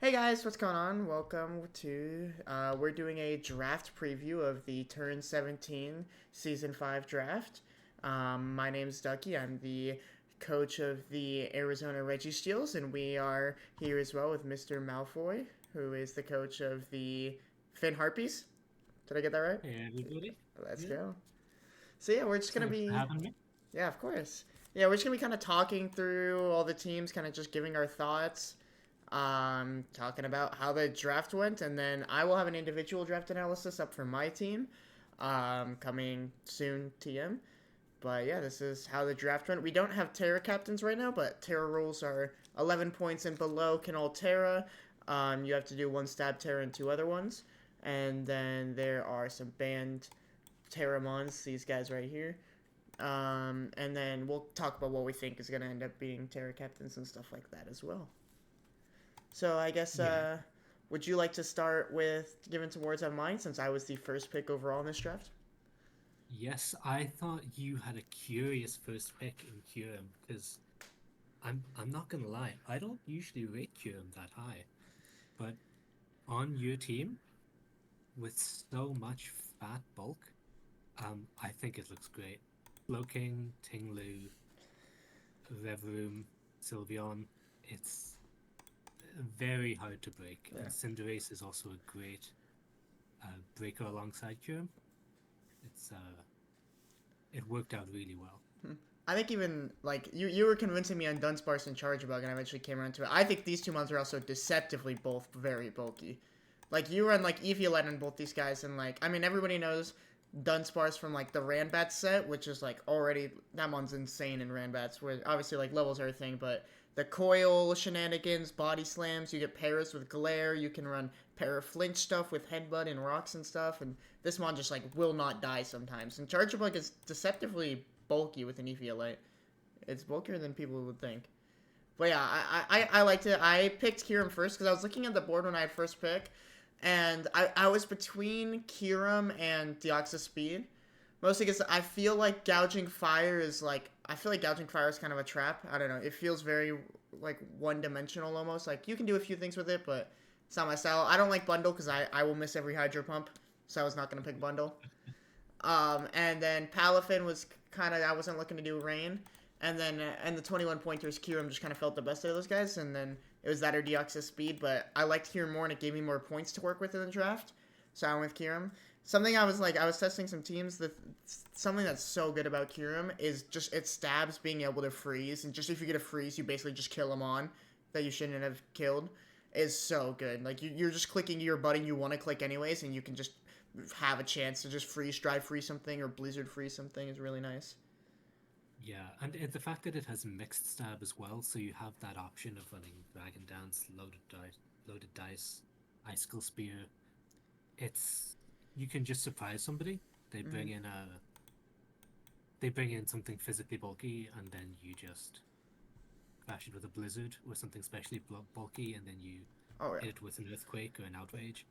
Hey guys, what's going on? Welcome to we're doing a draft preview of the Turn 17 Season 5 draft. My name's Ducky. I'm the coach of the Arizona Reggie Steels, and we are here as well with Mr. Malfoy, who is the coach of the Finn Harpies. Did I get that right? Hey everybody. Let's Yeah, go. So yeah, we're just gonna thanks for be having me. yeah, of course. Yeah, we're just gonna be kind of talking through all the teams, kind of just giving our thoughts, talking about how the draft went, and then I will have an individual draft analysis up for my team, coming soon, TM. But yeah, this is how the draft went. We don't have Terra captains right now, but Terra rules are 11 points and below can all Terra. You have to do one stab Terra and two other ones. And then there are some banned Terramons, these guys right here. And then we'll talk about what we think is going to end up being Terra captains and stuff like that as well. So I guess, Yeah. would you like to start with giving some words on mine since I was the first pick overall in this draft? Yes, I thought you had a curious first pick in Curum because I'm not gonna lie, I don't usually rate Curum that high, but on your team with so much fat bulk, I think it looks great. Floking, Tinglu, Revroom, Sylveon, it's very hard to break, Yeah. and Cinderace is also a great breaker alongside Curum. It's it worked out really well. I think even like you were convincing me on Dunsparce and Charge Bug, and I eventually came around to it. I think these two mons are also deceptively both very bulky. Like you run like Ephmeral on both these guys, and like I mean everybody knows Dunsparce from like the Ranbat set, which is like already that one's insane in Ranbats. Where obviously like levels are a thing, but the coil shenanigans, body slams, you get pairs with glare. You can run para flinch stuff with headbutt and rocks and stuff, and this mon just like will not die sometimes. And Charger Bug is deceptively bulky with an Eviolite. It's bulkier than people would think. But yeah, I liked it. I picked Kiram first because I was looking at the board when I had first pick, and I was between Kiram and Deoxys Speed. Mostly because I feel like gouging fire is like I feel like gouging fire is kind of a trap. I don't know. It feels very like one dimensional almost. Like you can do a few things with it, but it's not my style. I don't like bundle because I will miss every hydro pump, so I was not gonna pick bundle. And then Palafin was kind of I wasn't looking to do rain, and the 21 pointers Kiram just kind of felt the best out of those guys, and then it was that or Deoxys speed, but I liked Kiram more and it gave me more points to work with in the draft, so I went with Kiram. Something I was testing some teams. Something that's so good about Kiram is just it stabs being able to freeze, and just if you get a freeze, you basically just kill them on that you shouldn't have killed. Is so good. Like you're just clicking your button you want to click anyways, and you can just have a chance to just freeze drive free something or blizzard free something is really nice. Yeah, and the fact that it has mixed stab as well, so you have that option of running Dragon Dance, loaded dice, Icicle Spear. It's you can just surprise somebody. They Mm-hmm. bring in a they bring in something physically bulky, and then you just crash it with a blizzard or something especially bulky, and then you Oh yeah, hit it with an earthquake or an outrage.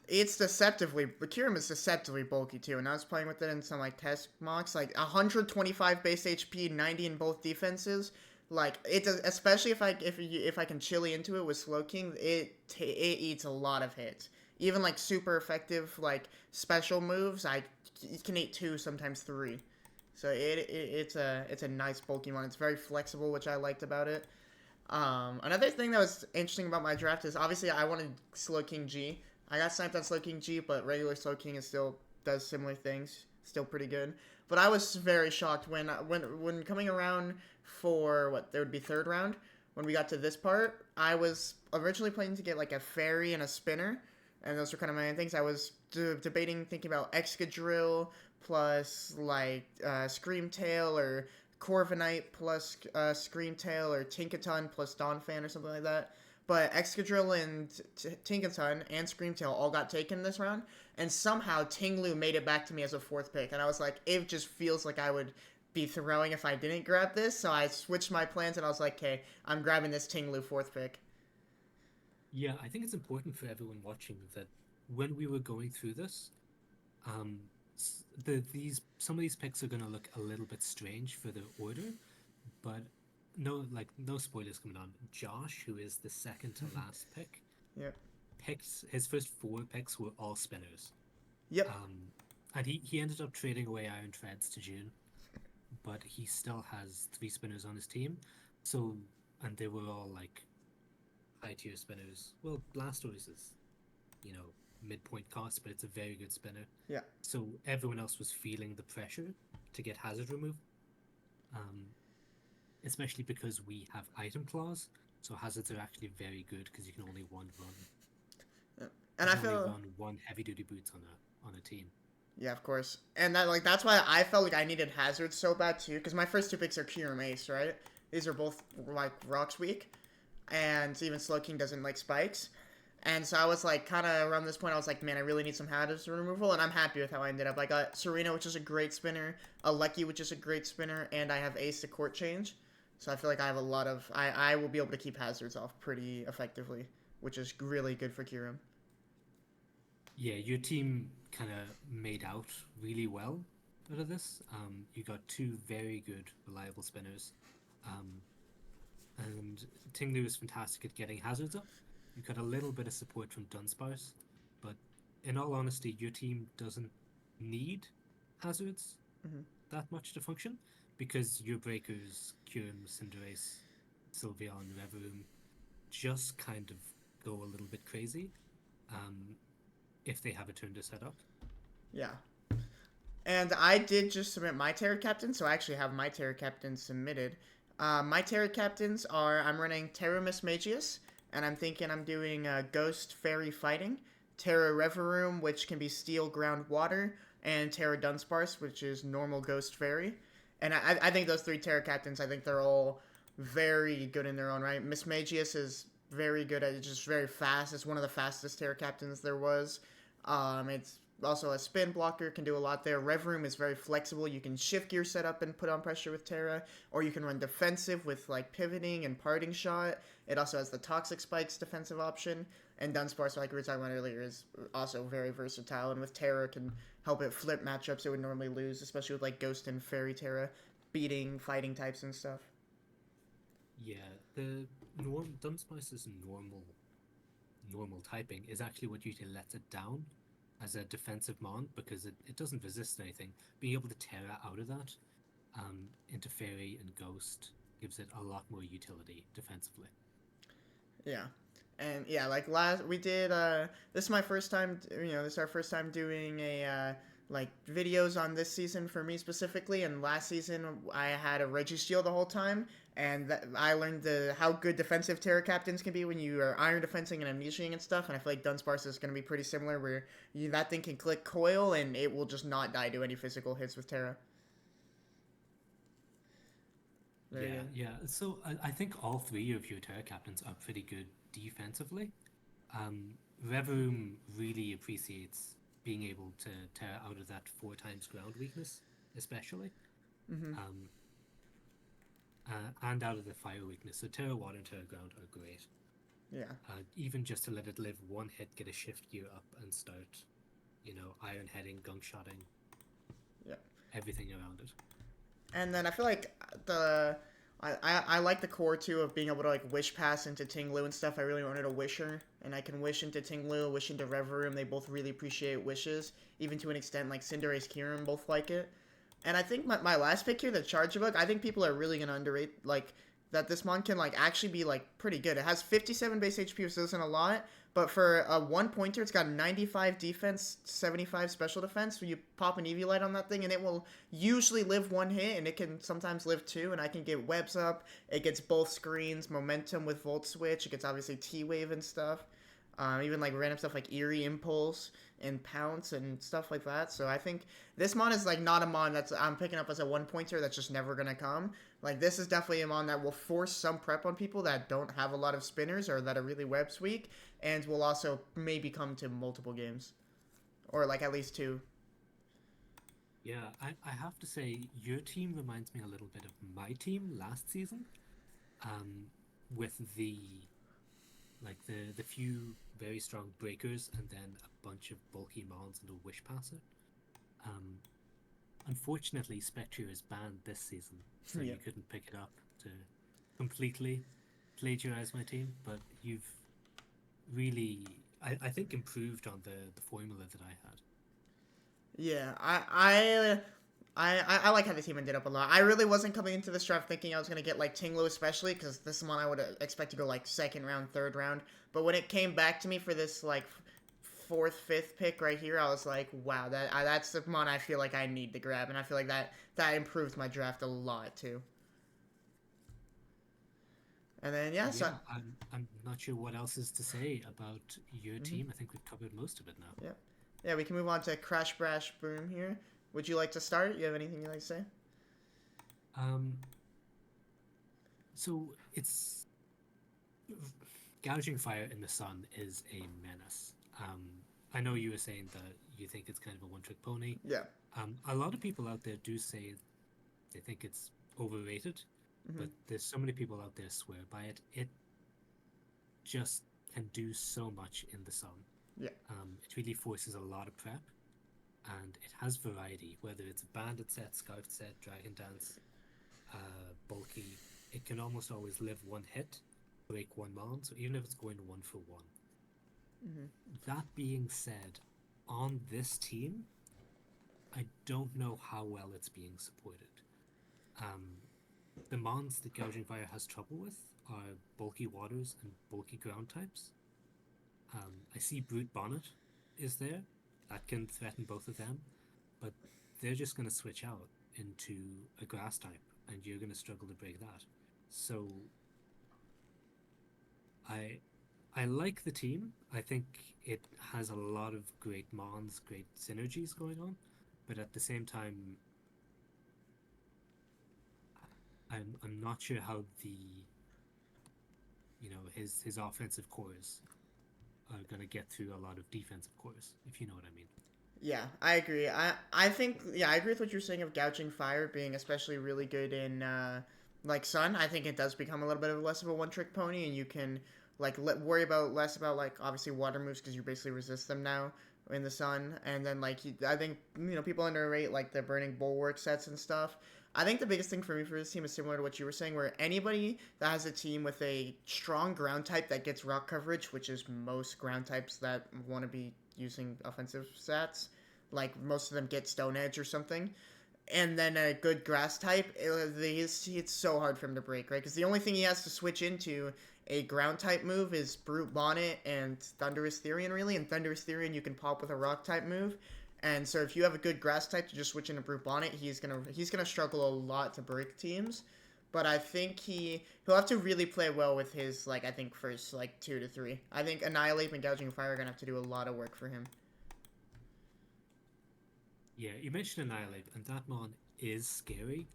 it's deceptively. Bakirum is deceptively bulky too, and I was playing with it in some like test mocks, like 125 base HP, 90 in both defenses. Like it does, especially if I can chili into it with Slowking, it eats a lot of hits. Even like super effective like special moves, I it can eat two, sometimes three. So it's a nice bulky one. It's very flexible, which I liked about it. Another thing that was interesting about my draft is obviously I wanted Slow King G. I got sniped on Slow King G, but regular Slow King is still does similar things, still pretty good. But I was very shocked when coming around for what there would be third round when we got to this part. I was originally planning to get like a fairy and a spinner, and those were kind of my main things. I was debating thinking about Excadrill plus like Screamtail or Corviknight plus Screamtail or Tinkaton plus Donphan or something like that. But Excadrill and Tinkaton and Screamtail all got taken this round, and somehow Tinglu made it back to me as a fourth pick, and I was like, it just feels like I would be throwing if I didn't grab this, so I switched my plans and I was like, okay, I'm grabbing this Tinglu fourth pick. Yeah, I think it's important for everyone watching that when we were going through this, um, these some of these picks are going to look a little bit strange for the order, but no spoilers coming on. Josh, who is the second to last pick, Yep. picks his first 4 picks were all spinners. Yep. Um, and he ended up trading away Iron Treads to June, but he still has 3 spinners on his team. So, and they were all like high tier spinners. Well, Blastoise is, midpoint cost, but it's a very good spinner. Yeah. So everyone else was feeling the pressure to get hazard removed, um, especially because we have item claws. So hazards are actually very good because you can only run. Yep. You And I can only feel. run one heavy duty boots on a team. Yeah, of course. And that's why I felt like I needed hazards so bad too, because my first 2 picks are Kyurem Ace, right? These are both like Rocks weak, and even Slowking doesn't like spikes. And so I was like, kind of around this point, I was like, man, I really need some hazards removal, and I'm happy with how I ended up. I got Serena, which is a great spinner, a Lucky, which is a great spinner, and I have Ace to court change. So I feel like I have a lot of. I will be able to keep hazards off pretty effectively, which is really good for Kyurem. Yeah, your team kind of made out really well out of this. You got 2 very good, reliable spinners. Um, and Tinglu is fantastic at getting hazards up. You got a little bit of support from Dunsparce, but in all honesty, your team doesn't need hazards Hmm. that much to function because your breakers, Kyurem, Cinderace, Sylveon, Reverum just kind of go a little bit crazy um, if they have a turn to set up. Yeah. And I did just submit my Terra Captain, so I actually have my Terra Captain submitted. My Terra Captains are I'm running Terra Mismagius, and I'm thinking I'm doing Ghost Fairy Fighting, Terra Reverum, which can be Steel Ground Water, and Terra Dunsparce, which is normal Ghost Fairy. And I think those 3 Terra Captains, I think they're all very good in their own right. Mismagius is very good at just very fast. It's one of the fastest Terra Captains there was. It's also a spin blocker, can do a lot there. Rev Room is very flexible. You can shift gear setup and put on pressure with Terra, or you can run defensive with like pivoting and parting shot. It also has the Toxic Spikes defensive option. And Dunsparce, like we were talking about earlier, is also very versatile. And with Terra, can help it flip matchups it would normally lose, especially with like Ghost and Fairy Terra beating fighting types and stuff. Yeah, the Dunsparce's normal typing is actually what usually lets it down as a defensive mon because it doesn't resist anything. Being able to Terra out of that into Fairy and Ghost gives it a lot more utility defensively. Yeah. And yeah, like last we did this is my first time, this is our first time doing a like videos on this season for me specifically, and last season I had a Registeel the whole time, and I learned how good defensive Terra Captains can be when you are Iron Defensing and Amnesiaing and stuff, and I feel like Dunsparce is going to be pretty similar where that thing can click Coil and it will just not die to any physical hits with Terra. There you Yeah, go. yeah. So I think all 3 of your Terra Captains are pretty good defensively. Reverum really appreciates being able to tear out of that 4 times ground weakness, especially, Mm-hmm. um, and out of the fire weakness. So Terra Water and Terra Ground are great. Yeah. Even just to let it live 1 hit, get a shift gear up, and start, iron heading, gunk shotting, Yeah. everything around it. And then I feel like I like the core too of being able to like wish pass into Tinglu and stuff. I really wanted a wisher, and I can wish into Tinglu, wish into Reverum. They both really appreciate wishes, even to an extent like Cinderace, Kyurem both like it. And I think my last pick here, the Charge Bug, I think people are really gonna underrate like that this mon can like actually be like pretty good. It has 57 base HP, which isn't a lot, but for a 1 pointer, it's got 95 defense, 75 special defense. So you pop an Eevee Light on that thing, and it will usually live 1 hit, and it can sometimes live 2. And I can get webs up. It gets both screens, momentum with Volt Switch. It gets obviously T-Wave and stuff. Even like random stuff like Eerie Impulse and Pounce and stuff like that. So I think this mon is like not a mon that's I'm picking up as a 1 pointer that's just never gonna come. Like this is definitely a mon that will force some prep on people that don't have a lot of spinners or that are really webs weak, and will also maybe come to multiple games, or like at least 2. Yeah, I have to say, your team reminds me a little bit of my team last season, um, with the few very strong breakers and then a bunch of bulky mons and a wish passer. Um, Unfortunately, Spectre is banned this season, so Yeah. you couldn't pick it up to completely plagiarize my team, but you've really, I think, improved on the formula that I had. Yeah, I like how the team ended up a lot. I really wasn't coming into this draft thinking I was gonna get like Tinglu, especially because this one I would expect to go like second round, third round. But when it came back to me for this like fourth, fifth pick right here, I was like, wow, that's the one I feel like I need to grab, and I feel like that improved my draft a lot too. And then yeah, so Yeah, I'm not sure what else is to say about your hmm team. I think we've covered most of it now. yeah, yeah, we can move on to Crash Brash Boom here. Would you like to start? You have anything you'd like to say? Um, so it's gouging fire in the sun is a menace. I know you were saying that you think it's kind of a one-trick pony. Yeah. A lot of people out there do say they think it's overrated, hmm but there's so many people out there swear by it. It just can do so much in the sun. Yeah. It really forces a lot of prep, and it has variety, whether it's a bandit set, scout set, dragon dance, bulky. It can almost always live one hit, break one mon, so even if it's going one for one. hmm That being said, on this team, I don't know how well it's being supported. Um, the mons that Gouging Fire has trouble with are bulky waters and bulky ground types. I see Brute Bonnet is there. That can threaten both of them, but they're just going to switch out into a grass type, and you're going to struggle to break that. So I I like the team. I think it has a lot of great mons, great synergies going on, but at the same time, I'm not sure how the his offensive cores are gonna get through a lot of defensive cores, if you know what I mean. Yeah, I agree. I think yeah, I agree with what you're saying of gouging fire being especially really good in like sun. I think it does become a little bit of less of a one trick pony, and you can like worry about less about like obviously water moves because you basically resist them now in the sun. And then like I think people underrate like the burning bulwark sets and stuff. I think the biggest thing for me for this team is similar to what you were saying, where anybody that has a team with a strong ground type that gets rock coverage, which is most ground types that want to be using offensive stats, like most of them get Stone Edge or something, and then a good grass type, it's so hard for him to break, right? Because the only thing he has to switch into a ground type move is Brute Bonnet and Thunderous Therian, really. And Thunderous Therian you can pop with a rock type move. And so if you have a good grass type to just switch into Brute Bonnet, he's gonna struggle a lot to break teams. But I think he'll have to really play well with his like I think first like 2 to 3. I think Annihilate and Gouging Fire are gonna have to do a lot of work for him. Yeah, you mentioned Annihilate, and that mon is scary,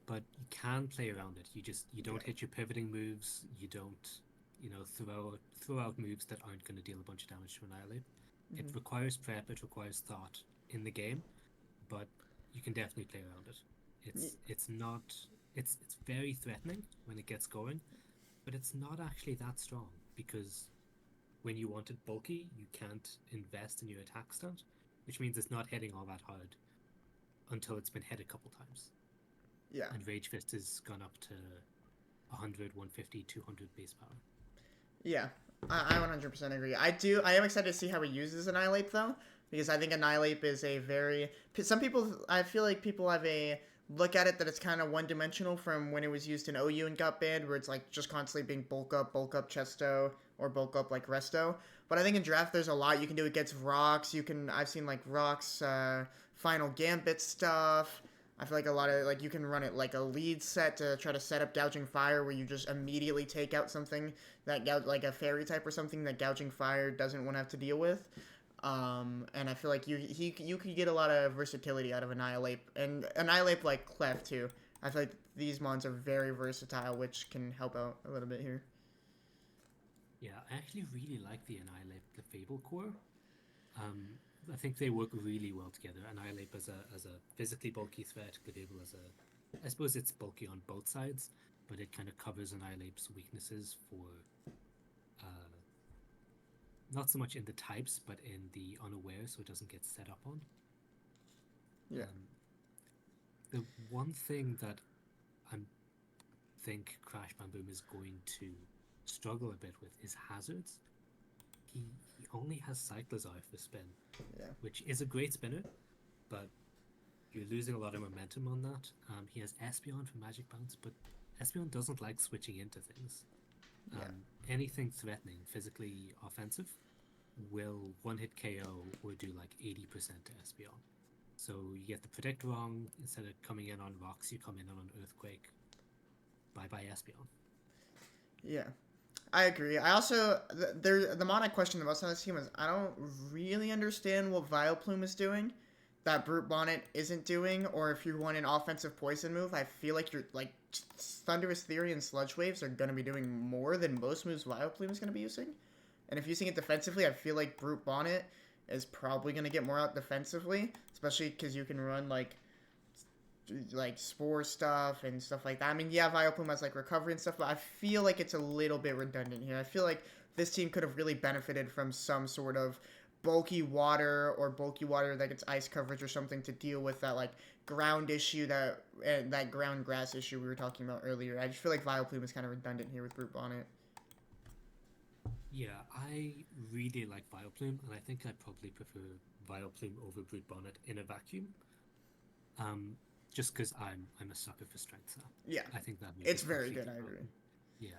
but you can play around it. You Yeah. don't hit your pivoting moves. You don't throw out moves that aren't going to deal a bunch of damage to Annihilate. It hmm requires prep. It requires thought in the game, but you can definitely play around it. It's not it's very threatening when it gets going, but it's not actually that strong because when you want it bulky, you can't invest in your attack stat, which means it's not hitting all that hard until it's been hit a couple times. Yeah. And Rage Fist has gone up to 100, 150, 200 base power. Yeah, I 100% agree. I am excited to see how he uses Annihilate though, because I think Annihilate is a very. Some people, I feel like people have a look at it that it's kind of one dimensional from when it was used in OU and got banned, where it's like just constantly being bulk up Chesto, or bulk up like Resto. But I think in draft there's a lot you can do against rocks. I've seen like rocks, final gambit stuff. I feel like a lot of like you can run it like a lead set to try to set up gouging fire where you just immediately take out something that like a fairy type or something that gouging fire doesn't want to have to deal with. And I feel like you could get a lot of versatility out of Annihilate and Annihilate like Clef too. I feel like these mons are very versatile, which can help out a little bit here. Yeah, I actually really like the Annihilate the Fable core. Um, I think they work really well together. Annihilate as a physically bulky threat, Gladiable as a I suppose it's bulky on both sides, but it kind of covers Annihilate's weaknesses for uh, not so much in the types, but in the unaware, so it doesn't get set up on. Yeah. Um, the one thing that I'm think CrashBamBoom is going to struggle a bit with is hazards. He only has Cyclozar for spin, Yeah. which is a great spinner, but you're losing a lot of momentum on that. He has Espeon for Magic Bounce, but Espeon doesn't like switching into things. Yeah. Anything threatening, physically offensive, will one-hit KO or do like 80% to Espeon. So you get the predict wrong. Instead of coming in on rocks, you come in on an earthquake. Bye-bye Espeon. Yeah. I agree. I also the mod I question the most on this team is I don't really understand what Vileplume is doing that Brute Bonnet isn't doing, or if you want an offensive poison move, I feel like you're like Thunderous Theory and Sludge Waves are gonna be doing more than most moves Vileplume is gonna be using. And if using it defensively, I feel like Brute Bonnet is probably gonna get more out defensively, especially because you can run like spore stuff and stuff like that. I mean, yeah, Vileplume has like recovery and stuff, but I feel like it's a little bit redundant here. I feel like this team could have really benefited from some sort of bulky water that gets ice coverage or something to deal with that like ground issue that ground grass issue we were talking about earlier. I just feel like Vileplume is kind of redundant here with Brute Bonnet. Yeah, I really like Vileplume, and I think I probably prefer Vileplume over Brute Bonnet in a vacuum. Just because I'm a sucker for strength up. Yeah, I think that it's very good. I agree. Yeah.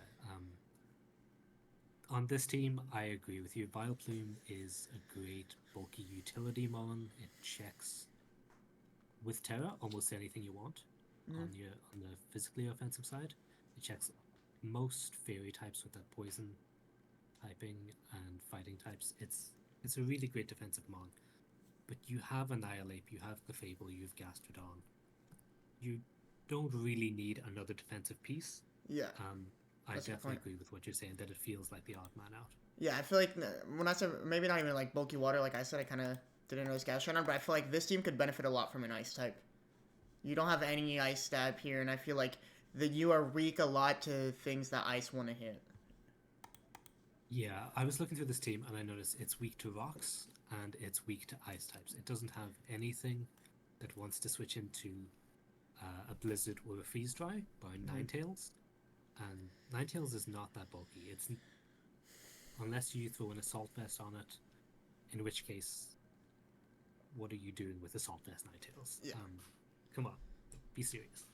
On this team, I agree with you. Vileplume is a great bulky utility mon. It checks with Tera almost anything you want on the physically offensive side. It checks most fairy types with that poison typing and fighting types. It's a really great defensive mon. But you have Annihilate, you have Clefable, you have Gastrodon. You don't really need another defensive piece. Yeah. I definitely agree with what you're saying, that it feels like the odd man out. Yeah, I feel like when I said maybe not even like bulky water, like I said, I kind of didn't notice Gastrodon, but I feel like this team could benefit a lot from an ice type. You don't have any ice stab here, and I feel like that you are weak a lot to things that ice want to hit. Yeah, I was looking through this team and I noticed it's weak to rocks and it's weak to ice types. It doesn't have anything that wants to switch into a Blizzard or a Freeze Dry by Ninetales. And Ninetales is not that bulky. It's unless you throw an Assault Vest on it, in which case, what are you doing with Assault Vest Ninetales? Yeah. Come on, be serious.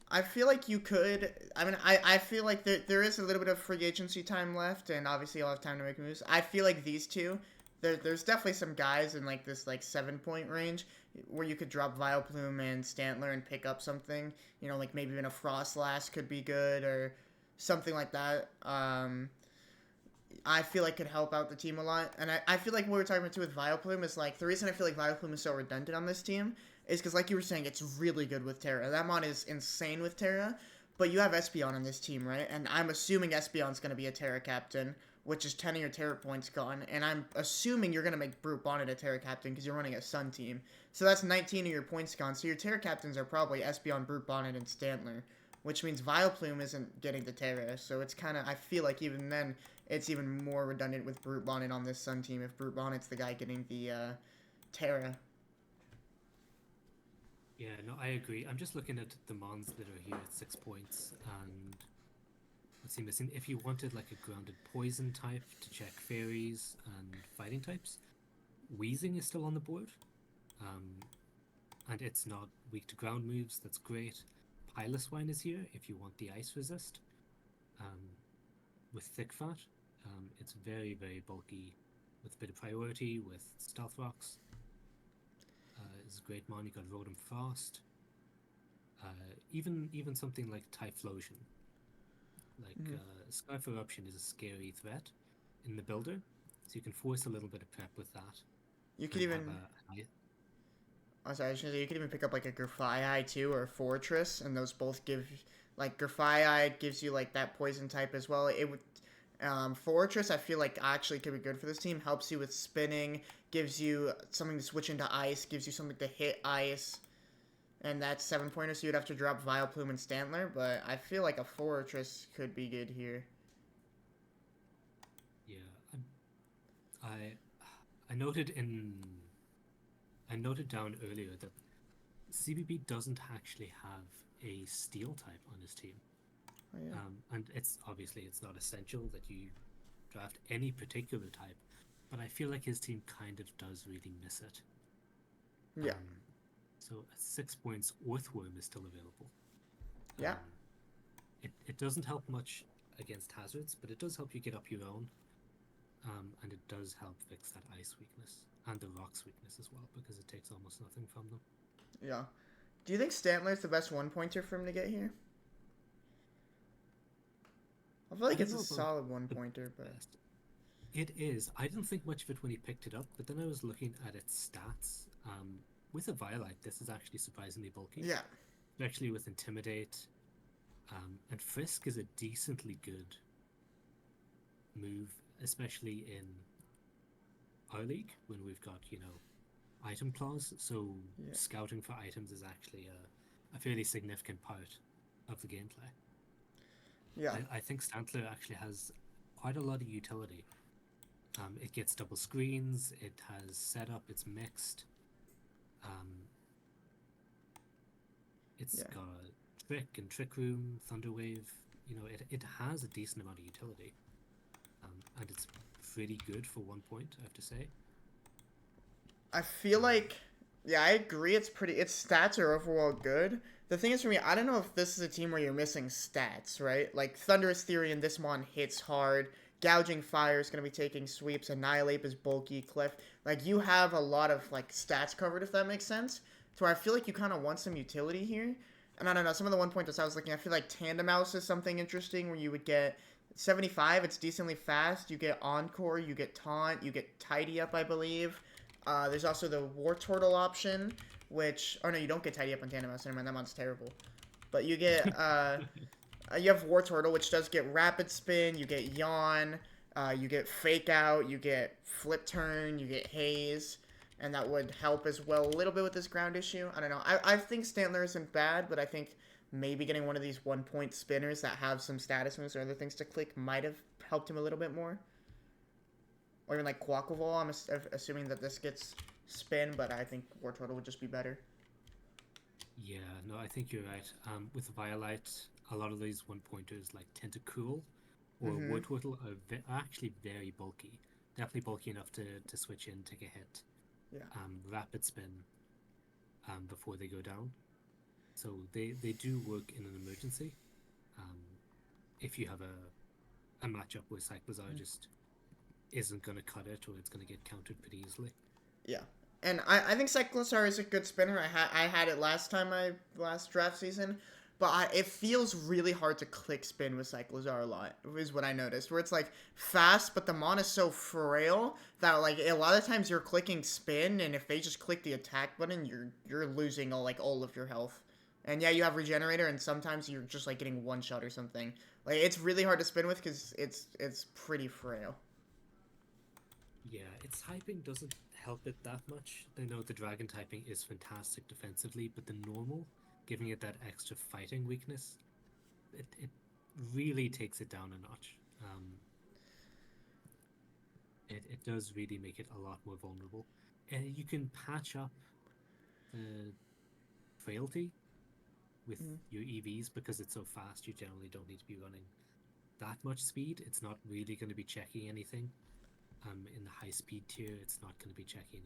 I feel like you could. I mean, I feel like there is a little bit of free agency time left, and obviously you'll have time to make moves. I feel like these two, there's definitely some guys in like this like 7-point range where you could drop Vileplume and Stantler and pick up something. You know, like maybe even a Frostlass could be good or something like that. I feel like could help out the team a lot. And I feel like what we're talking about too with Vileplume is like the reason I feel like Vileplume is so redundant on this team is because, like you were saying, it's really good with Tera. That mon is insane with Tera, but you have Espeon on this team, right? And I'm assuming Espeon's going to be a Tera captain, which is 10 of your Tera points gone. And I'm assuming you're going to make Brute Bonnet a Tera captain because you're running a Sun team. So that's 19 of your points gone. So your Tera captains are probably Espeon, Brute Bonnet, and Stantler, which means Vileplume isn't getting the Tera. So it's kind of, I feel like even then, it's even more redundant with Brute Bonnet on this Sun team if Brute Bonnet's the guy getting the Tera. Yeah, no, I agree. I'm just looking at the mons that are here at 6 points, and let's see, missing. If you wanted like a grounded poison type to check fairies and fighting types, Wheezing is still on the board, and it's not weak to ground moves. That's great. Piloswine is here if you want the ice resist. With Thick Fat, it's very, very bulky with a bit of priority with Stealth Rocks. Is a great mon. You got Rotom Frost. Even something like Typhlosion. Like Scarf Eruption is a scary threat in the builder, so you can force a little bit of prep with that. You could even. I'm sorry, I was gonna say you could even pick up like a Grafaiai too or a Fortress, and those both give like Grafaiai gives you like that poison type as well. It would. Fortress, I feel like actually could be good for this team. Helps you with spinning, gives you something to switch into ice, gives you something to hit ice, and that's 7-pointers. So you'd have to drop Vileplume and Stantler, but I feel like a Fortress could be good here. Yeah, I noted down earlier that CBB doesn't actually have a Steel type on his team. Oh, yeah. And it's not essential that you draft any particular type, but I feel like his team kind of does really miss it. Yeah. Um, so at 6 points, Earthworm is still available. Yeah. It doesn't help much against hazards, but it does help you get up your own, and it does help fix that ice weakness and the rocks weakness as well because it takes almost nothing from them. Yeah. Do you think Stantler's the best one pointer for him to get here? I feel I like don't it's a know about solid one the pointer, but best. It is. I didn't think much of it when he picked it up, but then I was looking at its stats. With a Violite, this is actually surprisingly bulky, yeah. especially with Intimidate. And Frisk is a decently good move, especially in our league when we've got, item clause. So Yeah. scouting for items is actually a fairly significant part of the gameplay. Yeah. I think Stantler actually has quite a lot of utility. It gets double screens, it has setup, it's mixed. Um, it's Yeah. got a trick and trick room, thunderwave. It has a decent amount of utility, and it's pretty good for 1 point, I have to say. I feel Um, like, yeah, I agree. Its stats are overall good. The thing is for me, I don't know if this is a team where you're missing stats, right? Like Thunderous Theory in this mon hits hard. Gouging Fire is going to be taking sweeps. Annihilate is bulky. Cliff, like you have a lot of like stats covered, if that makes sense. So I feel like you kind of want some utility here. And I don't know, some of the one pointers I was looking, I feel like Tandem Mouse is something interesting where you would get 75. It's decently fast. You get Encore. You get Taunt. You get Tidy Up, I believe. There's also the War Turtle option, which... Oh, no, you don't get Tidy Up on Tandem Mouse. Never mind, that one's terrible. But you get... you have War Turtle, which does get Rapid Spin. You get Yawn. You get Fake Out. You get Flip Turn. You get Haze. And that would help as well a little bit with this ground issue. I don't know. I think Stantler isn't bad, but I think maybe getting one of these one-point spinners that have some status moves or other things to click might have helped him a little bit more. Or even like Quackleval, I'm assuming that this gets spin, but I think War Turtle would just be better. yeah, no, I think you're right. With Violite, a lot of these one pointers like Tentacool or Mm-hmm. Wartortle are actually very bulky. Definitely bulky enough to switch in, take a hit, Yeah. rapid spin before they go down. So they do work in an emergency. Um, if you have a matchup where Cyclizar just isn't going to cut it or it's going to get countered pretty easily. Yeah. And I think Cyclosar is a good spinner. I had it last draft season, but it feels really hard to click spin with Cyclozar a lot, is what I noticed. Where it's like fast, but the mon is so frail that like a lot of times you're clicking spin, and if they just click the attack button, you're losing all of your health. And yeah, you have regenerator, and sometimes you're just like getting one shot or something. Like it's really hard to spin with because it's pretty frail. Yeah, its typing doesn't help it that much. I know the dragon typing is fantastic defensively, but the normal, giving it that extra fighting weakness, it really takes it down a notch. It does really make it a lot more vulnerable. And you can patch up the frailty with Mm. your EVs because it's so fast. You generally don't need to be running that much speed. It's not really going to be checking anything. In the high speed tier, it's not going to be checking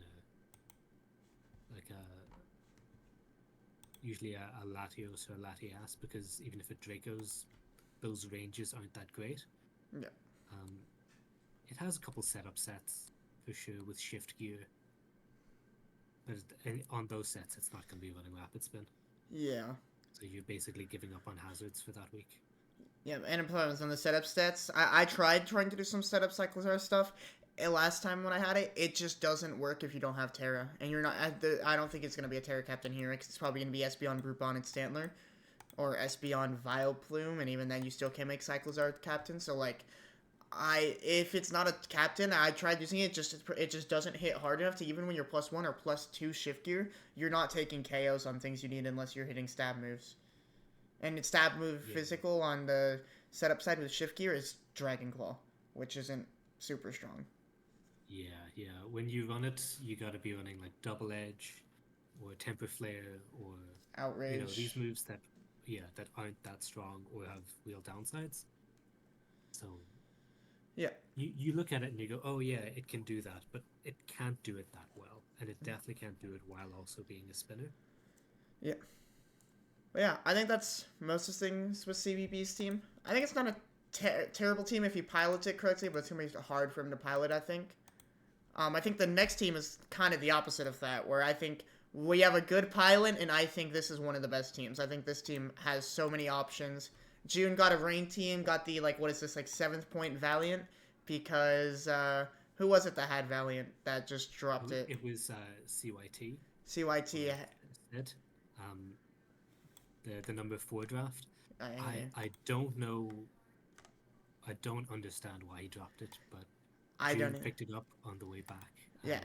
usually a Latios or a Latias because even if it Dracos, those ranges aren't that great. Yeah. Um, it has a couple setup sets for sure with shift gear, but on those sets, it's not going to be running rapid spin. Yeah. So you're basically giving up on hazards for that week. Yeah, and problems on the setup stats. I tried trying to do some setup Cyclozar stuff. And last time when I had it, it just doesn't work if you don't have Terra. And you're not. I don't think it's going to be a Terra captain here. It's probably going to be SB on Groupon and Stantler. Or SB on Vileplume. And even then, you still can't make Cyclozar captain. So, like, if it's not a captain, I tried using it. It just doesn't hit hard enough to even when you're +1 or +2 shift gear, you're not taking KOs on things you need unless you're hitting stab moves. And its stab move Yeah, physical on the setup side with shift gear is Dragon Claw, which isn't super strong. yeah. When you run it, you got to be running like double edge or temper flare or Outrage. these moves that that aren't that strong or have real downsides. So Yeah. you look at it and you go, oh yeah, it can do that, but it can't do it that well, and it definitely can't do it while also being a spinner. Yeah. But yeah, I think that's most of the things with CBB's team. I think it's not a terrible team if you pilot it correctly, but it's going to be hard for him to pilot, I think. I think the next team is kind of the opposite of that, where I think we have a good pilot, and I think this is one of the best teams. I think this team has so many options. June got a rain team, got the, like, what is this, like, 7th point Valiant, because, who was it that had Valiant that just dropped it? It was CYT. CYT. Said, um, the number 4 draft. I, I don't know. I don't understand why he dropped it, but I June don't. picked it up on the way back. Yeah,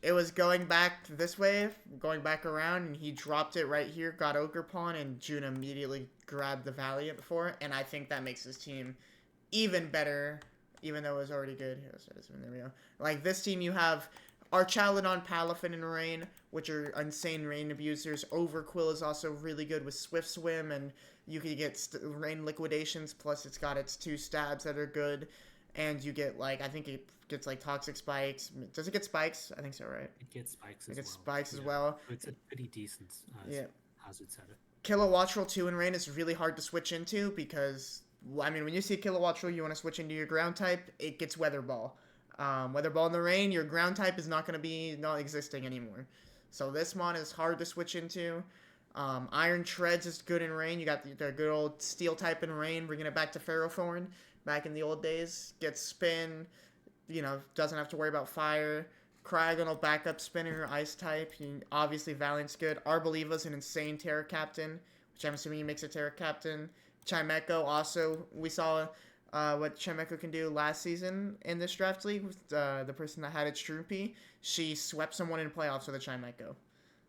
it was going back this way, going back around, and he dropped it right here, got Ogre Pawn, and June immediately grabbed the Valiant for it, and I think that makes his team even better, even though it was already good. There we go. Like, this team, you have Archaludon, Palafin, and Rain, which are insane rain abusers. Overquill is also really good with Swift Swim, and you can get rain liquidations, plus it's got its 2 stabs that are good, and you get, like, I think it gets, like, Toxic Spikes. Does it get Spikes? I think so, right? It gets Spikes as well. It gets Spikes as well. It's a pretty decent hazard setter. Kilowattrel 2 in Rain is really hard to switch into because, I mean, when you see Kilowattrel, you want to switch into your ground type, it gets Weather Ball. Weather Ball in the rain, your ground type is not going to be not existing anymore. So this mon is hard to switch into. Iron Treads is good in rain. You got the good old Steel type in rain, bringing it back to Ferrothorn. Back in the old days, gets spin, doesn't have to worry about fire. Cryogonal backup spinner, ice type. Obviously, Valiant's good. Arboliva's an insane Terra Captain, which I'm assuming he makes a Terra Captain. Chimecho also, we saw what Chimecho can do last season in this draft league with the person that had it Stroopy. She swept someone in playoffs with a Chimecho.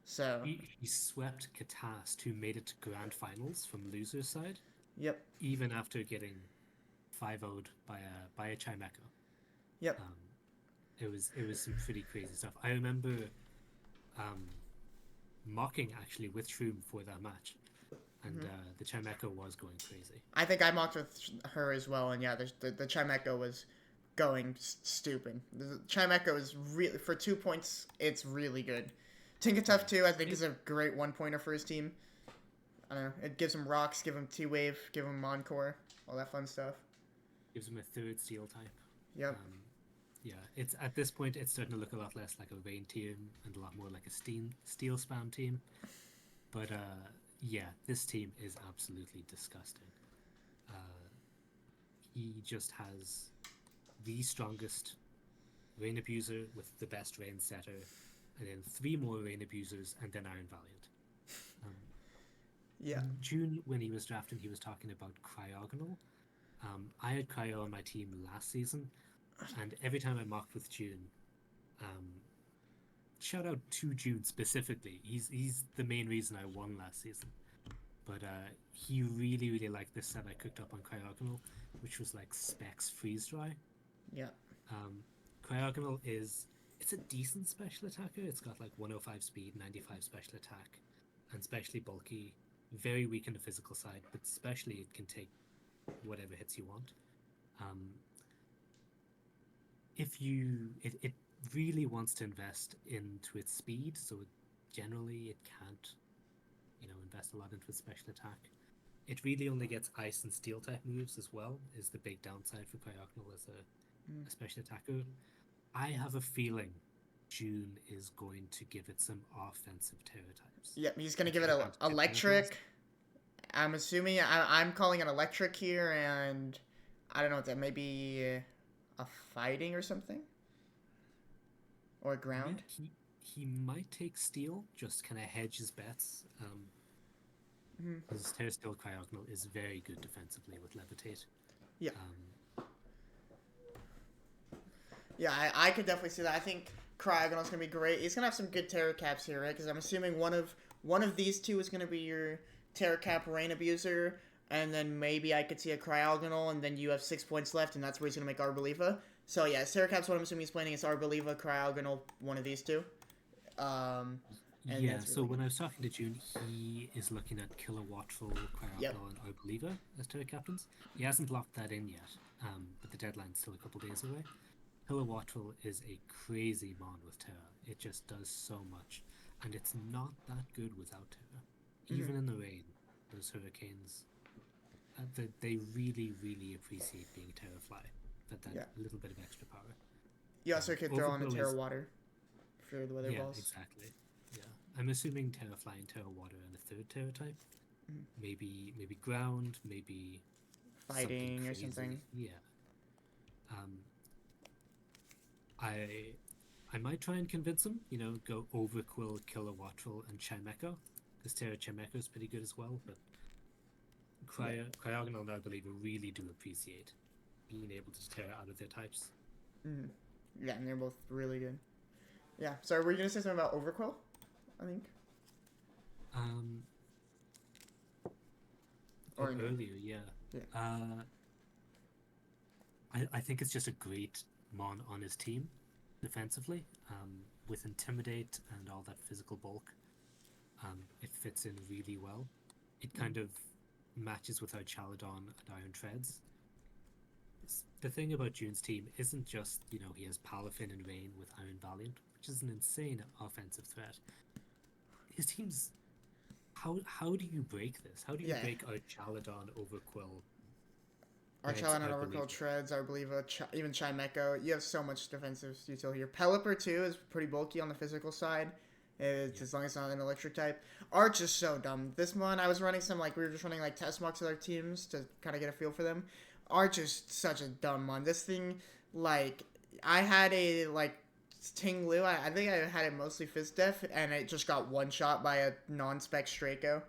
So he swept Katas, who made it to grand finals from loser's side. Yep. Even after getting 5-0'd by a Chimecho. Yep. It was some pretty crazy stuff. I remember mocking actually with Shroom for that match, and the Chimecho was going crazy. I think I mocked with her as well, and yeah, the Chimecho was going stupid. The Chimecho is really, for 2 points, it's really good. Tinkatuff too, I think, is a great 1-pointer for his team. I don't know, it gives him rocks, give him T-Wave, give him Encore, all that fun stuff. Gives him a 3rd Steel type. Yep. Yeah, it's at this point it's starting to look a lot less like a rain team and a lot more like a steel spam team. But yeah, this team is absolutely disgusting. He just has the strongest rain abuser with the best rain setter, and then 3 more rain abusers, and then Iron Valiant. Yeah. June, when he was drafting, he was talking about Cryogonal. I had Cryo on my team last season, and every time I mocked with June, shout out to June specifically. He's the main reason I won last season. But he really, really liked this set I cooked up on Cryogonal, which was like Specs Freeze Dry. Yeah. Cryogonal it's a decent special attacker. It's got like 105 speed, 95 special attack, and especially bulky. Very weak on the physical side, but especially it can take whatever hits you want. It really wants to invest into its speed, so generally it can't, invest a lot into its special attack. It really only gets ice and steel type moves as well, is the big downside for Cryogonal as a special attacker. I have a feeling June is going to give it some offensive Terra types. Yep, he's going to give it electric. I'm assuming, I'm calling it electric here, and I don't know what that, maybe a fighting or something? Or ground? Yeah, he might take steel, just kind of hedge his bets. Because Terra Steel Cryogonal is very good defensively with Levitate. Yeah. Yeah, I could definitely see that. I think Cryogonal's going to be great. He's going to have some good Terra Caps here, right? Because I'm assuming one of these two is going to be your Terra Cap Rain Abuser, and then maybe I could see a Cryogonal, and then you have 6 points left, and that's where he's going to make Arboliva. So yeah, Terra Cap's what I'm assuming he's playing is Arboliva, Cryogonal, one of these two. and Yeah, that's so really when good. I was talking to June, he is looking at Kilowattrel, Yep. Cryogonal, and Arboliva as Terra captains. He hasn't locked that in yet, but the deadline's still a couple days away. Kilowattrel is a crazy mon with Terra. It just does so much, and it's not that good without Terra. Hmm. Even in the rain, those hurricanes, they really, really appreciate being Terrafly. That Yeah. little bit of extra power. You also could throw on a Overgrow Terra is Water for the weather Yeah, balls. exactly. Yeah, I'm assuming Terra Fly and Terra Water and a third Terra type. Mhm. Maybe ground, maybe something Fighting or something. crazy. Yeah. Um, I I might try and convince him. Go Overquill, Kilowattrel, and Chimecho, because Terra Chimecho is pretty good as well. But Yeah. Cryogonal and I believe really do appreciate being able to tear out of their types. Hmm. Yeah, and they're both really good. Yeah. So were you gonna say something about Overquill? I think. Um, Or no? Earlier, yeah. Yeah. Uh, I think it's just a great mon on his team defensively, with Intimidate and all that physical bulk. It fits in really well. It Mm-hmm. kind of matches with how Chaladon and Iron Treads. The thing about June's team isn't just, he has Palafin and Rain with Iron Valiant, which is an insane offensive threat. His team's how do you break this? How do you Yeah. break out Chaladon over Quill, Treads, Archelon and Overcall Arboliva? Treads, Arboliva, even Chimecho. You have so much defensive util here. Pelipper, too, is pretty bulky on the physical side. It's, Yeah. as long as it's not an electric type. Arch is so dumb. This one, I was running some, like, we were just running, like, test mocks with our teams to kind of get a feel for them. Arch is such a dumb one. This thing, like, I had a, like, Ting Lu. I think I had it mostly Fizz Def, and it just got one shot by a non-spec Straco.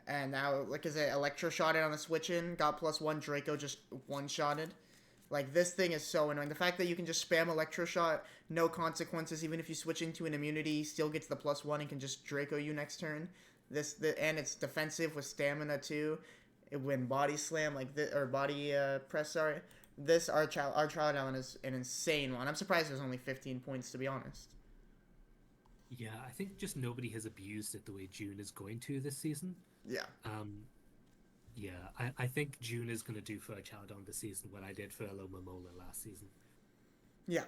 And now, like, is it electroshotted on the switch in? Got +1 Draco just one shotted. Like, this thing is so annoying. The fact that you can just spam electroshot, no consequences, even if you switch into an immunity, still gets the +1 and can just Draco you next turn. And it's defensive with stamina too. When body slam like this or body press, sorry. Our trial down is an insane one. I'm surprised there's only 15 points to be honest. Yeah, I think just nobody has abused it the way June is going to this season. Yeah, Um, yeah, I think June is going to do for a Chaladon this season what I did for Elo Momola last season. yeah,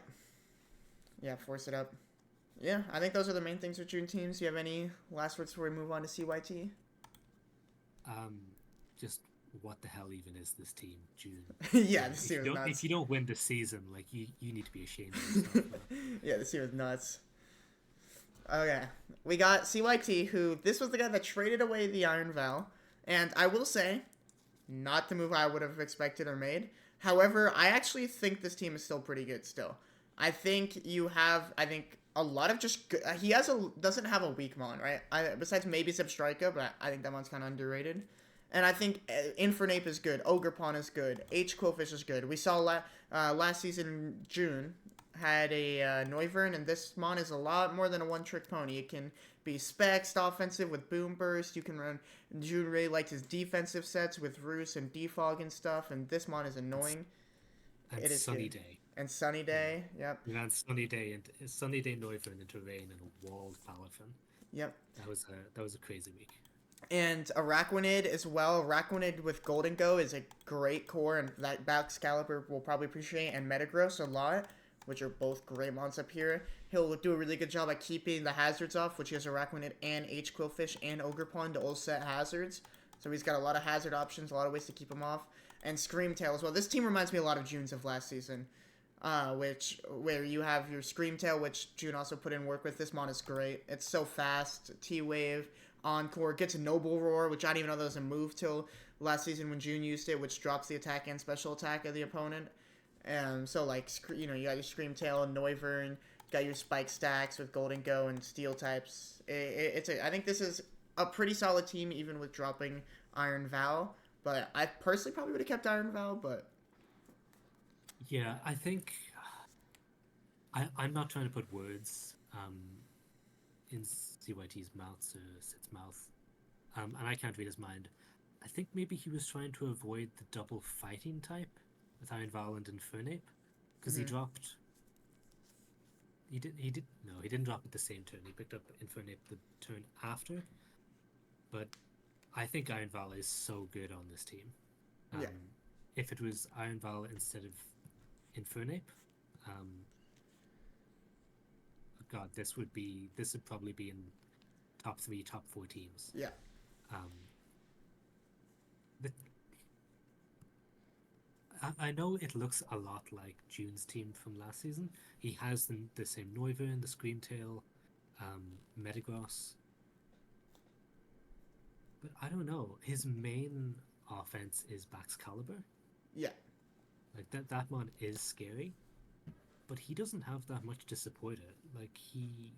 yeah. Force it up. Yeah, I think those are the main things with June teams. Do you have any last words before we move on to CYT? Um, just what the hell even is this team, June? Yeah, this If team you is don't if nuts. you don't win this season, like you need to be ashamed of yourself, man. Yeah, this team is nuts. Okay, we got CYT, who this was the guy that traded away the Iron Val, and I will say, not the move I would have expected or made. However, I actually think this team is still pretty good. Still, I think you have. I think a lot of just good, he has a doesn't have a weak mon, right? Besides maybe Substrika, but I think that one's kind of underrated. And I think Infernape is good. Ogerpon is good. H Quillfish is good. We saw last season June had a Noivern, and this mon is a lot more than a one-trick pony. It can be spexed offensive with Boom Burst. You can run. June really liked his defensive sets with Roost and Defog and stuff, and this mon is And, annoying. and It is Sunny good. Day. And Sunny Yeah. Day, yep, We ran Sunny Day Noivern into rain and a walled Palafin. yep. That was a crazy week. And Araquanid as well. Araquanid with Golden Go is a great core, and that Bax Caliber will probably appreciate, and Metagross a lot, which are both great mons up here. He'll do a really good job at keeping the hazards off, which he has Araquanid and H Quillfish and Ogerpon to all set hazards. So he's got a lot of hazard options, a lot of ways to keep him off. And Screamtail as well. This team reminds me a lot of June's of last season. Where you have your Screamtail, which June also put in work with. This mon is great. It's so fast. T-Wave, Encore, gets a Noble Roar, which I didn't even know that was a move till last season when June used it, which drops the attack and special attack of the opponent. So like you got your Screamtail and Noivern, got your Spike stacks with Golden Go and Steel types. I think this is a pretty solid team even with dropping Iron Val. But I personally probably would have kept Iron Val, but Yeah, I think I'm not trying to put words in CYT's mouth, so Sid's mouth, and I can't read his mind. I think maybe he was trying to avoid the double fighting type with Iron Val and Infernape, because he mm-hmm. dropped he didn't drop it the same turn. He picked up Infernape the turn after. But I think Iron Val is so good on this team. Yeah. If it was Iron Val instead of Infernape, um, God, this would probably be in top three, top four teams. Yeah. Um, but I know it looks a lot like June's team from last season. He has the same Noivern, the Screamtail, Metagross, but I don't know. His main offense is Baxcalibur. Yeah. Like that mon is scary, but he doesn't have that much to support it. Like he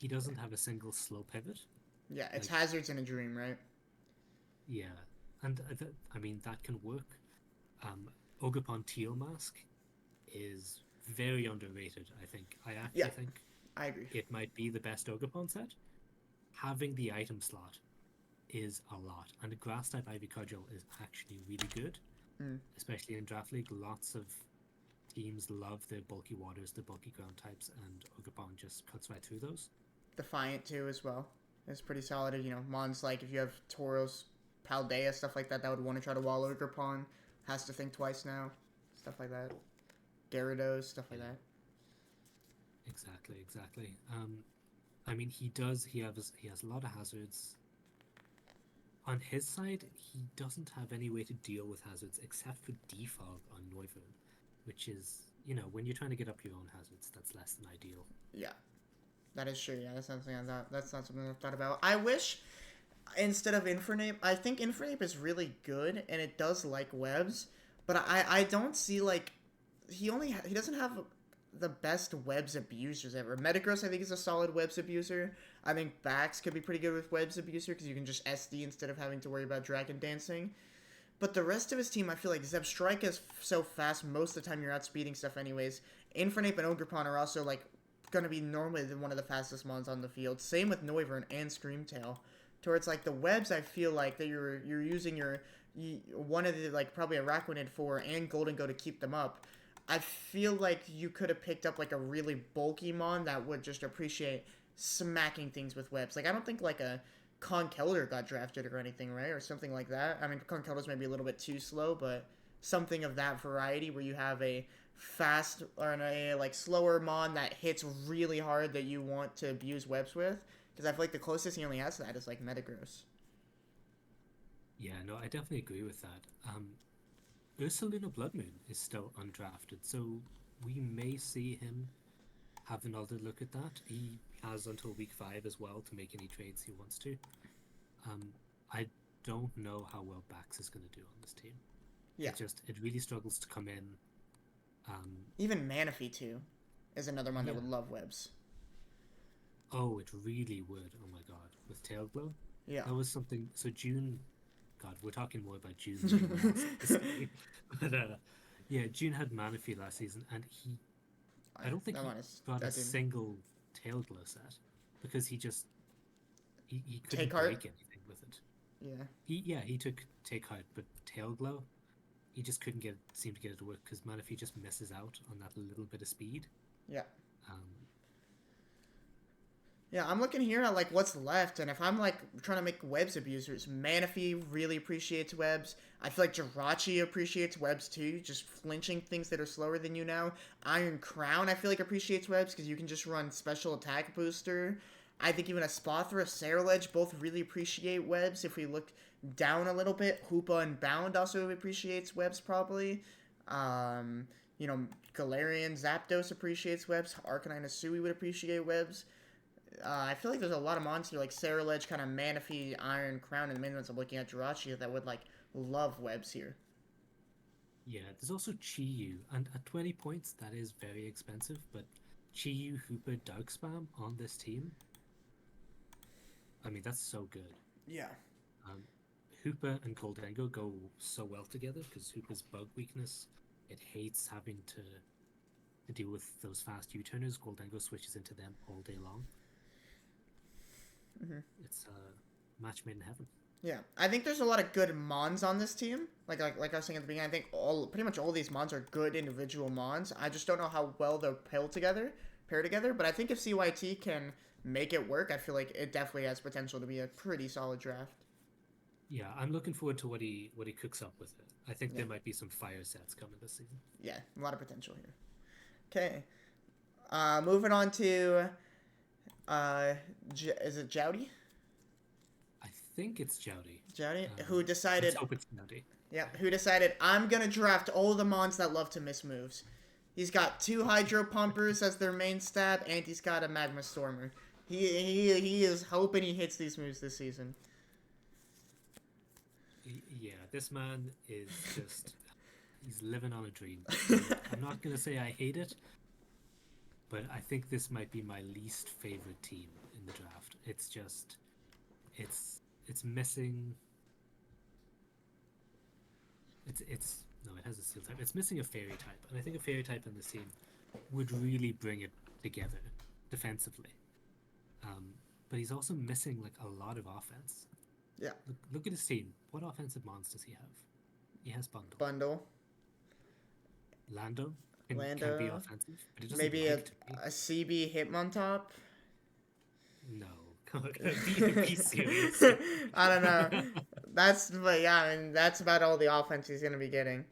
doesn't have a single slow pivot. Yeah. It's Like hazards in a dream, right? yeah, and I mean that can work. Ogerpon Teal Mask is very underrated. I think. I Yeah. actually think I agree. it might be the best Ogerpon set. Having the item slot is a lot, and the Grass type Ivy Cudgel is actually really good, Mm. especially in Draft League. Lots of teams love their bulky waters, the bulky ground types, and Ogerpon just cuts right through those. Defiant too as well. It's pretty solid. You know, Mons like if you have Tauros, Paldea, stuff like that, that would want to try to wall Ogerpon, has to think twice now. Stuff like that. Gyarados, stuff like Yeah, that. exactly, exactly. I mean, he has a lot of hazards. On his side, he doesn't have any way to deal with hazards except for defog on Noivern, which is, when you're trying to get up your own hazards, that's less than ideal. Yeah. That is true. Yeah, that's not something I thought. That's not something I've thought about. I wish instead of Infernape, I think Infernape is really good and it does like webs, but I don't see like he doesn't have the best webs abusers ever. Metagross I think is a solid webs abuser. I think Bax could be pretty good with webs abuser because you can just SD instead of having to worry about dragon dancing. But the rest of his team, I feel like Zeb Strike is so fast most of the time you're outspeeding stuff anyways. Infernape and Ogerpon are also like gonna be normally one of the fastest mons on the field. Same with Noivern and Screamtail. Towards like the webs, I feel like that you're using one of the like probably Araquanid for and Golden Go to keep them up. I feel like you could have picked up like a really bulky mon that would just appreciate smacking things with webs. Like I don't think like a Conkeldurr got drafted or anything, right? Or something like that. I mean, Conkeldurr's maybe a little bit too slow, but something of that variety where you have a fast or a like slower mon that hits really hard that you want to abuse webs with. Because I feel like the closest he only has to that is like Metagross. Yeah, no, I definitely agree with that. Ursaluna Bloodmoon is still undrafted, so we may see him have another look at that. He has until week 5 as well to make any trades he wants to. I don't know how well Bax is going to do on this team. Yeah. It really struggles to come in. Even Manaphy too is another one that Yeah. would love webs. Oh, it really would. Oh my god, with Tail Glow, Yeah. that was something. So June, God, we're talking more about June than anyone else at this game. But yeah, June had Manaphy last season, and I don't think That he one is got a that didn't single Tail Glow set because he couldn't take heart. break anything with it. Yeah. He took Take Heart, but Tail Glow, he just couldn't seem to get it to work because Manaphy just misses out on that little bit of speed. Yeah. Um, Yeah, I'm looking here at like what's left, and if I'm like trying to make webs abusers, Manaphy really appreciates webs. I feel like Jirachi appreciates webs too, just flinching things that are slower than you now. Iron Crown, I feel like appreciates webs because you can just run special attack booster. I think even a Spothra, Saraledge both really appreciate webs. If we look down a little bit, Hoopa and Bound also appreciates webs probably. Um, you know, Galarian Zapdos appreciates webs. Arcanine Asui would appreciate webs. I feel like there's a lot of monsters like Saraledge, kind of Manaphy, Iron Crown, and the main ones I'm looking at Jirachi that would like love webs here. Yeah, there's also Chiyu, and at 20 points, that is very expensive, but Chiyu, Hooper, Dark Spam on this team, I mean, that's so good. Yeah. Um, Hooper and Goldengo go so well together because Hooper's bug weakness, it hates having to deal with those fast U-turners. Goldengo switches into them all day long. Mm-hmm. It's a match made in heaven. Yeah, I think there's a lot of good mons on this team. Like I was saying at the beginning, I think pretty much all these mons are good individual mons. I just don't know how well they're paired pair together. But I think if CYT can make it work, I feel like it definitely has potential to be a pretty solid draft. Yeah, I'm looking forward to what he cooks up with it. I think Yeah. there might be some fire sets coming this season. Yeah, a lot of potential here. Okay. Moving on to is it Jowdy? I think it's Jowdy. Jowdy, who Let's decided? hope it's Jowdy. Yeah, who decided I'm gonna draft all the mons that love to miss moves. He's got 2 Hydro Pumpers as their main stat, and he's got a Magma Stormer. He is hoping he hits these moves this season. Yeah, this man is just he's living on a dream. I'm not gonna say I hate it, but I think this might be my least favorite team in the draft. It's just it's missing it's no, it has a steel type. It's missing a fairy type, and I think a fairy type in this team would really bring it together defensively. But he's also missing like a lot of offense. Yeah. Look at his team. What offensive mons does he have? He has Bundle. Bundle. Lando can be offensive, but he doesn't Maybe like to be. a CB Hitmontop. No, be serious. I don't know. But yeah, I mean that's about all the offense he's gonna be getting.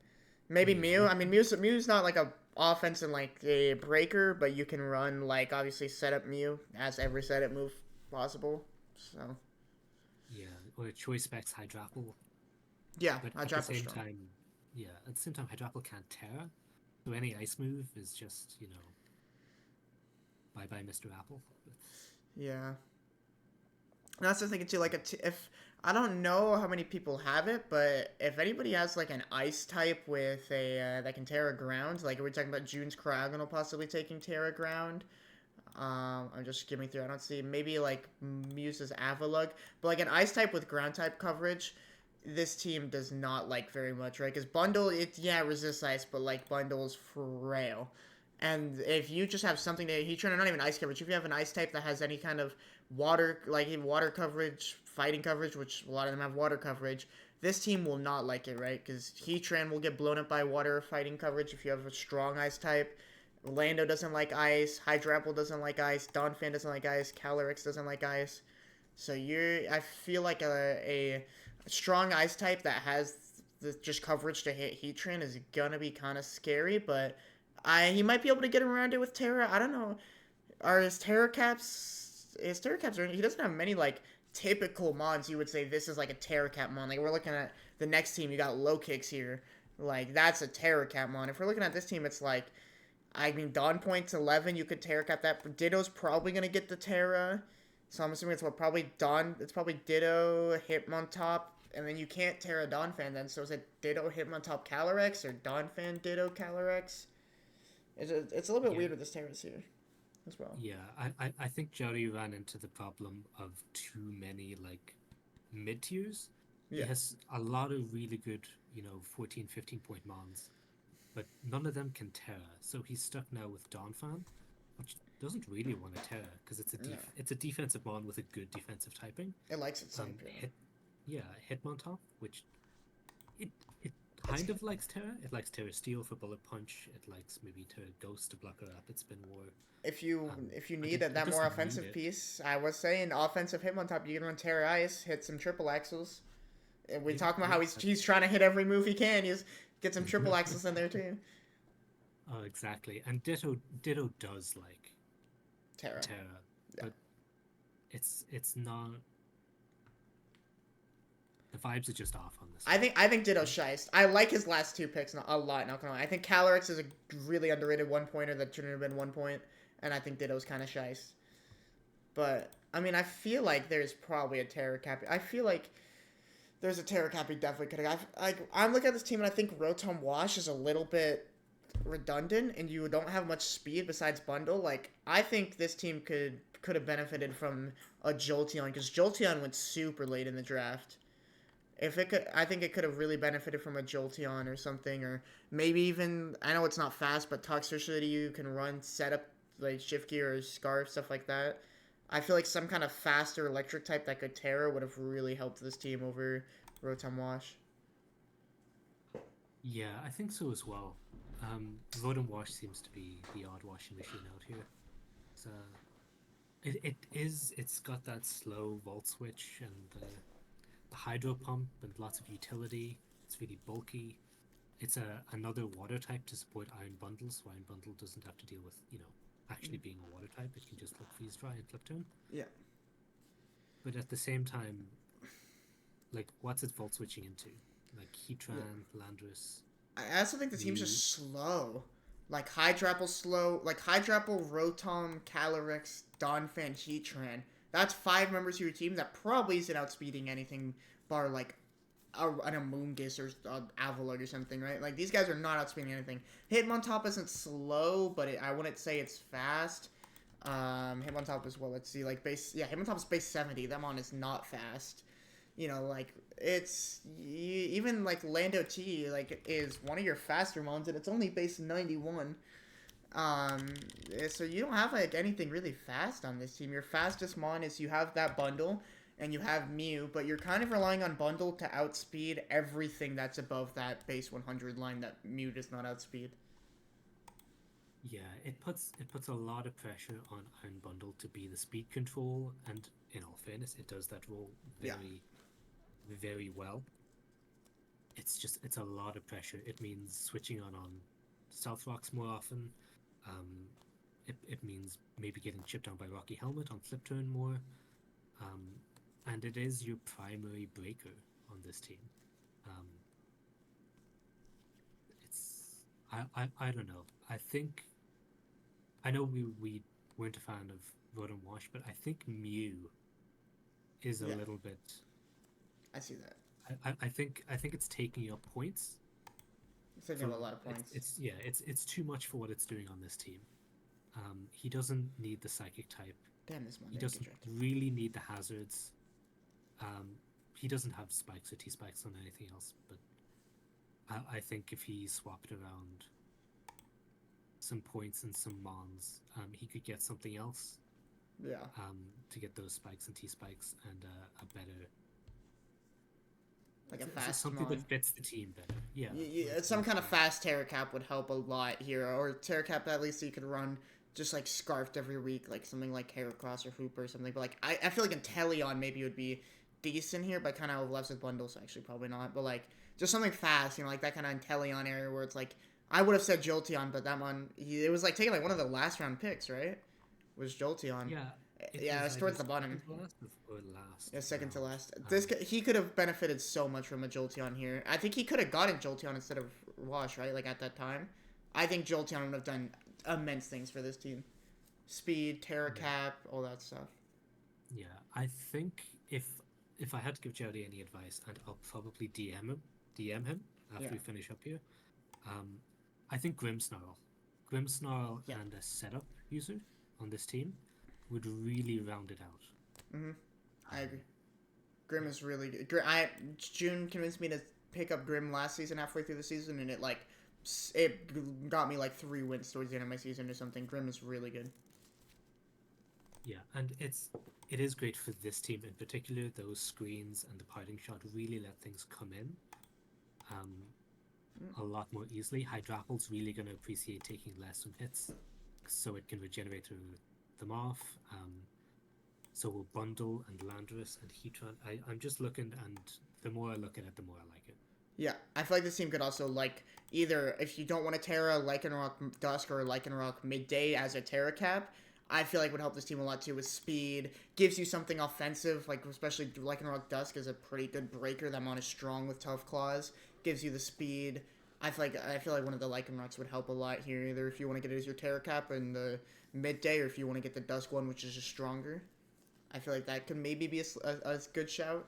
Maybe Mew. I mean Mew's not like a offense and like a breaker, but you can run like obviously setup Mew as every setup move possible. So yeah, or Choice Specs Hydrapple. Yeah, but Hydrapple at the same strong. time, yeah, at the same time, Hydrapple can't Tera, so any ice move is just bye bye Mr. Apple. Yeah. And that's the thing too. Like, if I don't know how many people have it, but if anybody has like an ice type with a that can Terra Ground, like we're talking about June's Cryogonal possibly taking Terra Ground. I'm just skimming through. I don't see maybe like Muse's Avalug, but like an ice type with ground type coverage, this team does not like very much, right? Because Bundle, resists ice, but like Bundle is frail. And if you just have something that Heatran, or not even ice coverage, if you have an ice type that has any kind of water, like water coverage, fighting coverage, which a lot of them have water coverage, this team will not like it, right? Because Heatran will get blown up by water fighting coverage if you have a strong ice type. Lando doesn't like ice. Hydrapple doesn't like ice. Donphan doesn't like ice. Calyrex doesn't like ice. So I feel like a strong ice type that has just coverage to hit Heatran is gonna be kind of scary, but he might be able to get around it with Tera. I don't know. His Tera Caps, he doesn't have many like typical mons you would say this is like a Tera Cap mon. Like we're looking at the next team, you got Lokitheblu. Like that's a Tera Cap mon. If we're looking at this team, it's like Dawn Point's 11, you could Tera Cap that. Ditto's probably gonna get the Tera. So I'm assuming it's probably Ditto, Hitmontop, and then you can't Tera Donphan then. So is it Ditto, Hitmontop, Calyrex, or Donphan, Ditto, Calyrex? It's a little bit weird with this Terras here as well. Yeah, I think Jowdy ran into the problem of too many like mid tiers. Yeah. He has a lot of really good, 14, 15 point mons, but none of them can Tera. So he's stuck now with Donphan, which doesn't really want to Tera because it's a defensive mon with a good defensive typing. It likes its Hitmontop, which it kind of likes Tera. It likes Tera Steel for Bullet Punch. It likes maybe Tera Ghost to block a Rapid Spin War. If you need that more offensive piece, I was saying offensive Hitmontop, you can run Tera Ice, hit some triple axles. And we talk about how he's trying to hit every move he can. He's get some triple axles in there too. Oh, exactly. And Ditto does like Tera, but it's not. The vibes are just off on this. I think Ditto's shiest. I like his last 2 picks a lot. Not gonna lie. I think Calyrex is a really underrated 1-pointer that shouldn't have been 1 point, and I think Ditto's kind of shiest. But I mean, I feel like there's probably a Tera Cappy. I feel like there's a Tera Cappy definitely could have. I'm looking at this team and I think Rotom Wash is a little bit redundant, and you don't have much speed besides Bundle. Like I think this team could have benefited from a Jolteon because Jolteon went super late in the draft. If it could, I think it could have really benefited from a Jolteon or something, or maybe even, I know it's not fast, but Toxtricity you can run, set up like Shift Gear or Scarf, stuff like that. I feel like some kind of faster electric type that could Tera would have really helped this team over Rotom Wash. Yeah, I think so as well. Rotom Wash seems to be the odd washing machine out here. It's got that slow volt switch and the hydro pump and lots of utility. It's really bulky. It's another water type to support Iron Bundle, so Iron Bundle doesn't have to deal with, actually being a water type. It can just look freeze dry and flip tone. Yeah. But at the same time, like, what's it volt switching into? Like Heatran, Landorus. I also think the team's Mew. just slow. Like Hydrapple slow. Like Hydrapple, Rotom, Calyrex, Donphan, Heatran. That's 5 members of your team that probably isn't outspeeding anything bar like an Amoonguss or Avalugg or something, right? Like these guys are not outspeeding anything. Hitmontop isn't slow, but I wouldn't say it's fast. Hitmontop is let's see, like base. Yeah, Hitmontop's base 70. That mon is not fast. Like it's even like Lando T like is one of your faster mons, and it's only base 91. So you don't have like anything really fast on this team. Your fastest mon is you have that bundle, and you have Mew, but you're kind of relying on bundle to outspeed everything that's above that base 100 line that Mew does not outspeed. Yeah, it puts a lot of pressure on Iron Bundle to be the speed control, and in all fairness, it does that role very well. It's a lot of pressure. It means switching on Stealth Rocks more often. Um, it means maybe getting chipped down by Rocky Helmet on flip turn more. And it is your primary breaker on this team. Um, it's I don't know. I know we weren't a fan of Rotom Wash, but I think Mew is a little bit. I see that. I think it's taking up points. It's taking up a lot of points. It's too much for what it's doing on this team. He doesn't need the Psychic type. Damn this one. He doesn't really need the hazards. He doesn't have spikes or T-spikes on anything else, but I think if he swapped around some points and some mons, he could get something else. Yeah. To get those spikes and T-spikes and a better... Like a fast something mon. that fits the team better. Yeah. Some kind of fast Terra Cap would help a lot here, or Terra Cap at least so you could run just like Scarfed every week, like something like Heracross or Hoop or something. But like I feel like Inteleon maybe would be decent here, but kind of overlaps with bundles, actually probably not. But like just something fast, like that kind of Inteleon area where it's like I would have said Jolteon, but that one it was like taking like one of the last round picks, right? Was Jolteon? Yeah. It was towards the bottom. Last Yeah, second to last. Um, He could have benefited so much from a Jolteon here. I think he could have gotten Jolteon instead of Wash, right? Like at that time, I think Jolteon would have done immense things for this team. Speed, Terra Cap, all that stuff. Yeah, I think if I had to give Jowdy any advice, and I'll probably DM him after we finish up here. I think Grimmsnarl and a setup user on this team would really round it out. I agree. Grim is really good. June convinced me to pick up Grim last season halfway through the season, and it got me like 3 wins towards the end of my season or something. Grim is really good. Yeah, and it is great for this team in particular. Those screens and the parting shot really let things come in a lot more easily. Hydrapple's really going to appreciate taking less hits, so it can regenerate them off. So will Bundle and Landorus and Heatran. I'm just looking, and the more I look at it, the more I like it. Yeah, I feel like this team could also, like, either, if you don't want a Terra, Lycanroc Dusk or Lycanroc Midday as a Terra Cap, I feel like would help this team a lot too with speed. Gives you something offensive, like especially Lycanroc Dusk is a pretty good breaker. That mon is strong with Tough Claws. Gives you the speed. I feel like one of the Lycanrocs would help a lot here. Either if you want to get it as your Terra Cap in the Midday, or if you want to get the Dusk one, which is just stronger. I feel like that could maybe be a good shout.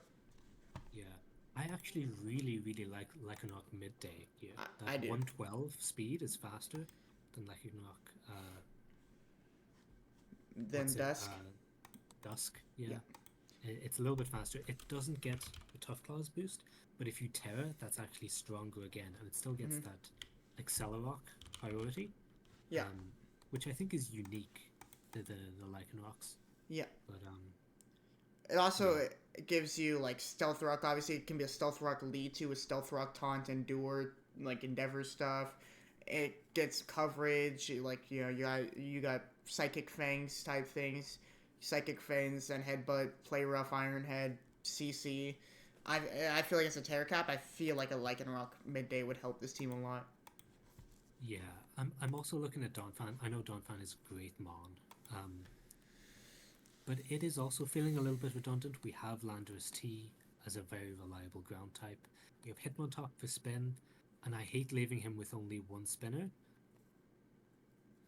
Yeah, I actually really like Lycanroc Midday here. I do. 112 speed is faster than Lycanroc. Then Dusk. Dusk, yeah. It's a little bit faster. It doesn't get the Tough Claws boost, but if you Terra, that's actually stronger again, and it still gets that Accelerock priority. Yeah. Which I think is unique to the Lycanrocs. Yeah. But it also gives you like Stealth Rock. Obviously, it can be a Stealth Rock lead to a Stealth Rock Taunt, Endure, like Endeavor stuff. it gets coverage. Like you got psychic fangs type things, psychic fangs and headbutt, play rough, iron head, CC. I I feel like it's a terror cap. I feel like a Lycanroc midday would help this team a lot. Yeah, I'm also looking at Donphan. I know Donphan is a great mon, but it is also feeling a little bit redundant. We have Landorus T as a very reliable ground type. We have Hitmontop for spin, and I hate leaving him with only one spinner.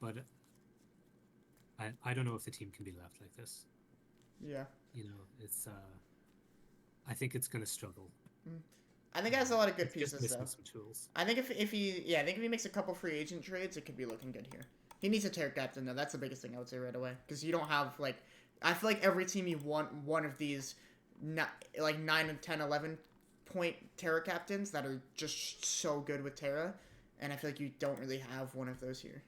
But I don't know if the team can be left like this. Yeah. You know, it's I think it's gonna struggle. Mm. I think it has a lot of good It's just pieces missing though. some tools. I think if he yeah, I think if he makes a couple free agent trades, it could be looking good here. He needs a tear captain though. That's the biggest thing I would say right away because you don't have like I feel like every team you want one of these not like 9 and 10 11 point Terra captains that are just so good with Terra, and I feel like you don't really have one of those here.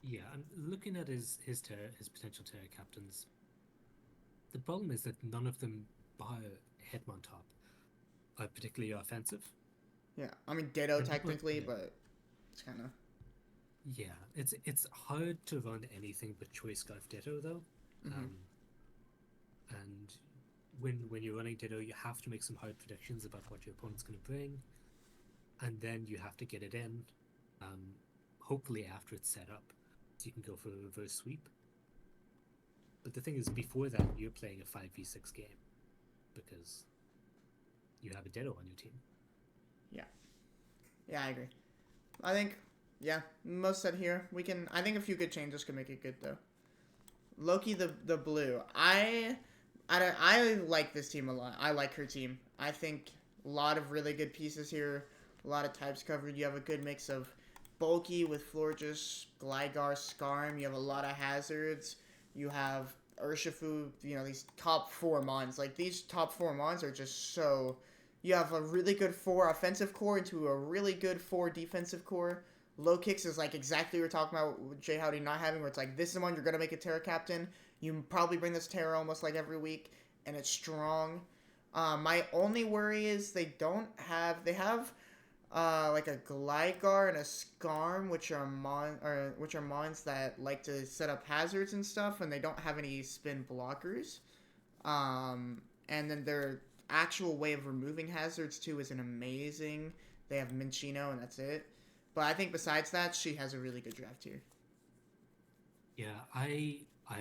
Yeah, I'm looking at his potential Terra captains. The problem is that none of them, bar Hitmontop, are particularly offensive. Yeah, I mean Ditto And technically, but it's kind of yeah, it's hard to run anything but Choice Scarf Ditto though. mm-hmm. Um, and when you're running Ditto, you have to make some hard predictions about what your opponent's going to bring, and then you have to get it in. Um, hopefully after it's set up, so you can go for a reverse sweep. But the thing is, before that, you're playing a 5v6 game because you have a Ditto on your team. Yeah, yeah, I agree. I think yeah, most said here. We can. I think a few good changes could make it good though. Loki the blue. I like this team a lot. I like her team. I think a lot of really good pieces here. A lot of types covered. You have a good mix of bulky with Florges, Gligar, Scarm. You have a lot of hazards. You have Urshifu. You know these top four mons. Like these top four mons are just so. You have a really good four offensive core into a really good four defensive core. Low kicks is like exactly what we're talking about with Jowdy not having, where it's like this is the one you're gonna make a Terra captain. You probably bring this Terra almost like every week, and it's strong. My only worry is they don't have. They have like a Gligar and a Scarm, which are mons that like to set up hazards and stuff, and they don't have any spin blockers. And then their actual way of removing hazards too is an amazing. They have Minchino, and that's it. But I think besides that, she has a really good draft here. Yeah, I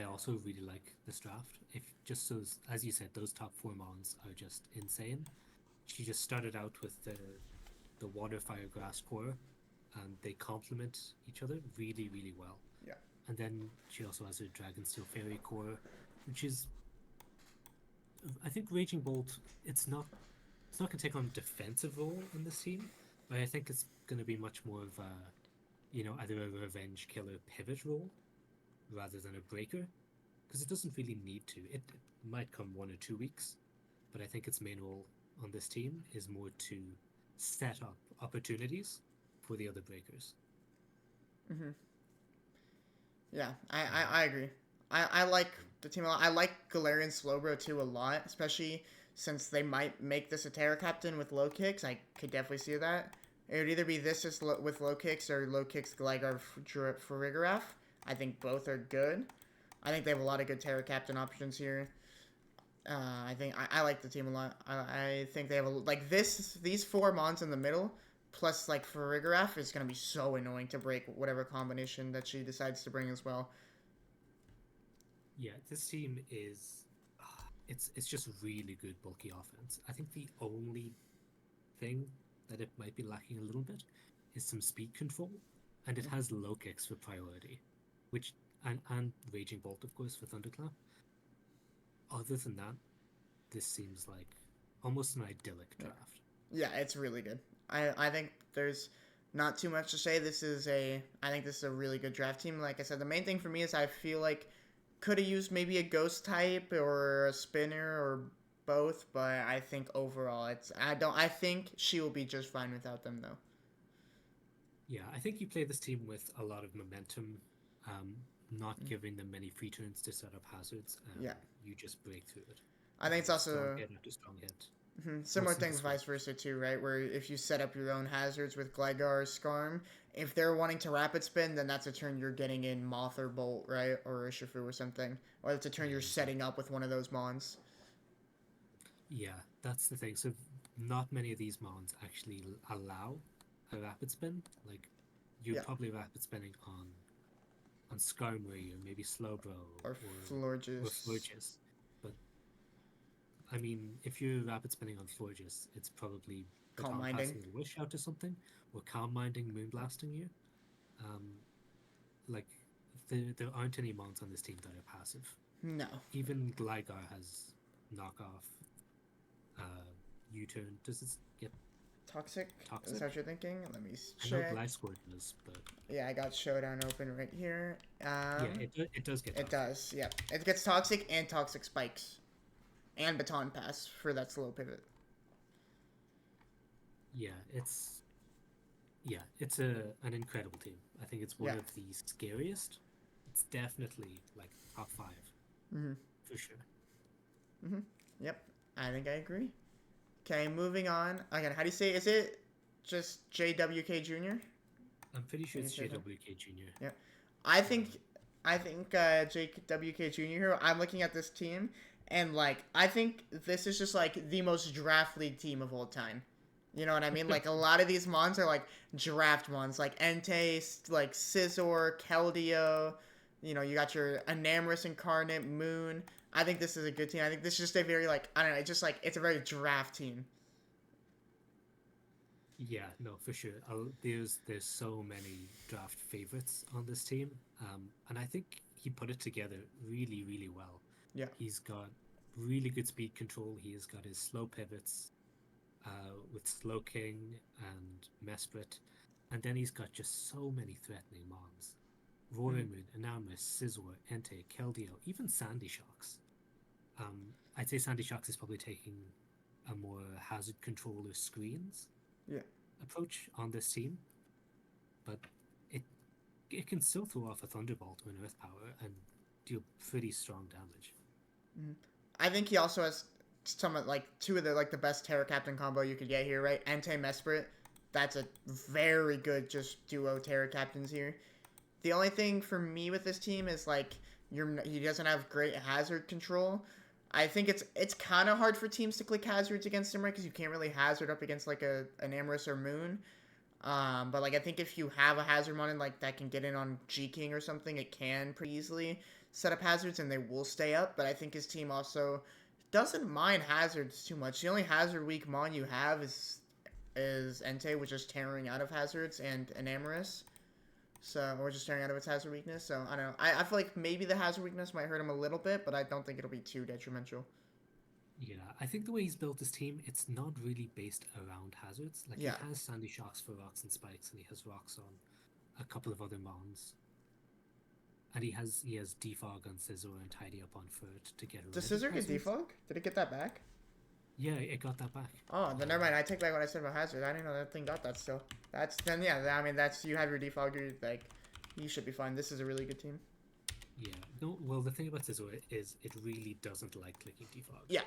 also really like this draft. If just those, as you said, those top four mons are just insane. She just started out with the water, fire, grass core, and they complement each other really, really well. Yeah. And then she also has her Dragon Steel Fairy core, which is, I think, Raging Bolt. It's not going to take on a defensive role in this team, but I think it's going to be much more of a, either a revenge killer pivot role rather than a breaker, because it doesn't really need to. It might come 1 or 2 weeks, but I think its main role on this team is more to set up opportunities for the other breakers. Mm-hmm. Yeah, I agree. I like the team a lot. I like Galarian Slowbro too a lot, especially since they might make this a Terra Captain with low kicks. I could definitely see that. It would either be this just with low kicks or low kicks Gligar for Rigoraph. I think both are good. I think they have a lot of good Terra Captain options here. I think I like the team a lot. I think they have like these four mons in the middle, plus like for Rigoraph is gonna be so annoying to break whatever combination that she decides to bring as well. Yeah, this team is it's just really good bulky offense. I think the only thing that it might be lacking a little bit is some speed control, and it has low kicks for priority, which and Raging Bolt of course for Thunderclap. Other than that, this seems like almost an idyllic draft. Yeah, it's really good. I think there's not too much to say. I think this is a really good draft team. Like I said, the main thing for me is I feel like could have used maybe a ghost type or a spinner or both, but I think overall I think she will be just fine without them though. Yeah, I think you play this team with a lot of momentum, not giving them many free turns to set up hazards. Yeah. You just break through it. I think it's Strong also hit after strong hit. Similar Most of the thing, vice scripts. versa too, right? Where if you set up your own hazards with Gligar or Skarm, if they're wanting to rapid spin, then that's a turn you're getting in Moth or Bolt, right? Or Urshifu or something. Or that's a turn Yeah, you're setting exactly. up with one of those Mons. Yeah, that's the thing. So not many of these mons actually allow a rapid spin. Like you're Yeah. probably rapid spinning on Skarmory or maybe Slowbro Or or Florges. Florges. But I mean, if you're rapid spinning on Florges, it's probably Calm Baton Minding. passing a wish out to something or Calm Minding Moonblasting you. Um, like there aren't any mons on this team that are passive. No. Even Gligar has knockoff, U-turn. Does it get Toxic? Is that toxic? what you're thinking? Let me I know check. Gliscor does, but Yeah, I got Showdown open right here. yeah, it does get It toxic. does. Yep. It gets Toxic and Toxic Spikes. And Baton Pass for that slow pivot. Yeah, it's a an incredible team. I think it's one Yeah. of the scariest. It's definitely like top five Mm-hmm. for sure. Mm-hmm. Yep. I think I agree. Okay, moving on. Again, how do you say it? Is it just JWKjr? I'm pretty I sure can it's say that. JWKjr. Yeah. I Um, think JWKjr here. I'm looking at this team and like I think this is just like the most draft league team of all time. You know what I mean? Like a lot of these mons are like draft ones, like Entei, like Scizor, Keldeo. You know, you got your Enamorous Incarnate, Moon. I think this is a good team. I think this is just a very like I don't know, it's just like it's a very draft team. yeah, no, for sure. There's so many draft favorites on this team, and I think he put it together really, really well. Yeah. He's got really good speed control. He has got his slow pivots with Slowking and Mesprit. And then he's got just so many threatening mons. Mm-hmm. Roaring Moon, Enamus, Scizor, Entei, Keldeo, even Sandy Shocks. I'd say Sandy Shocks is probably taking a more hazard control or screens Yeah. approach on this team, but it it can still throw off a Thunderbolt or an Earth Power and deal pretty strong damage. Mm-hmm. I think he also has some of like two of the like the best Terra Captain combo you could get here, right? Entei Mesprit. That's a very good just duo Terra Captains here. The only thing for me with this team is like he doesn't have great hazard control. I think it's kind of hard for teams to click hazards against him, right? Because you can't really hazard up against like an Amorous or Moon. But like I think if you have a hazard on like that can get in on G King or something, it can pretty easily set up hazards and they will stay up. But I think his team also doesn't mind hazards too much. The only hazard weak mon you have is Entei, which is tearing out of hazards, and Enamorous. So we're just staring out of its hazard weakness. So I don't know. I feel like maybe the hazard weakness might hurt him a little bit, but I don't think it'll be too detrimental. Yeah, I think the way he's built his team, it's not really based around hazards. Like he Yeah. has Sandy Shocks for rocks and spikes, and he has rocks on a couple of other mons, and he has defog on Scizor and tidy up on Furt to get Does rid of Scissor get hazards. defog? Did it get that back? Yeah, it got that back. Oh, then never Um, mind. I take back what I said about hazard. I didn't know that thing got that still. That's then yeah. I mean that's you have your defogger like you should be fine. This is a really good team. yeah, no. Well, the thing about Scizor is it really doesn't like clicking defog. Yeah,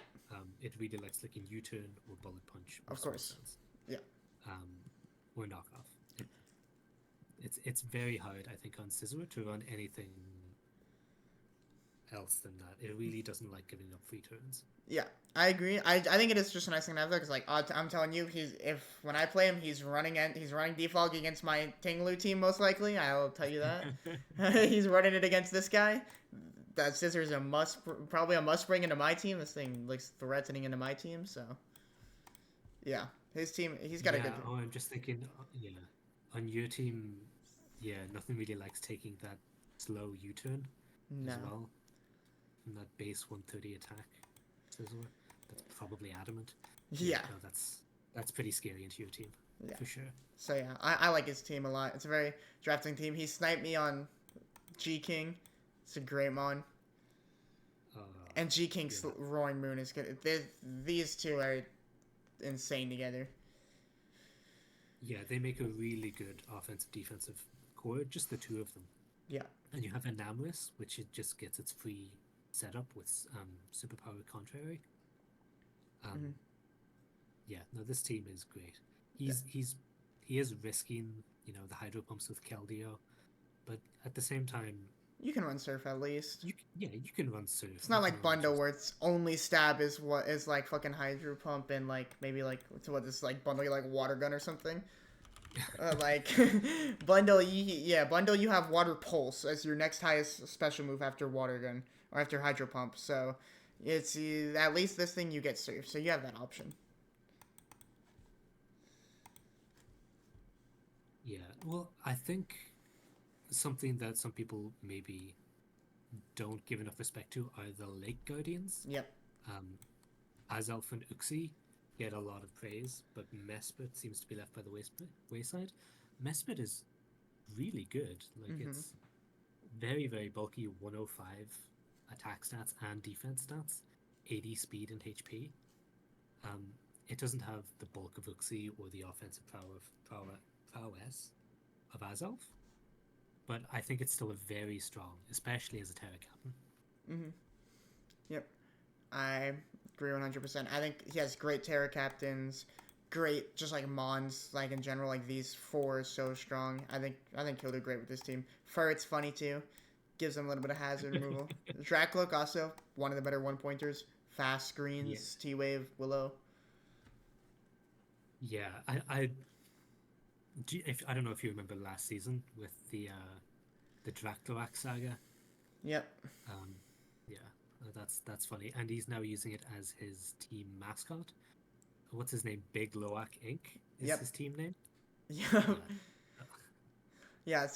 It really likes clicking U-turn or bullet punch or of sword course. dance, Yeah. um, or knockoff. It's very hard, I think, on Scizor to run anything else than that. It really doesn't like giving up free turns. Yeah, I agree. I think it is just a nice thing to have there because like I'm telling you, he's if when I play him, he's running defog against my Tinglu team most likely. I'll tell you that. He's running it against this guy. That Scissor's a must, probably a must bring into my team. This thing looks threatening into my team. So yeah, his team. He's got a Yeah, good. oh, I'm just thinking, yeah, on your team, yeah, nothing really likes taking that slow U-turn as No. well from that base 130 attack. Scizor. That's probably adamant. Yeah, Yeah. no, that's pretty scary into your team Yeah. for sure. So yeah, I like his team a lot. It's a very drafting team. He sniped me on G King. It's a great mon. Uh, And G King's yeah, Roaring Moon is good. These two are insane together. yeah, they make a really good offensive defensive core, just the two of them. Yeah. And you have Enamorous, which it just gets its free setup with Superpower Contrary. Hmm. Um, Yeah, no, this team is great. Yeah. He is risking, the hydro pumps with Keldeo, but at the same time, You can run Surf at least. you can run Surf. It's You not can like run Bundle just where it's only stab is what is like fucking Hydro Pump and like maybe like what this like Bundle you like Water Gun or something. Like Bundle you have Water Pulse as your next highest special move after Water Gun or after Hydro Pump. So it's at least this thing you get Surf, so you have that option. yeah. Well, I think something that some people maybe don't give enough respect to are the Lake Guardians. Yep. Um, Azelf and Uxie get a lot of praise, but Mesprit seems to be left by the wayside. Mesprit is really good. Like, it's very, very bulky 105 attack stats and defense stats, 80 speed and HP. It doesn't have the bulk of Uxie or the offensive prowess of Azelf, but I think it's still a very strong, especially as a Terra Captain. Yep. I agree 100%. I think he has great Terra Captains, great just like Mons, like in general, like these four are so strong. I think he'll do great with this team. Ferret's funny too. Gives him a little bit of hazard removal. Dracloak also one of the better 1-pointers. Fast screens, Yeah. T-Wave, Willow. Yeah, I don't know if you remember last season with the Dracloak saga. Yep. Um, yeah, that's funny, and he's now using it as his team mascot. What's his name? Big Loak Inc. is his team name. Yep. Yeah,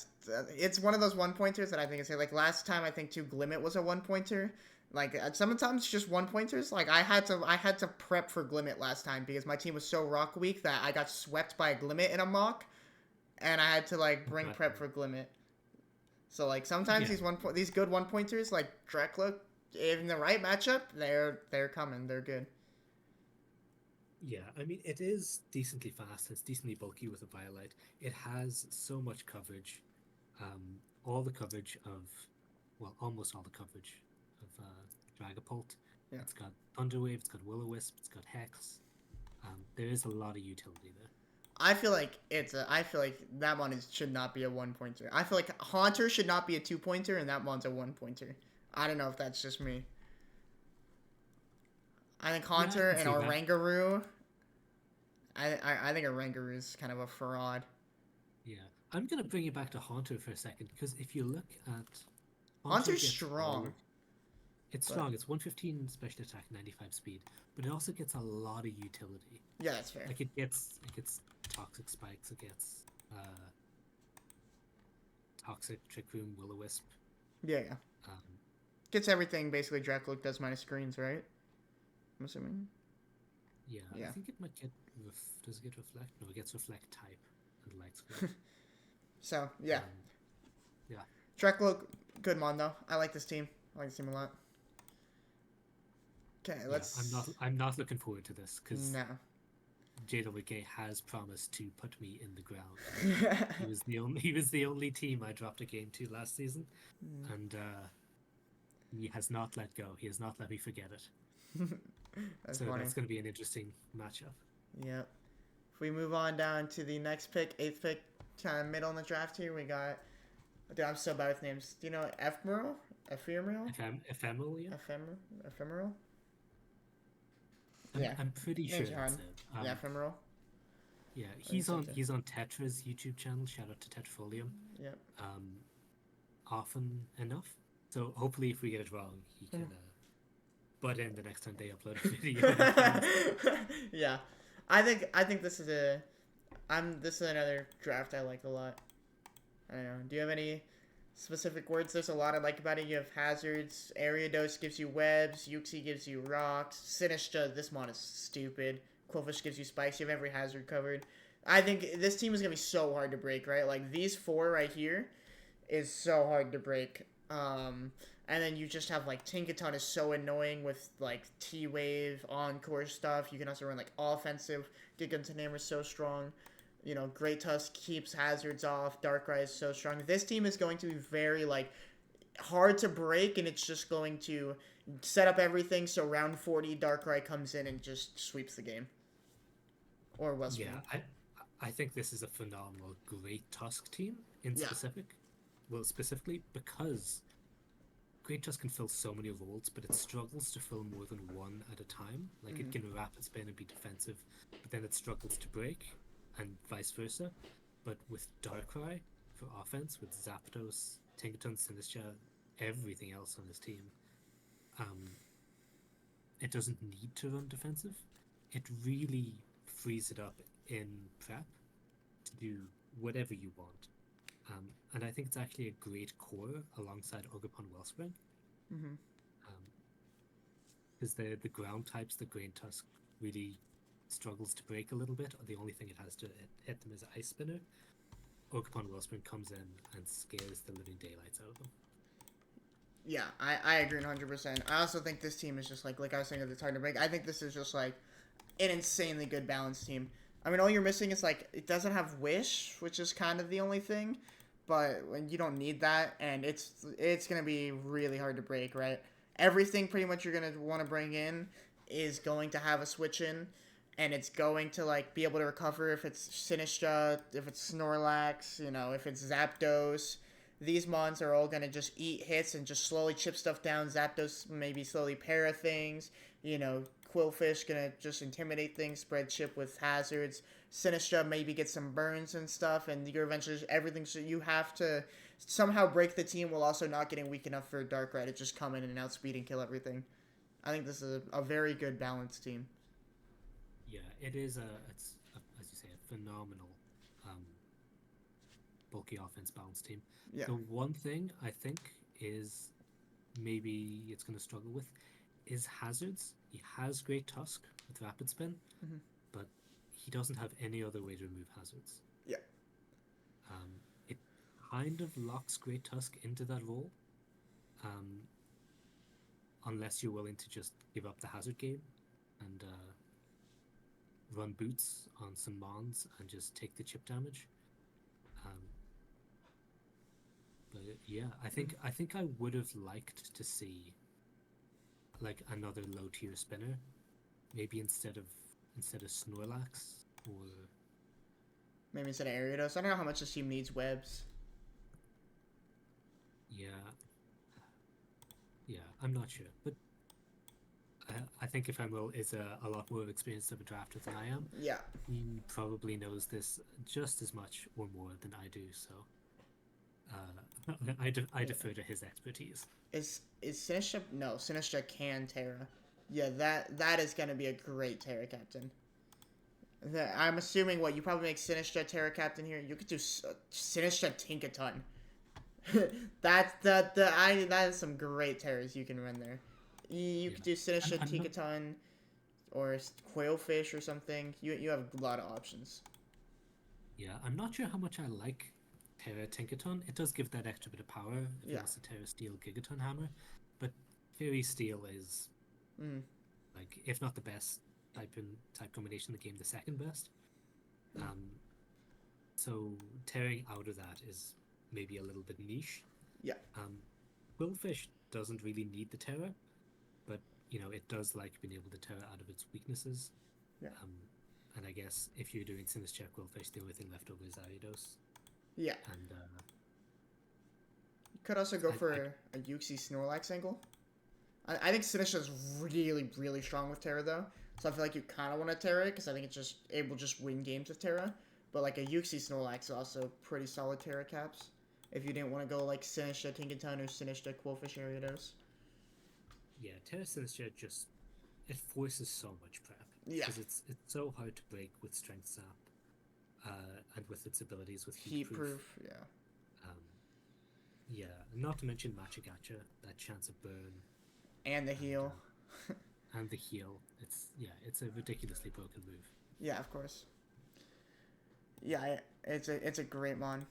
it's one of those 1-pointers that I think is like last time I think too Glimmet was a 1-pointer. Like sometimes just 1-pointers. Like I had to prep for Glimmet last time because my team was so rock weak that I got swept by a Glimmet in a mock, and I had to like bring prep for Glimmet. So like sometimes these good 1-pointers like Dracloak in the right matchup they're coming, they're good. Yeah, I mean, it is decently fast. It's decently bulky with a Violite. It has so much coverage. All the coverage of, well, almost all the coverage of Dragapult. Yeah. It's got Thunderwave, it's got Will-O-Wisp, it's got Hex. There is a lot of utility there. I feel like that one should not be a 1-pointer. I feel like Haunter should not be a 2-pointer, and that one's a 1-pointer. I don't know if that's just me. I think Haunter and Oranguru. I think Oranguru is kind of a fraud. Yeah, I'm gonna bring you back to Haunter for a second because if you look at Haunter's strong. It's strong. It's 115 special attack, 95 speed, but it also gets a lot of utility. Yeah, that's fair. Like it gets toxic spikes. It gets toxic trick room, Will-O-Wisp. Yeah. Gets everything basically Dracloak does minus screens, right? I'm assuming. Yeah. I think it might get. Does it get reflect? No, it gets reflect type and light screen. So yeah. Yeah. Dracloak, good mon though. I like this team. I like this team a lot. Okay, let's. I'm not looking forward to this because no. JWK has promised to put me in the ground. He was the only team I dropped a game to last season, and he has not let go. He has not let me forget it. That's funny. That's going to be an interesting matchup. Yep. If we move on down to the next pick, 8th pick, kind of middle in the draft here, we got. Dude, I'm so bad with names. Do you know Ephmeral? Ephemeral? Ephemeral, yeah. Ephemeral? I'm pretty sure that's it. Yeah, Ephemeral. Yeah, he's on Tetra's YouTube channel. Shout out to Tetrafolium. Yep. Often enough. So hopefully, if we get it wrong, he can butt in the next time they upload a video. Yeah, I think this is this is another draft I like a lot. I don't know. Do you have any specific words? There's a lot I like about it. You have hazards. Ariados gives you webs. Uxie gives you rocks. Sinistra, this mod is stupid. Quillfish gives you spikes. You have every hazard covered. I think this team is going to be so hard to break, right? Like, these four right here is so hard to break. And then you just have, like, Tinkaton is so annoying with, like, T-Wave, Encore stuff. You can also run, like, offensive. Gigantanammer is so strong. You know, Great Tusk keeps hazards off. Darkrai is so strong. This team is going to be very, like, hard to break, and it's just going to set up everything so round 40, Darkrai comes in and just sweeps the game. or West Yeah, Wing. I think this is a phenomenal, great Tusk team in Yeah. specific. Well, specifically because Great Tusk can fill so many roles, but it struggles to fill more than one at a time. Like it Hmm. can rapid spin and be defensive, but then it struggles to break, and vice versa. But with Darkrai for offense, with Zapdos, Tinkaton, Sinistcha, everything else on this team, um, it doesn't need to run defensive. It really frees it up in prep to do whatever you want. And I think it's actually a great core alongside Ogerpon Wellspring. Hmm. Because the ground types, the Grain Tusk really struggles to break a little bit. Or the only thing it has to hit them is Ice Spinner. Ogerpon Wellspring comes in and scares the living daylights out of them. Yeah, I agree 100%. I also think this team is just like I was saying, it's hard to break. I think this is just like an insanely good balanced team. I mean, all you're missing is like it doesn't have Wish, which is kind of the only thing. But when you don't need that, and it's gonna be really hard to break, right? Everything pretty much you're gonna want to bring in is going to have a switch in, and it's going to like be able to recover if it's Sinistra, if it's Snorlax, if it's Zapdos. These mons are all gonna just eat hits and just slowly chip stuff down. Zapdos maybe slowly para things. Quillfish gonna just intimidate things, spread chip with hazards. Sinistra maybe get some burns and stuff, and you're eventually everything. So you have to somehow break the team while also not getting weak enough for Darkrai to just come in and outspeed and kill everything. I think this is a very good balanced team. Yeah, it is as you say, a phenomenal um, bulky offense balance team. Yeah. The one thing I think is maybe it's going to struggle with is hazards. He has Great Tusk with Rapid Spin, Hmm. but he doesn't have any other way to remove hazards. Yeah. It kind of locks Great Tusk into that role, um, unless you're willing to just give up the hazard game and run boots on some mons and just take the chip damage. Um, but yeah, Hmm. I think I would have liked to see like another low tier spinner, maybe instead of Snorlax or Maybe instead of Ariados. I don't know how much this team needs webs. yeah, yeah, I'm not sure, but I think Ephmeral is a lot more experienced of a drafter than I am. Yeah. He probably knows this just as much or more than I do, so I Yeah. defer to his expertise. Is Sinistra? No, Sinistra can Terra. Yeah, that is gonna be a great Terra captain. I'm assuming what you probably make Sinistra Terra captain here. You could do Sinistra Tinkaton. That is some great Terras you can run there. You Yeah, could do Sinistra I'm not. Tinkaton or Quailfish or something. You have a lot of options. Yeah, I'm not sure how much I like Terra Tinkaton. It does give that extra bit of power if he Yeah. wants to Terra Steel Gigaton Hammer, but Fairy Steel is Mm. like if not the best type combination in the game, the second best. Um, so tearing out of that is maybe a little bit niche. Yeah. Um, Quillfish doesn't really need the Terra, but it does like being able to Terra out of its weaknesses. Yeah. Um, and I guess if you're doing Sinistcha Quillfish, the only thing left over is Ariados. Yeah. And You could also go I for a Uxie Snorlax angle. I think Sinistra is really, really strong with Terra, though. So I feel like you kind of want to Terra it, because I think it's just able to just win games with Terra. But like a Uxie Snorlax is also pretty solid Terra caps. If you didn't want to go like Sinistra Tinkaton or Sinistra Quillfish Ariados. yeah, Terra Sinistcha just it forces so much prep Yeah. because it's so hard to break with Strength Zap, and with its abilities with Heat Heat Proof. proof, yeah. Um, yeah, not to mention Gacha, that chance of burn And the and heal. and the heal. It's a ridiculously broken move. Yeah, of course. Yeah, it's a great mon.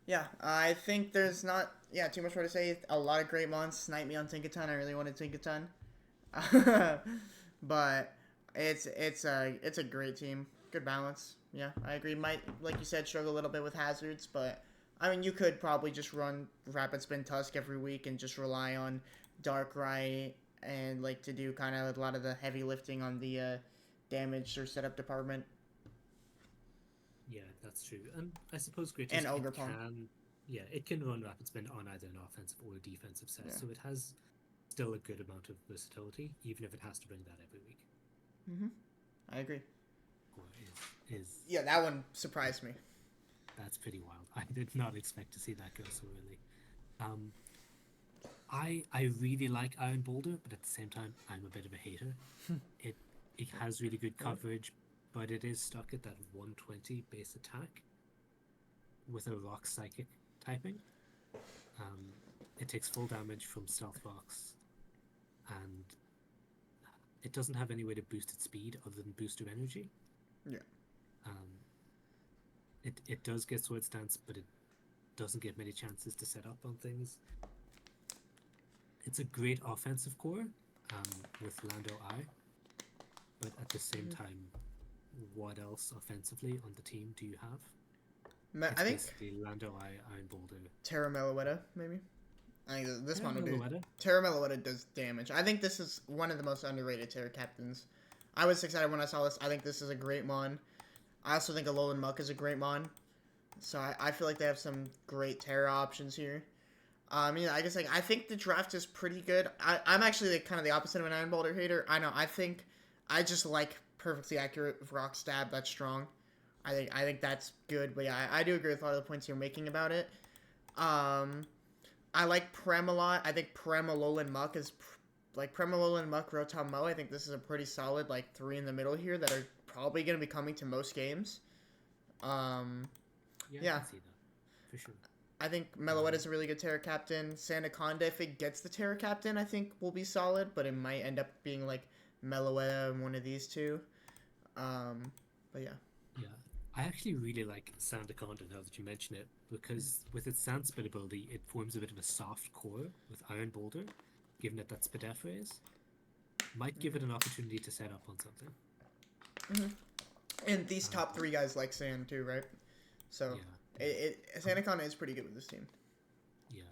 Yeah, I think there's not too much more to say. A lot of great mons. Snipe me on Tinkaton. I really wanted Tinkaton. But it's a great team. Good balance. Yeah, I agree. Might, like you said, struggle a little bit with hazards, but I mean, you could probably just run Rapid Spin Tusk every week and just rely on Darkrai and like to do kind of a lot of the heavy lifting on the damage or setup department. Yeah, that's true. And I suppose Grit And it Ogre Palm. can, yeah, it can run Rapid Spin on either an offensive or a defensive set, Yeah. so it has still a good amount of versatility, even if it has to bring that every week. Mm-hmm. I agree. Or is Yeah, that one surprised me. that's pretty wild. I did not expect to see that go so early. I really like Iron Boulder, but at the same time, I'm a bit of a hater. it it has really good coverage, but it is stuck at that 120 base attack with a rock psychic typing. Um, it takes full damage from Stealth Rocks, and it doesn't have any way to boost its speed other than booster energy. Yeah. It does get Sword Stance, but it doesn't get many chances to set up on things. It's a great offensive core with Lando Eye, but at the same time, what else offensively on the team do you have? I think basically Lando Eye, Iron Boulder. Terra Meloetta, maybe. I think this one will do. Meloetta? Terra Meloetta does damage. I think this is one of the most underrated Terra captains. I was excited when I saw this. I think this is a great mon. I also think Alolan Muck is a great mon. So I feel like they have some great Terra options here. Yeah, I guess like I think the draft is pretty good. I'm actually like, kind of the opposite of an Iron Boulder hater. I know. I think I just like perfectly accurate Rock Stab. That's strong. I think that's good. But yeah, I do agree with a lot of the points you're making about it. I like Prem a lot. I think Prem Alolan Muck is like Prem Alolan Muck Rotom Mo. I think this is a pretty solid like 3 in the middle here that are probably going to be coming to most games. Yeah, I can see that for sure. I think Meloetta is a really good Terra Captain. Sandaconda, if it gets the Terra Captain, I think will be solid, but it might end up being like Meloetta and one of these two. But yeah. Yeah, I actually really like Sandaconda now that you mention it, because with its Sand Spin ability, it forms a bit of a soft core with Iron Boulder, given that that's Spidefrays. Might give it an opportunity to set up on something. And these top 3 guys like Sand too, right? So yeah. Sandaconda is pretty good with this team. Yeah.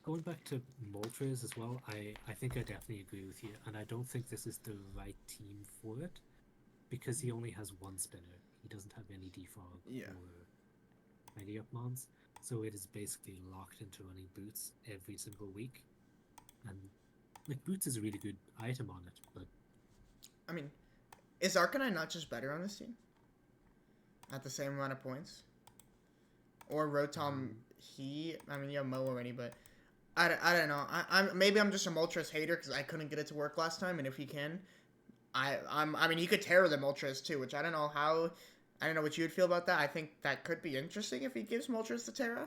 Going back to Moltres as well, I think I definitely agree with you, and I don't think this is the right team for it, because he only has one spinner. He doesn't have any defog or Mighty Up Mons, so it is basically locked into running Boots every single week. And like Boots is a really good item on it, but I mean, is Arcanine not just better on this team? At the same amount of points? Or Rotom, you have Mo already, but I don't know. Maybe I'm just a Moltres hater because I couldn't get it to work last time, and if he can, you could Terra the Moltres too, which I don't know how. I don't know what you would feel about that. I think that could be interesting if he gives Moltres the Terra.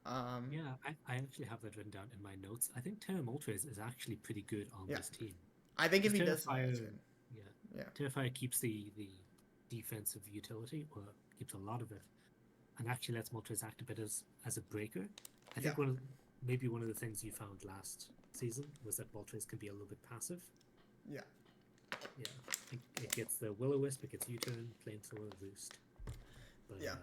Yeah, I actually have that written down in my notes. I think Terra Moltres is actually pretty good on this team. I think if he Terra does, Fire, that's good. Yeah. Terra Fire keeps the defensive utility, or keeps a lot of it, and actually lets Moltres act a bit as a breaker. I think maybe one of the things you found last season was that Moltres can be a little bit passive. Yeah. Yeah. It gets the Will-O-Wisp, it gets U-Turn, Flamethrower, Roost. But, yeah.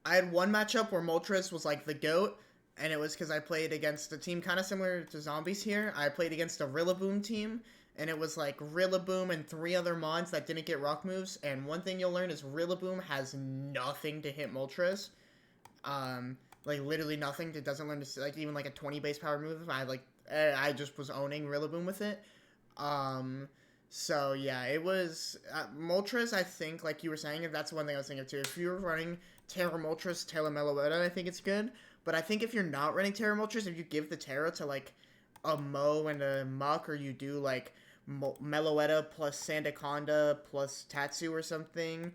I had one matchup where Moltres was like the GOAT, and it was because I played against a team kind of similar to Zombies here. I played against a Rillaboom team, and it was like Rillaboom and 3 other mons that didn't get rock moves. And one thing you'll learn is Rillaboom has nothing to hit Moltres. Like literally nothing. It doesn't learn to like even like a 20 base power move. I just was owning Rillaboom with it. So yeah, it was Moltres. I think like you were saying, if that's one thing I was thinking of too. If you were running Terra Moltres, Terra Meloetta, I think it's good. But I think if you're not running Terra Moltres, if you give the Terra to like a Mo and a Muck, or you do like Meloetta plus Sandaconda plus Tatsu or something,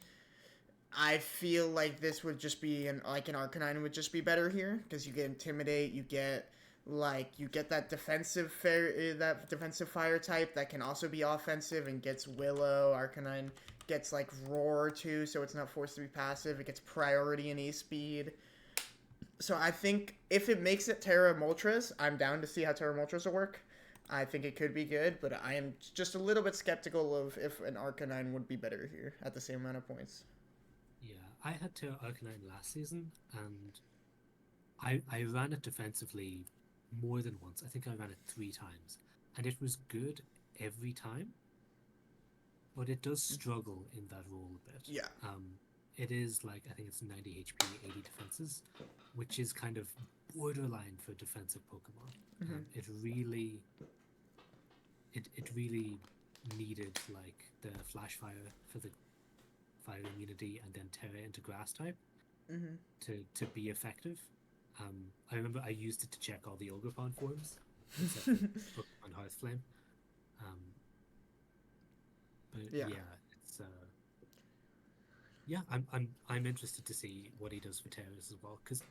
I feel like this would just be an Arcanine would just be better here, because you get Intimidate, you get that defensive fire type that can also be offensive and gets Willow. Arcanine gets like Roar too, so it's not forced to be passive. It gets priority in E-Speed. So I think if it makes it Terra Moltres, I'm down to see how Terra Moltres will work. I think it could be good, but I am just a little bit skeptical of if an Arcanine would be better here at the same amount of points. Yeah, I had Terra Arcanine last season, and I ran it defensively more than once. I think I ran it 3 times. and it was good every time, but it does struggle in that role a bit. Yeah. It is like, I think it's 90 HP, 80 defenses, which is kind of borderline for defensive Pokemon. It really needed like the Flash Fire for the fire immunity and then Tera into Grass type to be effective. I remember I used it to check all the Ogerpon forms, except for Pokemon Hearthflame. But Yeah. it's I'm interested to see what he does for Terras as well. Because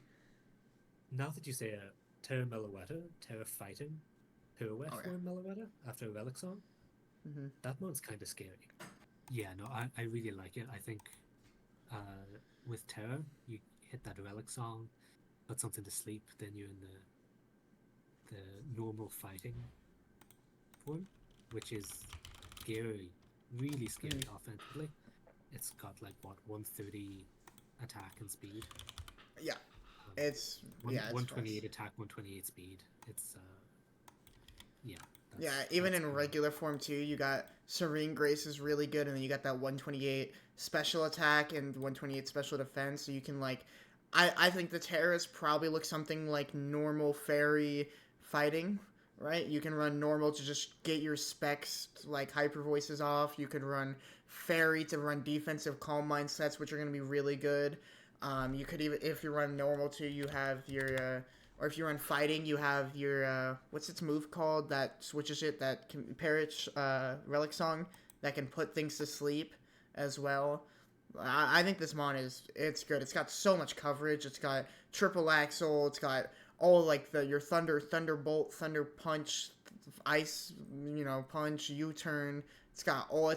now that you say Terra Meloetta, Terra Fighting, Pirouette for Meloetta after a Relic Song, that one's kind of scary. Yeah, no, I really like it. I think with Terra, you hit that Relic Song, put something to sleep, then you're in the normal fighting form, which is scary, really scary offensively. It's got like what 130 attack and speed. Yeah, it's 128 attack, 128 speed. It's even in regular form too, you got Serene Grace is really good, and then you got that 128 special attack and 128 special defense. So you can like, I think the Terras probably look something like normal fairy fighting, right? You can run normal to just get your specs like hyper voices off. You could run fairy to run defensive calm mind sets, which are going to be really good. You could even, if you run normal too, you have your or if you run fighting, you have your what's its move called that switches it, that can Parrot Relic Song that can put things to sleep as well. I think this mon it's good. It's got so much coverage. It's got triple axle. It's got all like your thunderbolt, thunder punch, ice, punch, U-turn. It's got all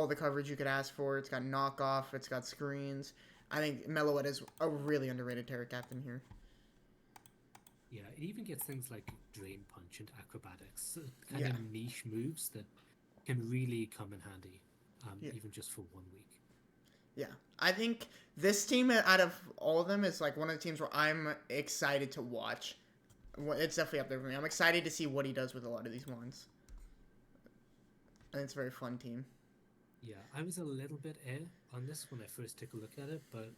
the coverage you could ask for. It's got knockoff. It's got screens. I think Meloetta is a really underrated Terra Captain here. Yeah, it even gets things like Drain Punch and Acrobatics, kind of niche moves that can really come in handy, even just for 1 week. Yeah, I think this team out of all of them is like one of the teams where I'm excited to watch. It's definitely up there for me. I'm excited to see what he does with a lot of these ones. And it's a very fun team. Yeah, I was a little bit on this when I first took a look at it, but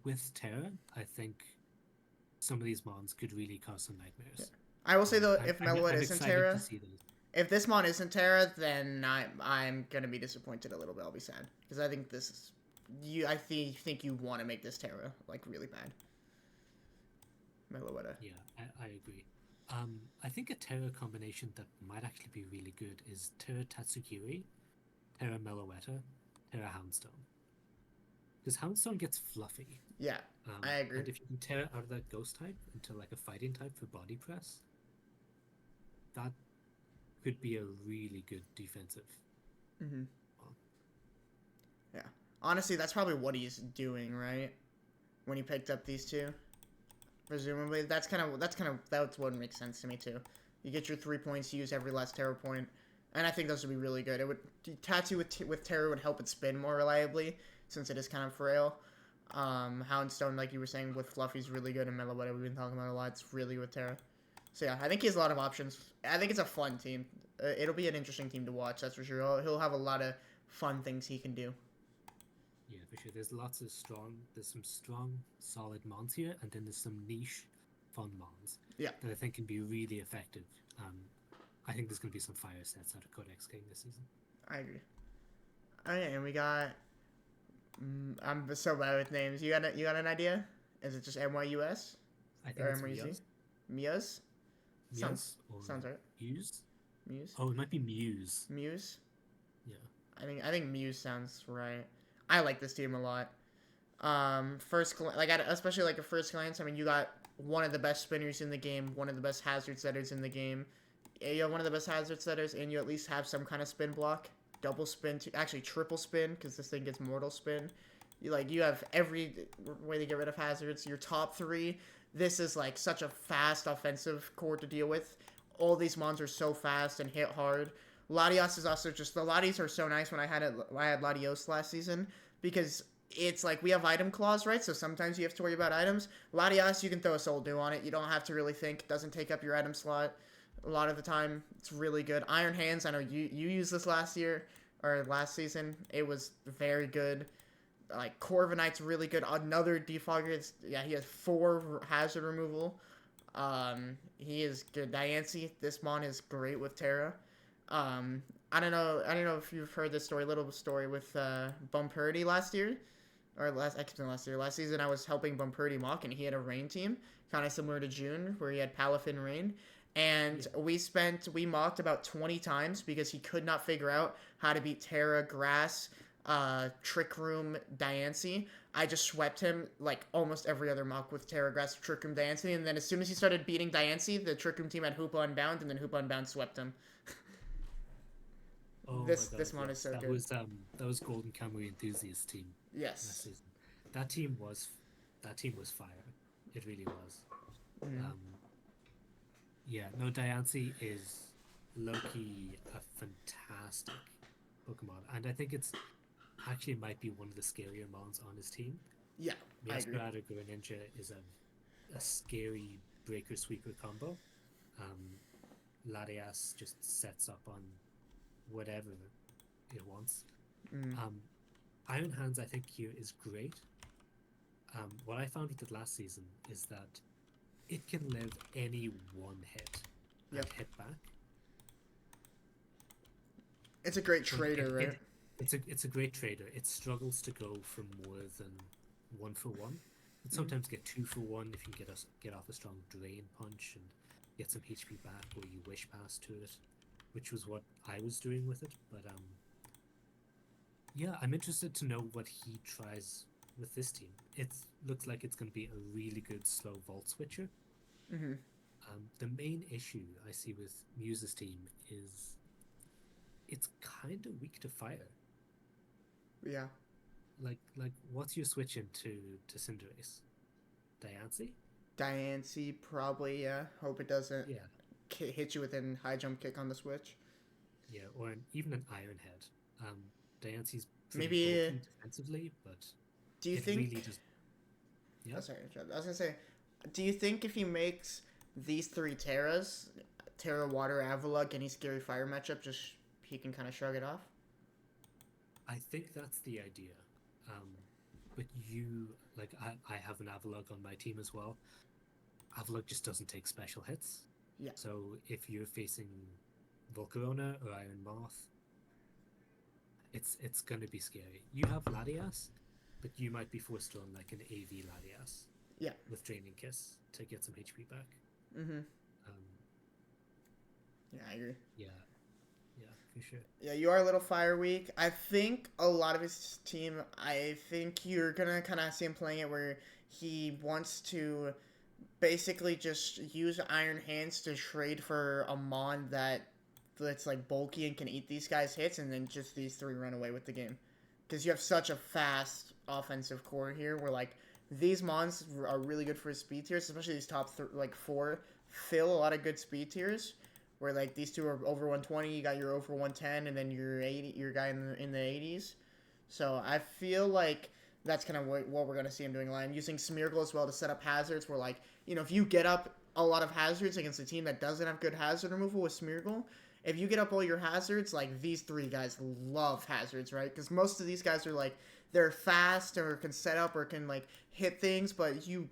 with Terra, I think some of these mons could really cause some nightmares. Yeah. I will say though, if Meloetta isn't Terra, if this mon isn't Terra, then I'm gonna be disappointed a little bit. I'll be sad because I think this is I think you want to make this Terra like really bad. Meloetta. Yeah, I agree. I think a Terra combination that might actually be really good is Terra Tatsukiri, Terra Meloetta, Terra Houndstone. Because Houndstone gets fluffy. Yeah, I agree. And if you can tear it out of that ghost type into like a fighting type for body press, that could be a really good defensive. Yeah. Honestly, that's probably what he's doing, right? When he picked up these two. Presumably, that's what makes sense to me too. You get your 3 points, you use every last Terra point, and I think those would be really good. It would Tattoo with Terra would help it spin more reliably since it is kind of frail. Houndstone, like you were saying, with Fluffy's really good, and Meloetta we've been talking about a lot. It's really good with Terra. So yeah, I think he has a lot of options. I think it's a fun team. It'll be an interesting team to watch, that's for sure. He'll have a lot of fun things he can do. Yeah, for sure. There's some strong, solid mons here, and then there's some niche, fun mons. Yeah. That I think can be really effective. I think there's going to be some fire sets out of CodexKing this season. I agree. Okay, and we got. I'm so bad with names. You got an idea? Is it just MYUS? I think it's MYUZ? myuz. Sounds right. Myuz? Myuz? Oh, it might be myuz. Myuz? Yeah. I think Myuz sounds right. I like this team a lot. Especially like a first glance. I mean, you got one of the best spinners in the game, one of the best hazard setters in the game. You have one of the best hazard setters, and you at least have some kind of spin block. Double spin, actually triple spin, because this thing gets mortal spin. You have every way to get rid of hazards. Your top three. This is like such a fast offensive core to deal with. All these mons are so fast and hit hard. Latios is also just the Latios are so nice. When I had Latios last season, because it's like we have item claws, right? So sometimes you have to worry about items. Latios, you can throw a Soul Dew on it. You don't have to really think. It doesn't take up your item slot. A lot of the time, it's really good. Iron Hands, I know you used this last year or last season. It was very good. Like Corviknight's really good. Another defogger. Yeah, he has 4 hazard removal. He is good. Diancie, this mon is great with Terra. Um, I don't know if you've heard this story, little story with Bumpurdy last year, or last year. Last season, I was helping Bumpurdy mock, and he had a rain team, kind of similar to June, where he had Palafin Rain. And Yeah. we mocked about 20 times because he could not figure out how to beat Terra, Grass, Trick Room, Diancie. I just swept him like almost every other mock with Terra, Grass, Trick Room, Diancie. And then as soon as he started beating Diancie, the Trick Room team had Hoopa Unbound, and then Hoopa Unbound swept him. Oh my God, This mon is yes. so good. That was Golden Kamuy Enthusiast team last Yes. season. That team was that team was fire. It really was. Mm. Um, yeah, no, Diancie is Loki a fantastic Pokemon, and I think it's actually might be one of the scarier mons on his team. Yeah, I agree. Miasparada Greninja is a scary breaker sweeper combo. Um, Latias just sets up on whatever it wants. Mm. Um, Iron Hands, I think, here is great. What I found with it last season is that it can live any one hit and Yep. hit back. It's a great So trader, right? it's a great trader. It struggles to go for more than 1 for 1. It Mm. sometimes get 2 for 1 if you get off a strong drain punch and get some HP back, or you wish pass to it, which was what I was doing with it. But yeah, I'm interested to know what he tries with this team. It looks like it's going to be a really good slow vault switcher. Mm-hmm. The main issue I see with Muse's team is it's kind of weak to fire. Yeah. Like what's your switch into to Cinderace? Diancie? Diancie, probably, yeah. Hope it doesn't Yeah, hit you with a high jump kick on the switch. yeah, or even an Iron Head. Diancie's pretty Maybe, bulky defensively, but do you it really think. just Oh, yeah. sorry, I was gonna say, do you think if he makes these 3 Terras, Terra, Water, Avalugg, any scary fire matchup, just he can kind of shrug it off? I think that's the idea. Um, but you like I have an Avalugg on my team as well. Avalugg just doesn't take special hits. Yeah. So if you're facing Volcarona or Iron Moth, it's gonna be scary. You have Latias, but you might be forced to run like an AV Latias Yeah. with Draining Kiss to get some HP back. Mm-hmm. Um, Yeah, I agree. yeah, yeah, for sure. Yeah, you are a little fire weak. I think a lot of his team, I think you're gonna kind of see him playing it where he wants to basically just use Iron Hands to trade for a Mon that's like bulky and can eat these guys' hits, and then just these 3 run away with the game. Because you have such a fast offensive core here, where like these Mons are really good for his speed tiers, especially these top 4 fill a lot of good speed tiers. Where like these 2 are over 120, you got your over 110, and then your guy in the 80s. So I feel like that's kind of what we're gonna see him doing. Line using Smeargle as well to set up hazards. Where like if you get up a lot of hazards against a team that doesn't have good hazard removal with Smeargle, if you get up all your hazards, like these 3 guys love hazards, right? Because most of these guys are like they're fast or can set up or can like hit things, but you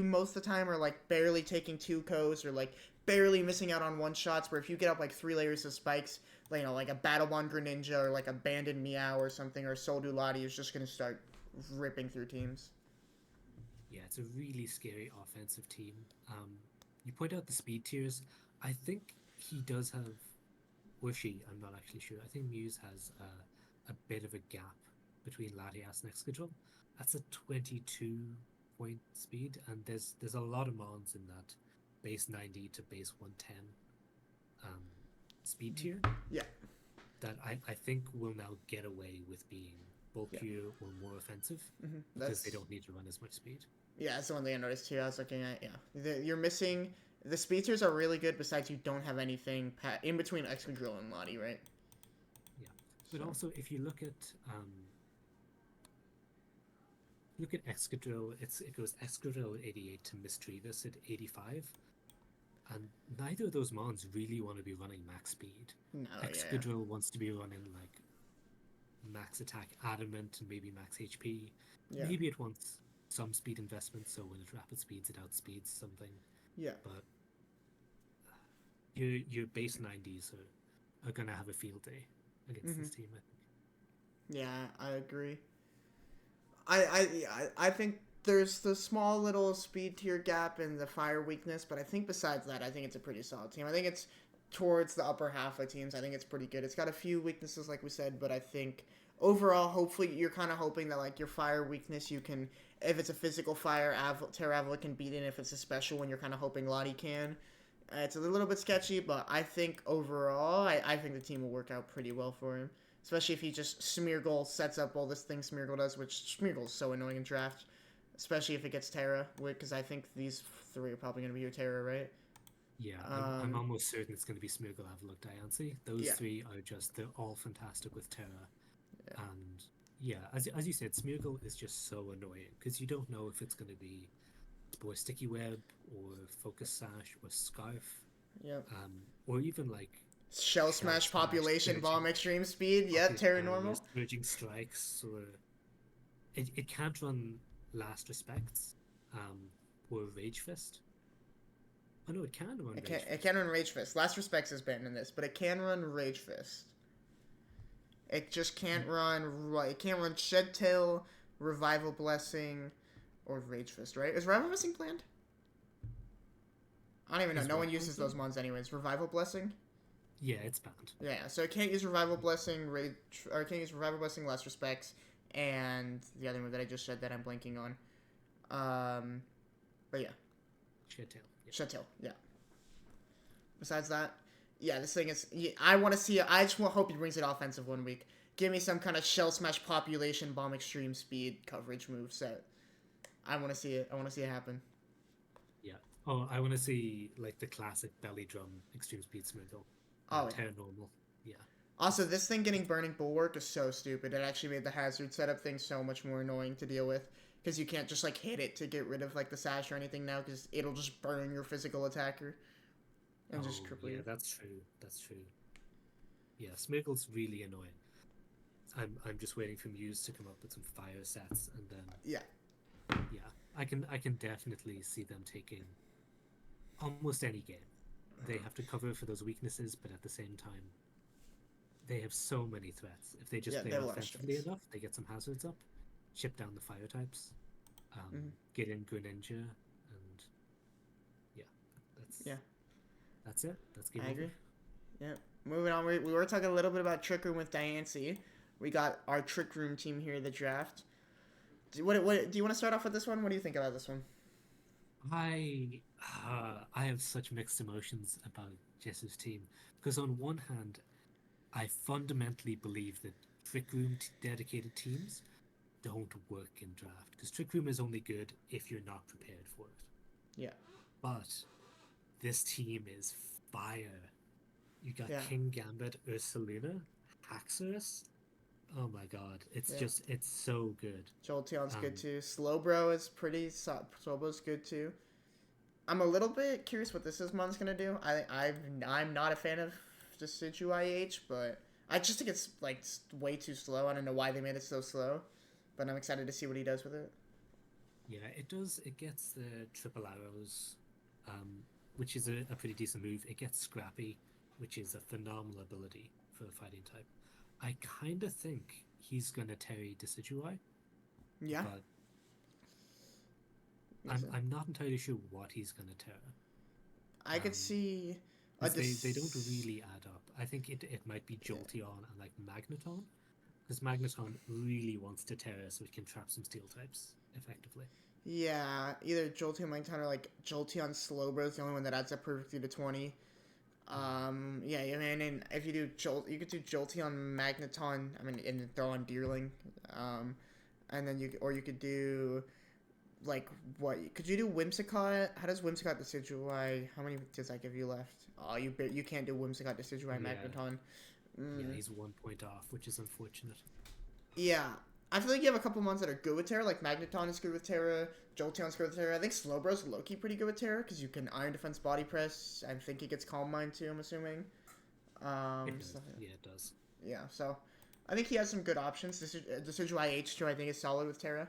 most of the time are like barely taking 2 codes or like barely missing out on 1 shots. Where if you get up like 3 layers of spikes, like a Battle Bond Greninja or like a Banded Meow or something, or Soldulati is just gonna start ripping through teams. Yeah, it's a really scary offensive team. You point out the speed tiers. I think he does have, or she, I'm not actually sure. I think Muse has a bit of a gap between Latias and Excadrill. That's a 22 point speed, and there's a lot of mons in that base 90 to base 110 um, speed tier Yeah, that I think will now get away with being yeah. bulkier or more offensive because That's they don't need to run as much speed. yeah. That's the one thing I noticed too. I was looking at you're missing the speed tiers are really good. Besides, you don't have anything in between Excadrill and Lottie, right? Yeah, but So also if you look at Excadrill, it goes Excadrill at 88 to Mistreavis at 85. And neither of those mons really want to be running max speed. No, yeah. Excadrill wants to be running like max attack adamant and maybe max HP. Yeah. Maybe it wants some speed investment, so when it rapid speeds, it outspeeds something. Yeah. But your base 90s are gonna have a field day against this team, I think. Yeah, I agree. I think there's the small little speed tier gap and the fire weakness, but I think besides that, I think it's a pretty solid team. I think it's towards the upper half of teams. I think it's pretty good. It's got a few weaknesses, like we said, but I think overall, hopefully, you're kind of hoping that like your fire weakness, you can, if it's a physical fire, Terra Avila can beat it. If it's a special one, you're kind of hoping Lottie can. It's a little bit sketchy, but I think overall, I think the team will work out pretty well for him. Especially if he just Smeargle sets up all this thing Smeargle does, which Smeargle is so annoying in draft. Especially if it gets Terra, because I think these three are probably going to be your Terra, right? Yeah, I'm almost certain it's going to be Smeargle, Avalok, Diancie. Those three are just, they're all fantastic with Terra. Yeah. And yeah, as you said, Smeargle is just so annoying because you don't know if it's going to be Spore Sticky Web or Focus Sash or Scarf. Yep. Or even like Shell Smash Population Bomb Extreme Speed. Yep, Terra Normal. Surging Strikes, or it can't run Last Respects or Rage Fist. Oh no, it can run Rage Fist. It can run Rage Fist. Last Respects is banned in this, but it can run Rage Fist. It just can't run. It can't run Shed Tail, Revival Blessing, or Rage Fist. Right? Is Revival Blessing planned? I don't even know. No one uses those mons anyways. Revival Blessing. Yeah, it's banned. Yeah, so it can't use Revival Blessing, or it can't use Revival Blessing, Last Respects, and the other move that I just said that I'm blanking on. But yeah. Shed Tail. Yeah. Shed Tail, yeah. Besides that, yeah, this thing is... I want to see... I just hope he brings it offensive 1 week. Give me some kind of Shell Smash Population Bomb Extreme Speed coverage move set. I want to see it. I want to see it happen. Yeah. Oh, I want to see, like, the classic Belly Drum Extreme Speed Smeargle. Terra Normal. Yeah. Also, this thing getting Burning Bulwark is so stupid. It actually made the hazard setup thing so much more annoying to deal with. Because you can't just, like, hit it to get rid of, like, the sash or anything now. Because it'll just burn your physical attacker. And just cripple you. That's true. That's true. Yeah, Smeargle's really annoying. I'm just waiting for myuz to come up with some fire sets, and then... Yeah. I can definitely see them taking almost any game. They have to cover for those weaknesses, but at the same time, they have so many threats. If they just play offensively enough, they get some hazards up, chip down the fire types, get in Greninja, and that's it. That's game over. I agree. Yeah. Moving on, we were talking a little bit about Trick Room with Diancie. We got our Trick Room team here, the draft. Do you want to start off with this one? What do you think about this one? I have such mixed emotions about Jesu's team, because on one hand, I fundamentally believe that Trick Room dedicated teams don't work in draft, because Trick Room is only good if you're not prepared for it. Yeah. But this team is fire. You got King Gambit, Ursaluna, Haxorus. Oh my god, it's so good. Jolteon's good too. Slowbro is pretty. Slowbro's good too. I'm a little bit curious what this mon's gonna do. I'm not a fan of Decidueye, but I just think it's like way too slow. I don't know why they made it so slow, but I'm excited to see what he does with it. Yeah, it does. It gets the triple arrows, which is a pretty decent move. It gets Scrappy, which is a phenomenal ability for a fighting type. I kind of think he's going to Terry Decidueye. Yeah. But I'm not entirely sure what he's going to Terra. I could see... They don't really add up. I think it might be Jolteon and like Magneton. Because Magneton really wants to Terra so it can trap some steel types effectively. Yeah, either Jolteon, Magneton, or like Jolteon Slowbro is the only one that adds up perfectly to 20. Yeah, I mean, and if you do you could do Jolteon, Magneton, I mean, and throw on Deerling, and then you could do, like, what, could you do Whimsicott? How does Whimsicott Decidueye, how many does that give you left? Oh, you can't do Whimsicott Decidueye, Magneton. Yeah, he's 1 point off, which is unfortunate. Yeah, I feel like you have a couple mons that are good with Terra, like Magneton is good with Terra, Jolteon's good with Terra. I think Slowbro's low-key pretty good with Terra, because you can Iron Defense Body Press. I think he gets Calm Mind too, I'm assuming. It does. So, Yeah, it does. yeah, so I think he has some good options. Decidueye H2 I think is solid with Terra.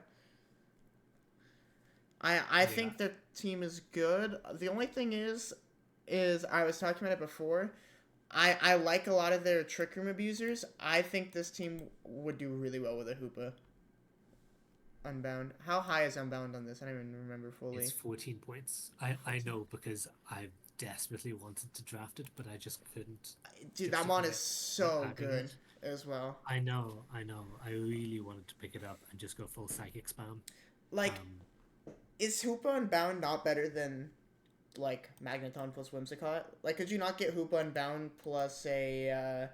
I Yeah. think the team is good. The only thing is I was talking about it before. I like a lot of their Trick Room abusers. I think this team would do really well with a Hoopa. Unbound. How high is Unbound on this? I don't even remember fully. It's 14 points. I know because I desperately wanted to draft it, but I just couldn't. Dude, that mon is so good it. as well. I know. I really wanted to pick it up and just go full psychic spam. Like, is Hoopa Unbound not better than, like, Magneton plus Whimsicott? Like, could you not get Hoopa Unbound plus a,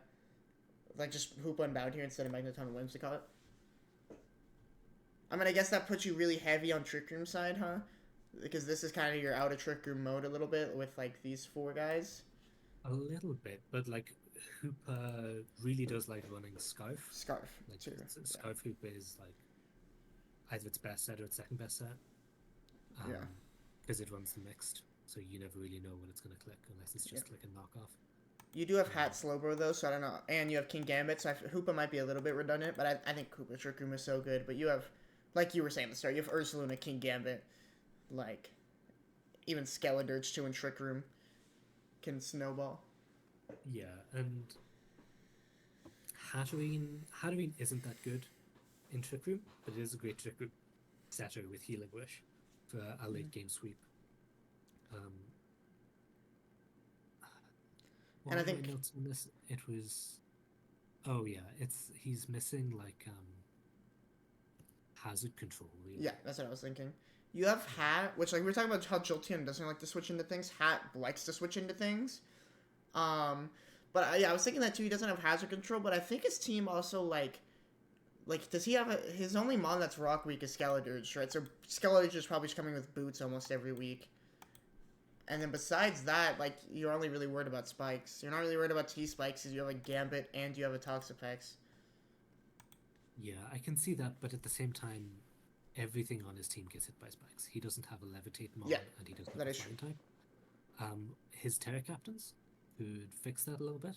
like, just Hoopa Unbound here instead of Magneton and Whimsicott? I mean, I guess that puts you really heavy on Trick Room side, huh? Because this is kind of your out of Trick Room mode a little bit with, like, these 4 guys. A little bit, but, like, Hoopa really does like running Scarf. Scarf, like, too. Scarf yeah. Hoopa is, like, either its best set or its second best set. Yeah. Because it runs the mixed, so you never really know when it's going to click unless it's just like a knockoff. You do have Hat Slowbro though, so I don't know. And you have King Gambit, so Hoopa might be a little bit redundant, but I think Hoopa Trick Room is so good. But you have, like you were saying at the start, you have Ursaluna, King Gambit, like, even Skeledirge too in Trick Room can snowball. Yeah, and Hatterene isn't that good in Trick Room, but it is a great Trick Room setter with Healing Wish for a late game sweep. And I think notes on this, it was, oh yeah, he's missing like hazard control. Really. Yeah, that's what I was thinking. You have Hat, which like we were talking about how Jolteon doesn't like to switch into things. Hat likes to switch into things. But yeah, I was thinking that too. He doesn't have hazard control, but I think his team also like does he have his only mon that's rock weak is Skeledirge, right? So Skeledirge is probably just coming with boots almost every week. And then besides that, like, you're only really worried about spikes. You're not really worried about T-spikes because you have a Gambit and you have a Toxapex. Yeah, I can see that, but at the same time, everything on his team gets hit by spikes. He doesn't have a Levitate mon, and he doesn't have a Flying type. His Terra Captains could fix that a little bit.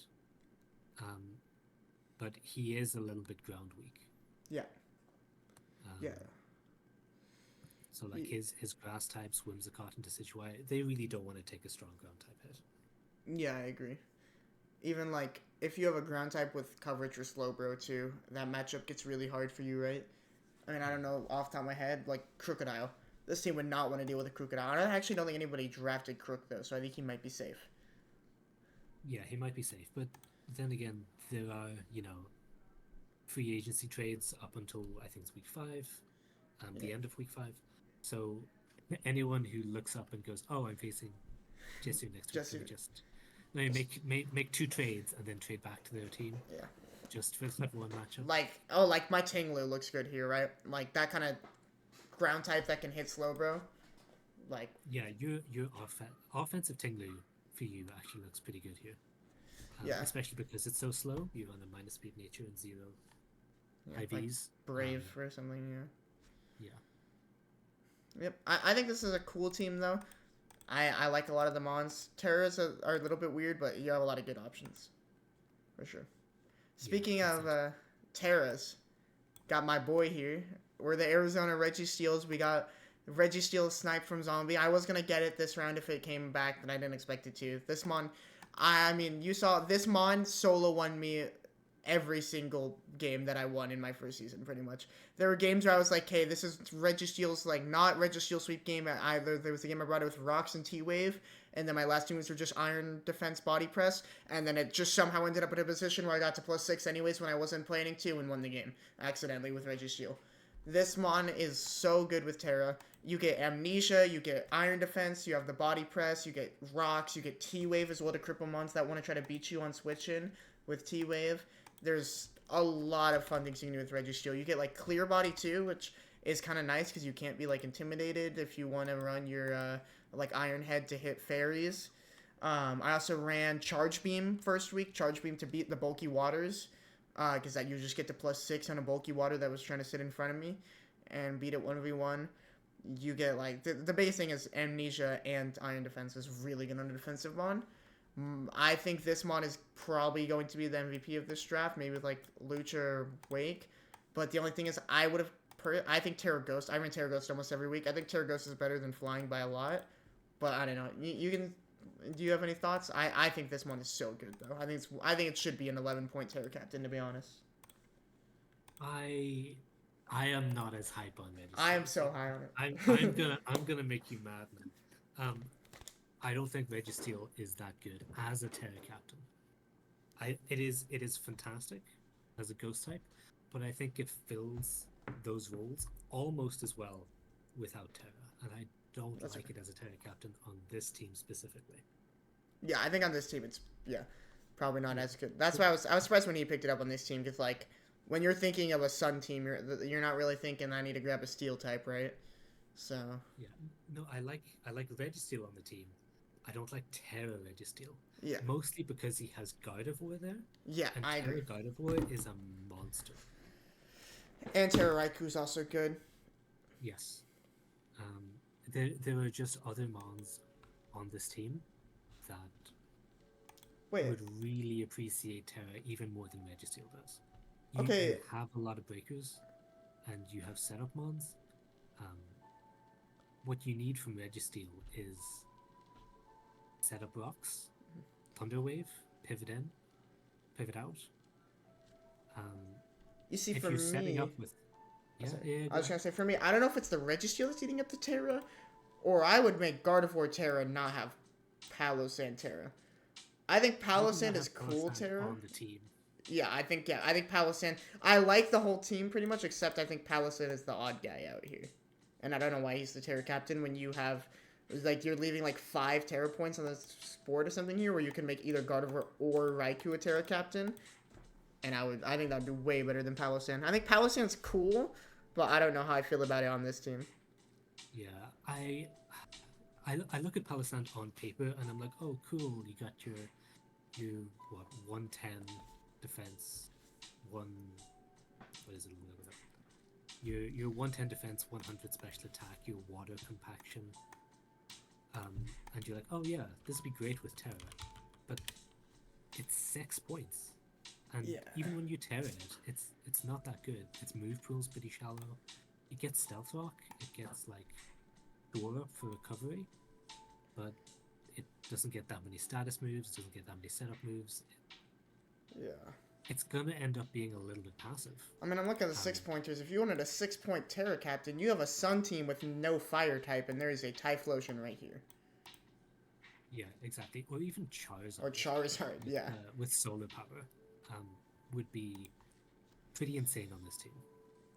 But he is a little bit ground weak. Yeah. Yeah. So, like, his grass types, Whimsicott and Decidueye, they really don't want to take a strong ground type hit. Yeah, I agree. Even, like, if you have a ground type with coverage or Slowbro, too, that matchup gets really hard for you, right? I mean, I don't know, off the top of my head, like, Crocodile. This team would not want to deal with a Crocodile. I actually don't think anybody drafted Crook, though, so I think he might be safe. Yeah, he might be safe, but then again, there are, free agency trades up until, I think it's week 5, the end of week 5. So anyone who looks up and goes, "Oh, I'm facing Jesu next week," just make 2 trades and then trade back to their team. Yeah. Just for that one matchup. Like my Tinglu looks good here, right? Like that kind of ground type that can hit Slowbro. Like. Yeah, your offensive Tinglu for you actually looks pretty good here. Yeah. Especially because it's so slow. You run a minus speed nature and 0 IVs. Like Brave or something, yeah. Yeah. Yep, I think this is a cool team, though. I like a lot of the mons. Terras are a little bit weird, but you have a lot of good options. For sure. Speaking of Terras, got my boy here. We're the Arizona Registeals. We got Registeel Snipe from Zombi. I was going to get it this round if it came back, but I didn't expect it to. This mon, I mean, you saw this mon solo won me every single game that I won in my first season, pretty much. There were games where I was like, hey, this is Registeel's, like, not Registeel sweep game either. There was a game I brought it with Rocks and T-Wave, and then my last 2 moves were just Iron Defense Body Press, and then it just somehow ended up in a position where I got to +6 anyways when I wasn't planning to and won the game, accidentally, with Registeel. This mon is so good with Terra. You get Amnesia, you get Iron Defense, you have the Body Press, you get Rocks, you get T-Wave as well to cripple mons that want to try to beat you on switch-in with T-Wave. There's a lot of fun things you can do with Registeel. You get, like, Clear Body, too, which is kind of nice because you can't be, like, intimidated if you want to run your, like, Iron Head to hit fairies. I also ran Charge Beam first week, Charge Beam to beat the bulky waters. because you just get to +6 on a bulky water that was trying to sit in front of me and beat it 1v1. You get like the biggest thing is amnesia and iron defense is really good on the defensive mon. I think this mon is probably going to be the MVP of this draft, maybe with like Lucha or Wake. But the only thing is, I think Terra Ghost. I run Terra Ghost almost every week. I think Terra Ghost is better than Flying by a lot. But I don't know. You can. Do you have any thoughts? I think this one is so good though. I think it should be an 11-point Terra Captain, to be honest. I am not as hype on it. I am so high on it. I'm gonna make you mad, man. I don't think Registeel is that good as a Terra Captain. It is fantastic as a Ghost type, but I think it fills those roles almost as well without Terra, and I don't like it as a Terra Captain on this team specifically. Yeah, I think on this team it's probably not as good. That's why I was surprised when he picked it up on this team, because like when you're thinking of a Sun team, you're not really thinking I need to grab a Steel type, right? So yeah, no, I like Registeel on the team. I don't like Terra Registeel. Yeah, mostly because he has Gardevoir there. Yeah, and I agree. Gardevoir is a monster. And Terra Raikou is also good. Yes. There are just other mons on this team that would really appreciate Terra even more than Registeel does. You have a lot of breakers, and you have setup mons. What you need from Registeel is setup rocks, Thunder Wave, pivot in, pivot out. You see, if for you're me, setting up with, I was gonna say, for me, I don't know if it's the Registeel that's eating up the Terra, or I would make Gardevoir Terra and not have Palossand Terra. I think Palossand is cool Terra. On the team. Yeah, I think Palossand. I like the whole team pretty much, except I think Palossand is the odd guy out here, and I don't know why he's the Terra Captain when you have, like, you're leaving like 5 Terra points on the board or something here, where you can make either Gardevoir or Raikou a Terra Captain. And I think that'd be way better than Palossand. I think Palossand's cool, but I don't know how I feel about it on this team. Yeah, I look at Palossand on paper and I'm like, oh cool, you got your 110 defense, what is it? Your 110 defense, 100 special attack, your water compaction, and you're like, oh yeah, this would be great with Terra, but it's 6 points. And even when you Terra it, it's not that good. Its move pool's pretty shallow. It gets Stealth Rock, it gets like Door Up for recovery, but it doesn't get that many status moves, it doesn't get that many setup moves. It's gonna end up being a little bit passive. I mean, I'm looking at the 6-pointers. If you wanted a 6-point Terra Captain, you have a Sun team with no Fire type, and there is a Typhlosion right here. Yeah, exactly. Or even Charizard. Or Charizard, yeah. With solar power. Would be pretty insane on this team.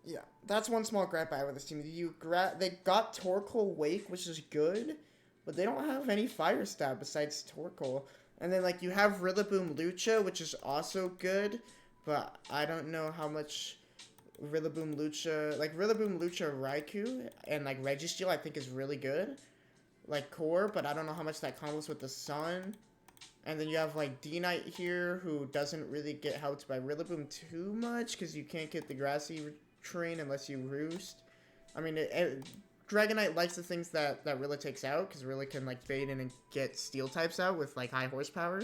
Yeah, that's one small gripe I have with this team. They got Torkoal Wake, which is good, but they don't have any Fire stab besides Torkoal. And then like you have Rillaboom Lucha, which is also good, but I don't know how much Rillaboom Lucha Raikou and like Registeel I think is really good, like core, but I don't know how much that combos with the Sun. And then you have, like, D-Knight here, who doesn't really get helped by Rillaboom too much, because you can't get the Grassy train unless you Roost. I mean, Dragonite likes the things that Rilla takes out, because Rilla can, like, bait in and get Steel types out with, like, high horsepower.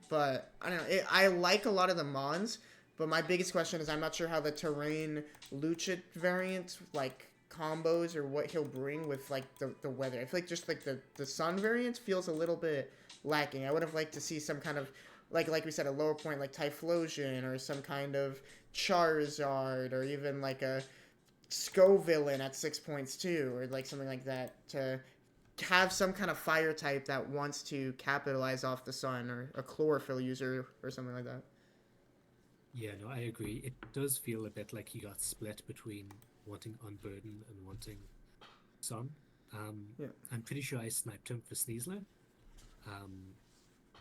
But, I don't know, I like a lot of the Mons, but my biggest question is I'm not sure how the Terrain Lucha variant, like, combos or what he'll bring with, like, the weather. I feel like just, like, the Sun variant feels a little bit lacking. I would have liked to see some kind of, like we said, a lower point like Typhlosion or some kind of Charizard or even like a Scovillain at 6 points too, or like something like that, to have some kind of Fire type that wants to capitalize off the Sun, or a Chlorophyll user or something like that. Yeah, no, I agree. It does feel a bit like he got split between wanting Unburden and wanting Sun. I'm pretty sure I sniped him for Sneasler.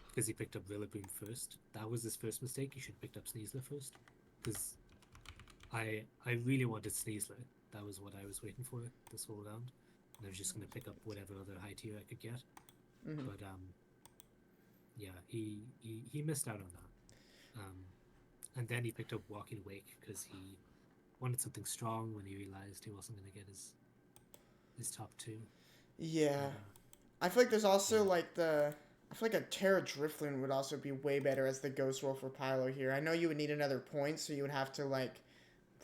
Because he picked up Rillaboom first. That was his first mistake. He should have picked up Sneasler first. Because I really wanted Sneasler. That was what I was waiting for this whole round. And I was just going to pick up whatever other high tier I could get. Mm-hmm. But yeah, he missed out on that. and then he picked up Walking Wake because he wanted something strong when he realized he wasn't going to get his top two. Yeah. Um, I feel like there's also yeah. like I feel like a Terra Drifloon would also be way better as the ghost roll for Pylo here. I know you would need another point, so you would have to like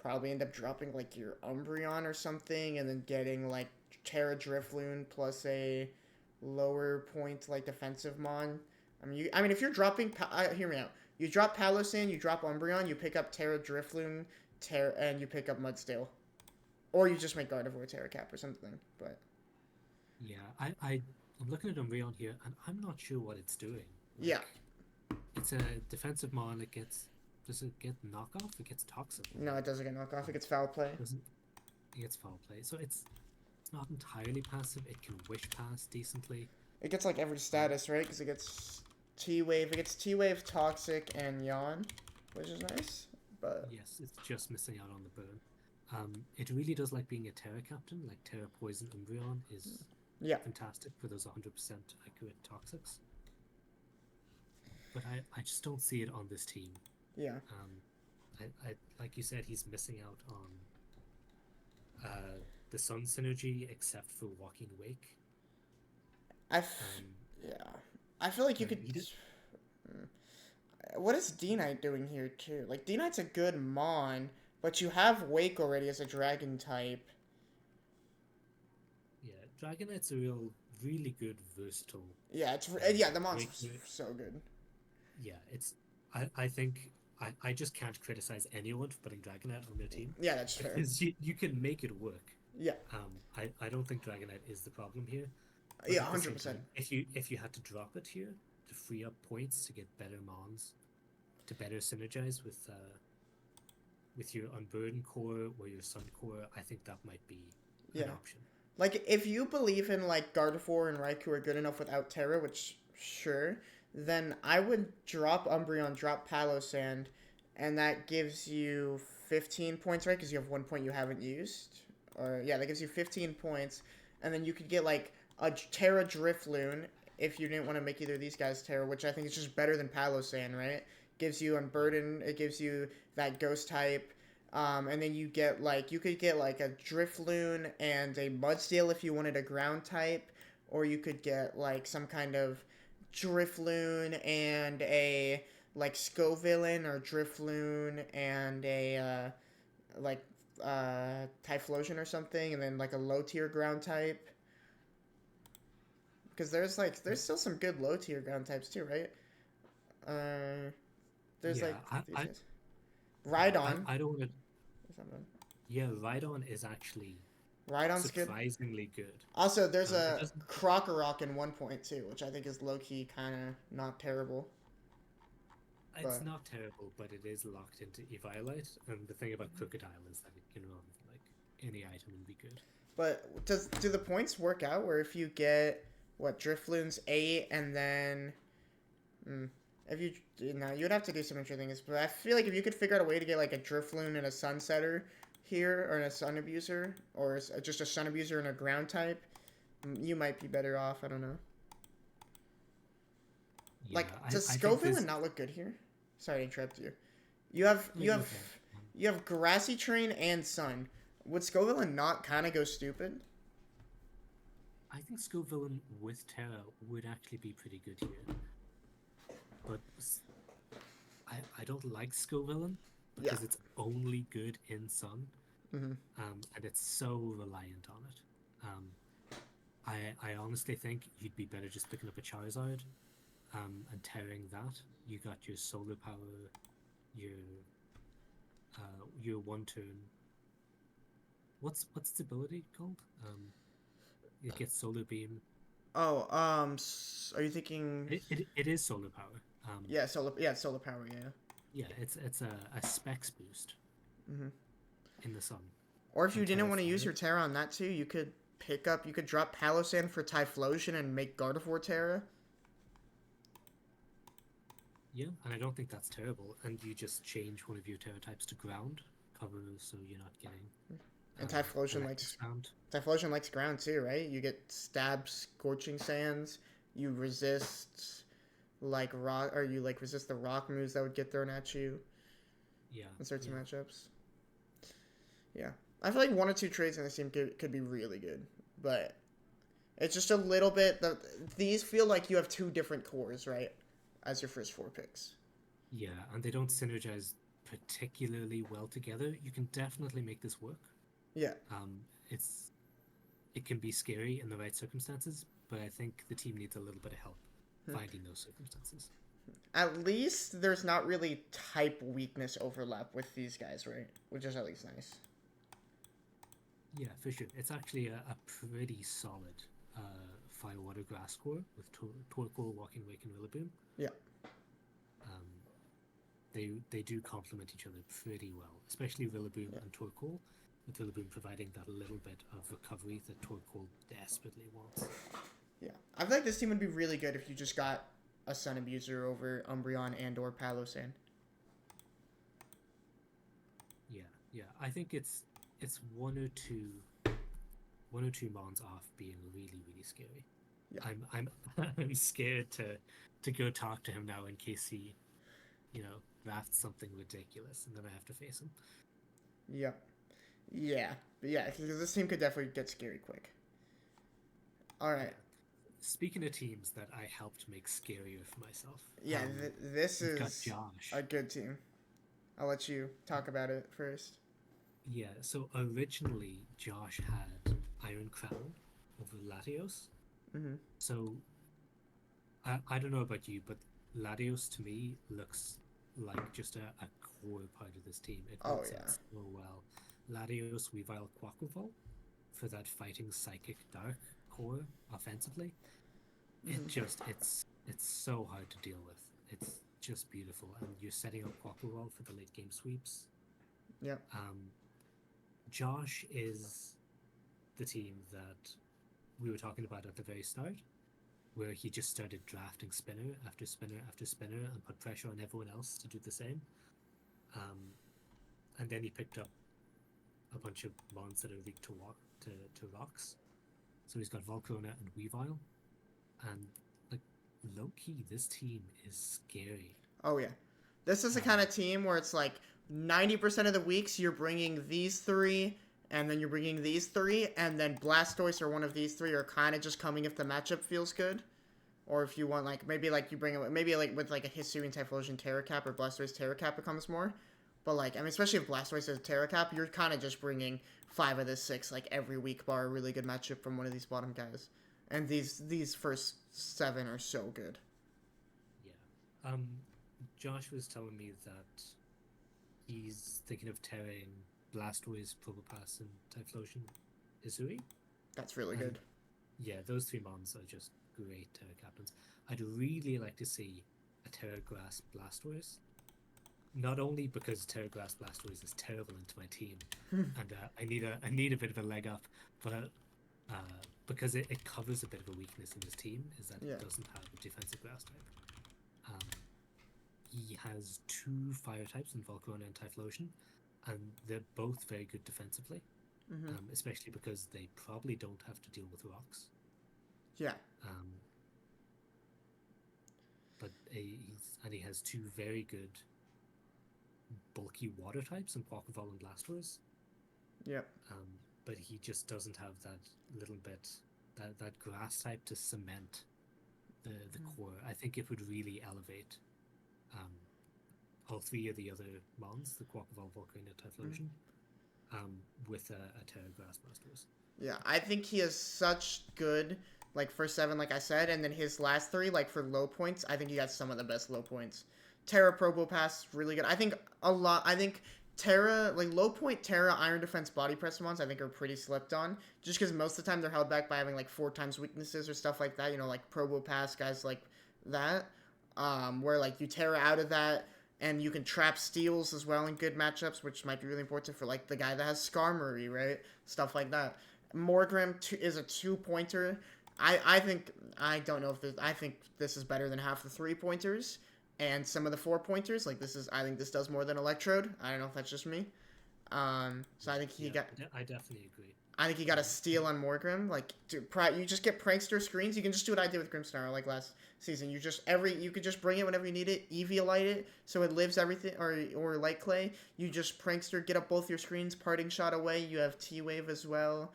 probably end up dropping like your Umbreon or something, and then getting like Terra Drifloon plus a lower point like defensive mon. I mean, if you're dropping, hear me out. You drop Palosan, you drop Umbreon, you pick up Terra Drifloon, and you pick up Mudstale, or you just make Gardevoir Terra Cap or something. But Yeah, I'm looking at Umbreon here, and I'm not sure what it's doing. yeah, Like, it's a defensive mon. Does it get knockoff? It gets toxic. no, it doesn't get knockoff. It gets foul play. Doesn't it gets foul play? So it's not entirely passive. It can wish pass decently. It gets like every status, right? Because it gets T-Wave. It gets T-Wave, Toxic, and Yawn, which is nice. But Yes, it's just missing out on the burn. It really does like being a Terra captain. Like Terra Poison Umbreon is yeah, fantastic for those 100% accurate toxics. But I just don't see it on this team. yeah. I like you said, he's missing out on the Sun synergy, except for Walking Wake. Um, Yeah. I feel like you could. you just What is D-Knight doing here too? Like D-Knight's a good mon, but you have Wake already as a dragon type. yeah, Dragonite's a really good versatile. Yeah, the mon's Wake, so good. yeah, it's. I think I just can't criticize anyone for putting Dragonite on their team Yeah, that's fair. because you can make it work. Yeah, I don't think Dragonite is the problem here. But yeah, at the same 100%. time, if you had to drop it here to free up points to get better mons, to better synergize with your Unburden core or your Sun core, I think that might be Yeah. an option. Like, if you believe in, like, Gardevoir and Raikou are good enough without Terra, which, sure, then I would drop Umbreon, drop Palosand, and that gives you 15 points, right? Because you have 1 point you haven't used. Or, yeah, that gives you 15 points. And then you could get, like, a Terra Drifloon if you didn't want to make either of these guys Terra, which I think is just better than Palosand, right? Gives you Unburden, it gives you that Ghost type. And then you could get like a Drifloon and a Mudsteel if you wanted a ground type, or you could get like some kind of Drifloon and a like Scovillain or Drifloon and a Typhlosion or something, and then like a low tier ground type. Because there's still some good low tier ground types too, right? There's Yeah, like these I guys. Rhydon. I don't want to. Or something. Yeah, Rhydon is actually Rhydon's good. surprisingly good. Also, there's It a doesn't. Crocorock in 1.2, which I think is low key kind of not terrible. It's But not terrible, but it is locked into Eviolite, and the thing about Crocodile is that it can run like any item and be good. do the points work out where if you get what Drifloon's 8 and then if you you'd have to do some interesting things, but I feel like if you could figure out a way to get like a Drifloon and a Sunsetter here, or a Sun Abuser, or just a Sun Abuser and a ground type, you might be better off. I don't know. Yeah, Like, does I think Scovillain this. not look good here? Sorry to interrupt you. You have No, you go have ahead. you have Grassy Train and Sun. Would Scovillain not kind of go stupid? I think Scovillain with Terra would actually be pretty good here, but I don't like Scovillain Yeah. because it's only good in Sun, Mm-hmm. and it's so reliant on it. Um, I honestly think you'd be better just picking up a Charizard, and tearing that. You got your solar power, your one turn. What's its ability called? It gets solar beam. Oh, are you thinking? It is solar power. Yeah, solar power. Yeah. Yeah, it's a specs boost Mm-hmm. in the sun. Or if you And didn't Terra want to use Fire. your Terra on that too, you could you could drop Palosan for Typhlosion and make Gardevoir Terra. Yeah, and I don't think that's terrible. And you just change one of your Terra types to ground cover, so you're not getting And Typhlosion electric likes sound. Typhlosion likes ground too, right? You get stab, scorching sands. You resist like rock, or you like resist the rock moves that would get thrown at you. Yeah. in certain Yeah. matchups. Yeah. I feel like one or two trades in this team could be really good, but it's just a little bit. These feel like you have two different cores, right? As your first four picks. Yeah, and they don't synergize particularly well together. You can definitely make this work. Yeah. Um, it's it can be scary in the right circumstances, but I think the team needs a little bit of help finding those circumstances. At least there's not really type weakness overlap with these guys, right? Which is at least nice. Yeah, for sure. It's actually a pretty solid fire water grass core with Torkoal, Walking Wake, and Rillaboom. Yeah. Um, they do complement each other pretty well, especially Rillaboom Yeah. and Torkoal, with Rillaboom providing that little bit of recovery that Torkoal desperately wants. Yeah. I feel like this team would be really good if you just got a Sun Abuser over Umbreon and or Palossand. Yeah, yeah. I think it's one or two mons off being really, really scary. Yeah. I'm I'm scared to go talk to him now in case he, drafts something ridiculous and then I have to face him. Yeah. Yeah. But yeah, because this team could definitely get scary quick. All right. Speaking of teams that I helped make scarier for myself, Yeah, this we've got is Josh. a good team. I'll let you talk about it first. Yeah, so originally Josh had Iron Crown over Latios. Mm-hmm. So I don't know about you, but Latios to me looks like just a core part of this team. It Oh, works yeah. out so well. Latios, Weavile, Quaquaval for that fighting psychic dark core offensively. Mm-hmm. It's so hard to deal with. It's just beautiful, and you're setting up Quaquaval for the late game sweeps. Yep. Josh is the team that we were talking about at the very start, where he just started drafting spinner after spinner after spinner and put pressure on everyone else to do the same. And then he picked up a bunch of mons that are weak to rocks. So he's got Volcarona and Weavile, and like low key, this team is scary. Oh, yeah. This is the kind of team where it's like 90% of the weeks you're bringing these three, and then you're bringing these three, and then Blastoise or one of these three are kind of just coming if the matchup feels good. Or if you want, like, maybe, like, you bring it, maybe, like, with, like, a Hisuian Typhlosion Terra Cap or Blastoise Terra Cap becomes more. But, like, I mean, especially if Blastoise has Terra Cap, you're kind of just bringing 5 of the 6, like, every week, bar a really good matchup from one of these bottom guys. And these first 7 are so good. Yeah. Josh was telling me that he's thinking of tearing Blastoise, Probopass, and Typhlosion Hisui. That's really good. Yeah, those 3 mons are just great Terra captains. I'd really like to see a Terra Grass Blastoise. Not only because Terra Grass Blastoise is terrible into my team, and I need a bit of a leg up, but because it covers a bit of a weakness in his team, is that it doesn't have a defensive grass type. He has 2 fire types in Volcarona and Typhlosion, and they're both very good defensively, especially because they probably don't have to deal with rocks. Yeah. But he has 2 very good bulky water types in Quaquaval and Blastoise. Yep. But he just doesn't have that little bit, that grass type to cement the core. I think it would really elevate all 3 of the other mons, the Quaquaval, Volcarona, Typhlosion, with a Terra Grass Blastoise. Yeah, I think he has such good, like, first 7, like I said, and then his last 3, like, for low points, I think he got some of the best low points. Terra Probopass, really good. I think Terra, like, low point Terra, Iron Defense, Body Press mons, I think are pretty slept on, just because most of the time they're held back by having, like, 4 times weaknesses or stuff like that, you know, like Probopass, guys like that, where, like, you Terra out of that, and you can trap steals as well in good matchups, which might be really important for, like, the guy that has Skarmory, right? Stuff like that. Morgrim is a 2-pointer. I think this is better than half the 3-pointers and some of the 4-pointers. Like, I think this does more than Electrode. I don't know if that's just me. So I think I definitely agree. I think you got to steal on Morgrim. Like, you just get prankster screens. You can just do what I did with Grimmsnarl, like last season. You could just bring it whenever you need it, Eviolite it, so it lives everything, or Light Clay. You just prankster, get up both your screens, parting shot away. You have T-Wave as well,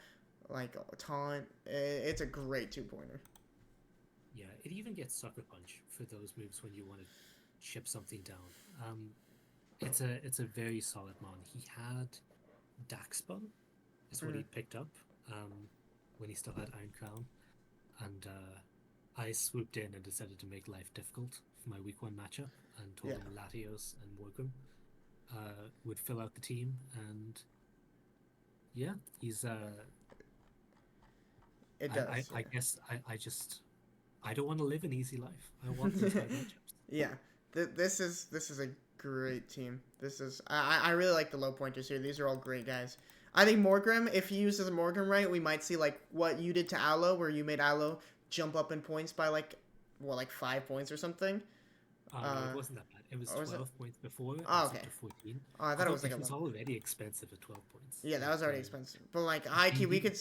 like taunt. It's a great 2-pointer. Yeah, it even gets Sucker Punch for those moves when you want to chip something down. It's a very solid mon. He had Daxbun, is what he picked up when he still had Iron Crown, and I swooped in and decided to make life difficult for my week 1 matchup and told him Latios and Morgrim would fill out the team, and yeah, he's It does. I guess I don't want to live an easy life. I want those hard matchups. Yeah, this is a great team. I really like the low pointers here. These are all great guys. I think Morgrim, if he uses Morgrim right, we might see like what you did to Aloe, where you made Aloe jump up in points by like 5 points or something. No, it wasn't that bad. It was 12 points before. Oh, okay. To 14. Oh, I thought it was like it was already expensive at 12 points. Yeah, that was already expensive. But like Hikey, we could.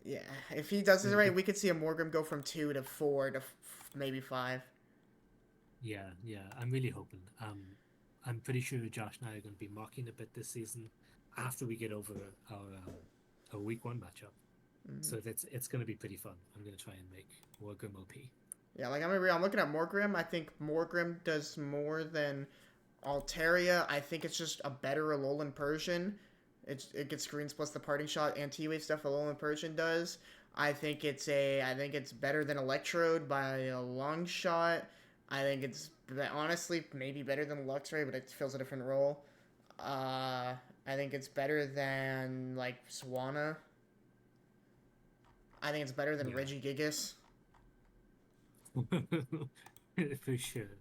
Yeah, if he does this right, we could see a Morgrim go from 2 to 4 to maybe 5. Yeah, I'm really hoping. I'm pretty sure Josh and I are going to be mocking a bit this season after we get over our week 1 matchup. So it's going to be pretty fun. I'm going to try and make Morgrim OP. Yeah, like I'm looking at Morgrim. I think Morgrim does more than Altaria. I think it's just a better Alolan Persian. It gets screens plus the parting shot and T-Wave stuff Alolan Persian does. I think it's better than Electrode by a long shot. I think it's honestly maybe better than Luxray, but it fills a different role. I think it's better than like Swanna. I think it's better than Regigigas. For sure.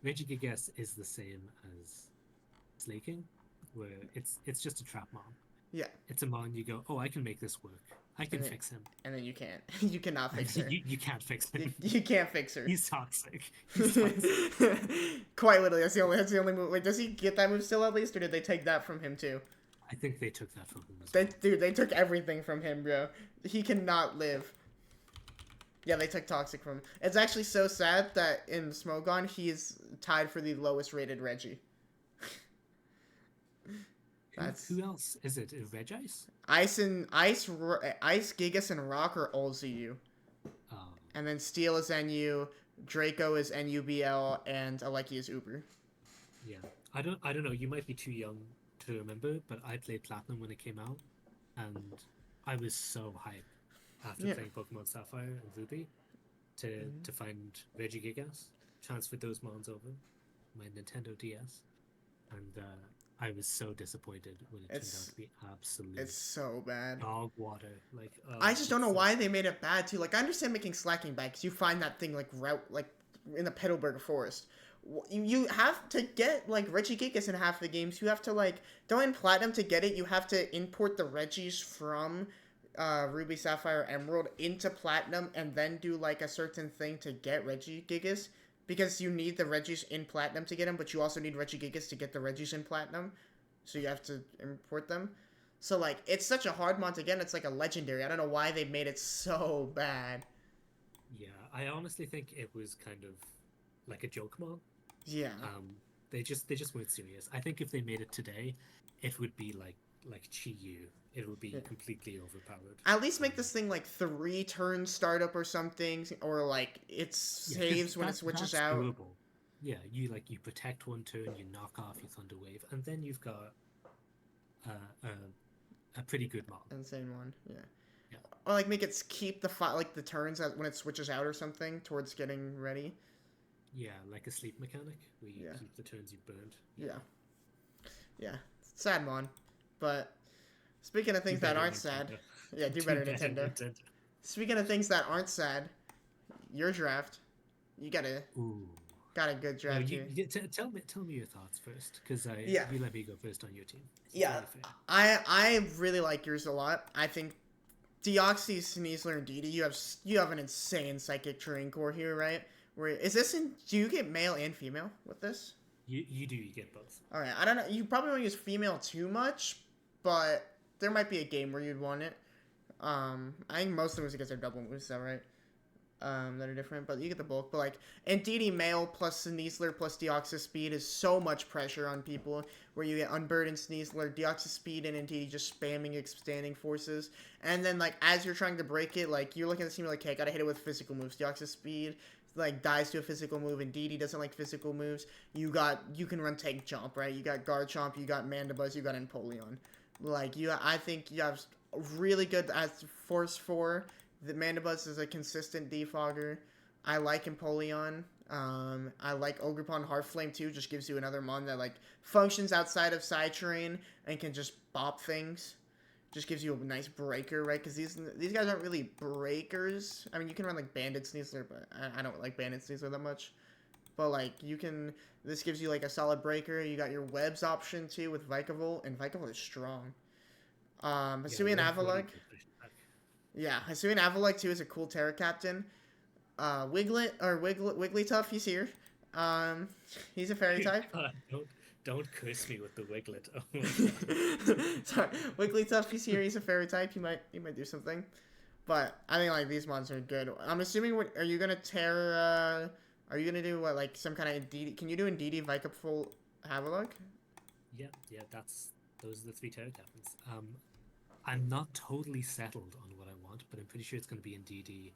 Regigigas is the same as Slaking, where it's just a trap mon. Yeah. It's a mon you go, oh, I can make this work. I can fix him. And then you can't. You cannot fix her. You can't fix him. You can't fix her. He's toxic. Quite literally. That's the only move. Wait, does he get that move still at least, or did they take that from him too? I think they took that from him as well. Dude, they took everything from him, bro. He cannot live. Yeah, they took Toxic from him. It's actually so sad that in Smogon, he's tied for the lowest rated Reggie. Who else? Is it Regice? Ice, Gigas, and Rock are all ZU. Oh. And then Steel is NU, Draco is NUBL, and Aleki is Uber. Yeah. I don't know, you might be too young to remember, but I played Platinum when it came out, and I was so hyped after playing Pokemon Sapphire and Ruby to find Regigigas, transferred those mons over my Nintendo DS, and I was so disappointed when it turned out to be absolute. It's so bad. Dog water. Like I just don't know why they made it bad too. Like I understand making Slacking bad because you find that thing like in the Petalburg Forest. You have to get like Regigigas in half the games. You have to like don't in Platinum to get it. You have to import the Regis from Ruby, Sapphire, Emerald into Platinum and then do like a certain thing to get Regigigas. Because you need the Regis in Platinum to get them, but you also need Regigigas to get the Regis in Platinum. So you have to import them. So, like, it's such a hard mon to get. It's like a legendary. I don't know why they made it so bad. Yeah, I honestly think it was kind of like a joke mon. Yeah. They just weren't serious. I think if they made it today, it would be like Chi-Yu. It would be completely overpowered. At least make this thing like 3 turn startup or something, or like it saves when it switches out. Doable. Yeah, you protect 1 turn, you knock off your Thunder Wave, and then you've got a pretty good mon. Insane one, yeah. Or like make it keep the turns when it switches out or something towards getting ready. Yeah, like a sleep mechanic where you keep the turns you burned. Yeah. Sad mon, but. Speaking of things that aren't sad, do better, Nintendo. Speaking of things that aren't sad, your draft, you got a good draft here. Tell me your thoughts first, because you let me go first on your team. I really like yours a lot. I think Deoxys, Sneasler, and Didi, you have an insane Psychic Terrain core here, right? Do you get male and female with this? You do, you get both. All right, I don't know. You probably don't use female too much. but there might be a game where you'd want it. I think most of them is because they're double moves, though, right? That are different, but you get the bulk. But like, Indeedee Male plus Sneasler plus Deoxys Speed is so much pressure on people, where you get Unburdened Sneasler, Deoxys Speed, and Indeedee just spamming expanding forces. And then like, as you're trying to break it, like you're looking at the team like, okay, I gotta hit it with physical moves. Deoxys Speed like dies to a physical move, and Indeedee doesn't like physical moves. You can run Tank Chomp, right? You got Garchomp, you got Mandibuzz, you got Empoleon. Like I think you have really good as Force 4. The Mandibuzz is a consistent defogger. I like Empoleon. I like Ogerpon Heartflame too. Just gives you another mon that like functions outside of side terrain and can just bop things. Just gives you a nice breaker, right? Because these guys aren't really breakers. I mean, you can run like Bandit Sneasler, but I don't like Bandit Sneasler that much. But like this gives you like a solid breaker. You got your webs option too with Vikavolt, and Vikavolt is strong. Hisuian Avalugg. Yeah, Hisuian Avalugg too is a cool Terra Captain. Wigglytuff, he's here. He's a fairy type. Don't curse me with the Wiglet. Oh my God. Sorry, Wigglytuff, he's here. He's a fairy type. He might do something. But I think like these monsters are good. I'm assuming. Are you gonna Terra? Are you gonna do what, like some kind of Indeedee? Can you do Indeedee Vikavolt Avalugg? Yeah. Those are the 3 Terra Captains. I'm not totally settled on what I want, but I'm pretty sure it's going to be Indeedee,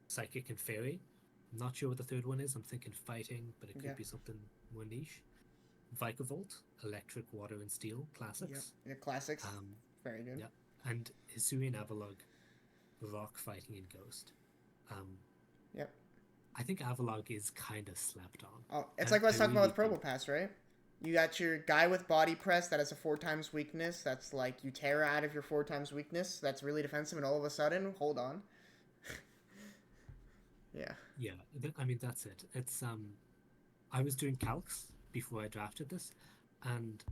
Psychic, and Fairy. I'm not sure what the third one is. I'm thinking Fighting, but it could be something more niche. Vikavolt, Electric, Water, and Steel, classics. Yeah, classics. Very good. Yeah, and Hisuian Avalugg, Rock, Fighting, and Ghost. Yep. I think Avalugg is kind of slept on. Oh, it's like what I was talking about with Probopass, right? You got your guy with Body Press that has a 4x weakness. That's like you Tera out of your 4x weakness. That's really defensive, and all of a sudden, hold on. Yeah. Yeah, I mean, that's it. It's, I was doing calcs before I drafted this, and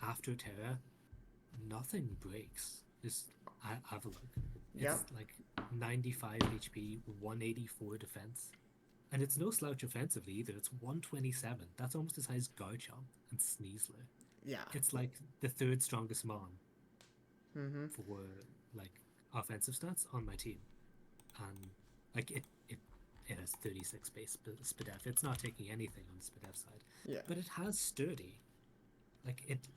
after Tera, nothing breaks. Just Avalugg. It's like 95 HP, 184 defense. And it's no slouch offensively either. It's 127. That's almost as high as Garchomp and Sneasler. Yeah. It's like the 3rd strongest mon for like offensive stats on my team. And like it has 36 base Spadef. It's not taking anything on the Spadef side. Yeah. But it has sturdy. Like it,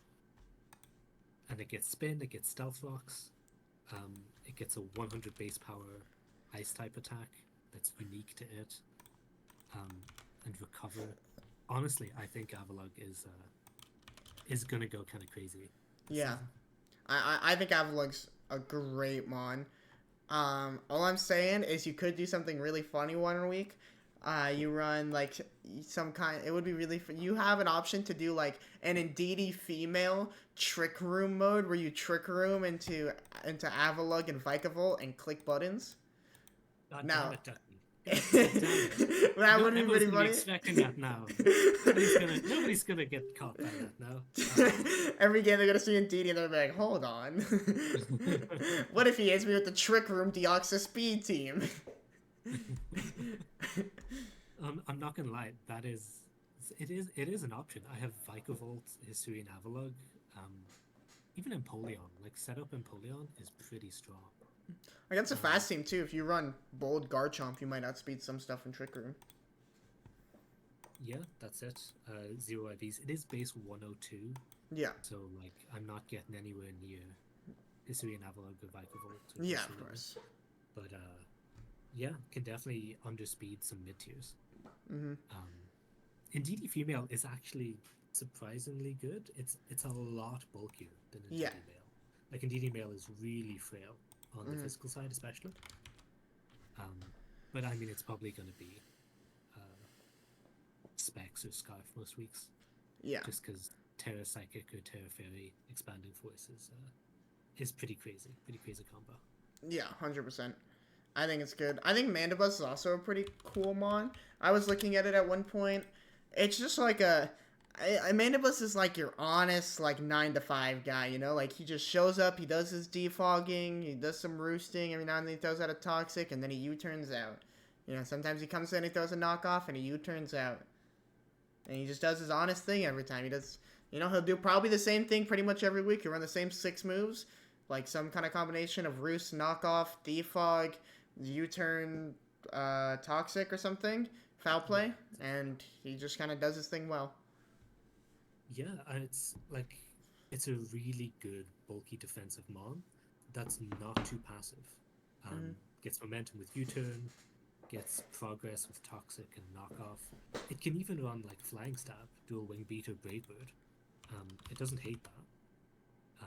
and it gets spin, it gets stealth rocks. It gets a 100 base power ice type attack that's unique to it. And recover. Honestly, I think Avalugg is gonna go kind of crazy. Yeah, I think Avalugg's a great mon. All I'm saying is you could do something really funny one week. You run like some kind. It would be really. You have an option to do like an Indeedee female Trick Room mode where you Trick Room into Avalugg and Vikavolt and click buttons. God now. Damn it, Ducky. That would be pretty funny. Expecting that now. Nobody's gonna get caught by that now. Every game they're gonna see Indeedee and they're like, hold on. What if he hits me with the Trick Room Deoxys Speed team? I'm not gonna lie. It is an option. I have Vikavolt, Hisuian Avalugg, even Empoleon. Like setup Empoleon is pretty strong. Against a fast team too. If you run Bold Garchomp, you might outspeed some stuff in Trick Room. Yeah, that's it. 0 IVs. It is base 102. Yeah. So like, I'm not getting anywhere near Hisuian Avalugg or Vikavolt. Yeah, of course. But yeah, can definitely underspeed some mid tiers. Indeedee female is actually surprisingly good. It's a lot bulkier than Indeedee male. Like Indeedee male is really frail on the physical side, especially. But I mean, it's probably going to be Specs or Scarf most weeks. Yeah. Just because Terra Psychic or Terra Fairy expanding force is pretty crazy combo. Yeah, 100%. I think it's good. I think Mandibuzz is also a pretty cool mon. I was looking at it at one point. It's just like Mandibuzz is like your honest, like 9 to 5 guy, you know? Like he just shows up, he does his defogging, he does some roosting, every now and then he throws out a toxic, and then he U-turns out. You know, sometimes he comes in and he throws a knockoff, and he U-turns out. And he just does his honest thing every time. He does You know, he'll do probably the same thing pretty much every week. He'll run the same 6 moves, like some kind of combination of Roost, Knockoff, Defog, U-Turn, Toxic or something, Foul Play, and he just kind of does his thing well. Yeah, and it's like it's a really good bulky defensive mon that's not too passive. Mm-hmm. Gets momentum with U-turn, gets progress with toxic and knockoff. It can even run like flying stab, dual wing beat or brave bird. It doesn't hate that.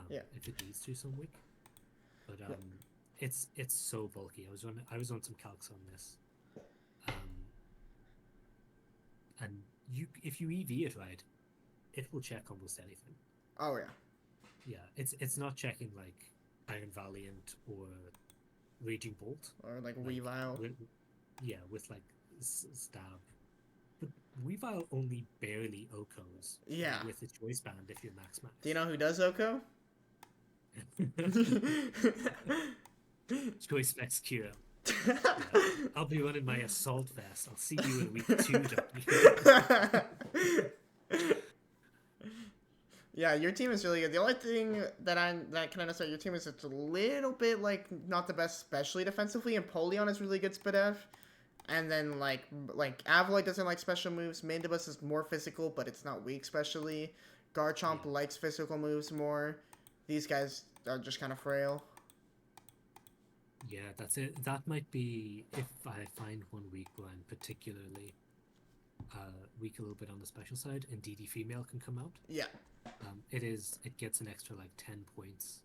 Yeah. If it needs to some week, but Yeah. it's so bulky. I was on some calcs on this, and if you EV it right, it will check almost anything. Oh yeah. Yeah, it's not checking like Iron Valiant or Raging Bolt Or like like, Weavile. with like stab. But Weavile only barely OCOs. Yeah. With the choice band if you're max. Do you know who does Oko? Choice max Kira. Yeah. I'll be running my assault vest. I'll see you in week 2, Ducky. Yeah, your team is really good. The only thing that can I notice about your team is it's a little bit like not the best, especially defensively. And Polion is really good SPDF, and then like Avoid doesn't like special moves. Mandibus is more physical, but it's not weak especially. Garchomp likes physical moves more. These guys are just kind of frail. Yeah, that's it. That might be if I find one week where I'm particularly weak a little bit on the special side, and DD female can come out. Yeah. It gets an extra like 10 points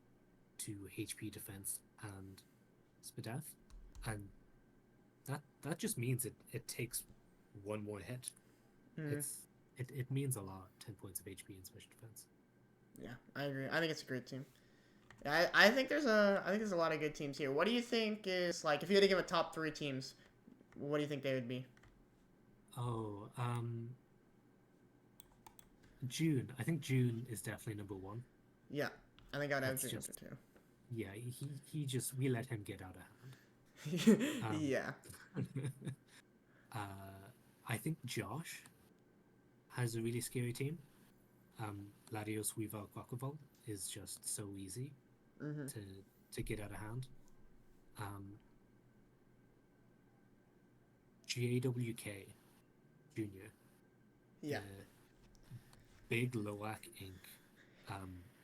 to HP defense and SPDF, and that just means it takes one more hit. Mm-hmm. It means a lot. 10 points of HP and special defense. Yeah, I agree. I think it's a great team. Yeah, I think there's a lot of good teams here. What do you think is like if you had to give a top 3 teams, what do you think they would be? Oh, June. I think June is definitely number 1. Yeah, I think I'd have That's June just- too. Yeah, he just we let him get out of hand. Yeah. I think Josh has a really scary team. Latios, Weavile, Quaquaval is just so easy to get out of hand. JWKjr. Yeah. Big Loak Inc.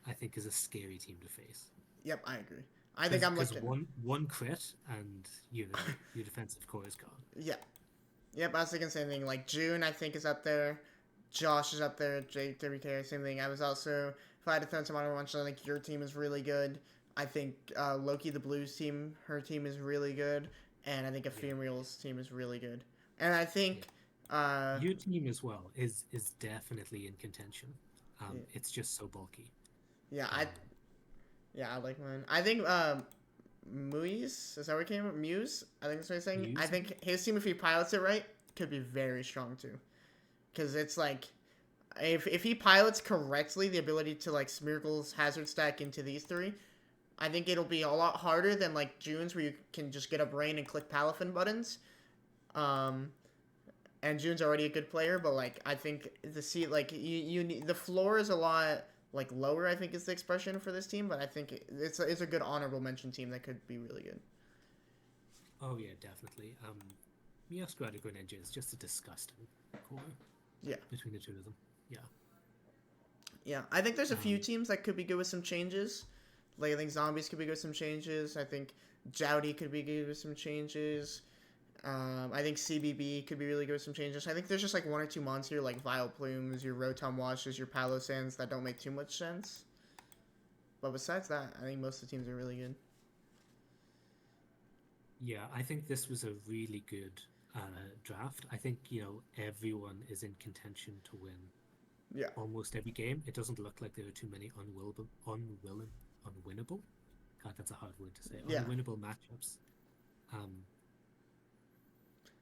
I think is a scary team to face. Yep, I agree. I think I'm looking. One crit and your defensive core is gone. Yeah. Yep, I was thinking the same thing. Like June, I think is up there. Josh is up there. JWKjr, same thing. I was also, if I had to throw some honorable mentions, I think your team is really good. I think Lokitheblu's team, her team is really good, and I think Ephemeral's team is really good. And I think your team as well is definitely in contention. It's just so bulky. Yeah, I like mine. I think myuz, is that what it came? Myuz? I think that's what he's saying. Myuz? I think his team, if he pilots it right, could be very strong too. Because it's like, if he pilots correctly the ability to like Smeargle's hazard stack into these 3, I think it'll be a lot harder than like June's where you can just get a brain and click Palafin buttons. And June's already a good player, but like I think you need, the floor is a lot like lower, I think is the expression for this team, but I think it's a good honorable mention team that could be really good. Oh yeah, definitely. myuz Ninja is just a disgusting core. Yeah. Between the 2 of them. Yeah. Yeah, I think there's a few teams that could be good with some changes. Like I think Zombies could be good with some changes. I think Jowdy could be good with some changes. I think CBB could be really good with some changes. I think there's just like 1 or 2 mons here, like Vile Plumes, your Rotom Washes, your Palosands that don't make too much sense. But besides that, I think most of the teams are really good. Yeah, I think this was a really good draft. I think, everyone is in contention to win almost every game. It doesn't look like there are too many unwinnable. God, that's a hard word to say. Yeah. Unwinnable matchups.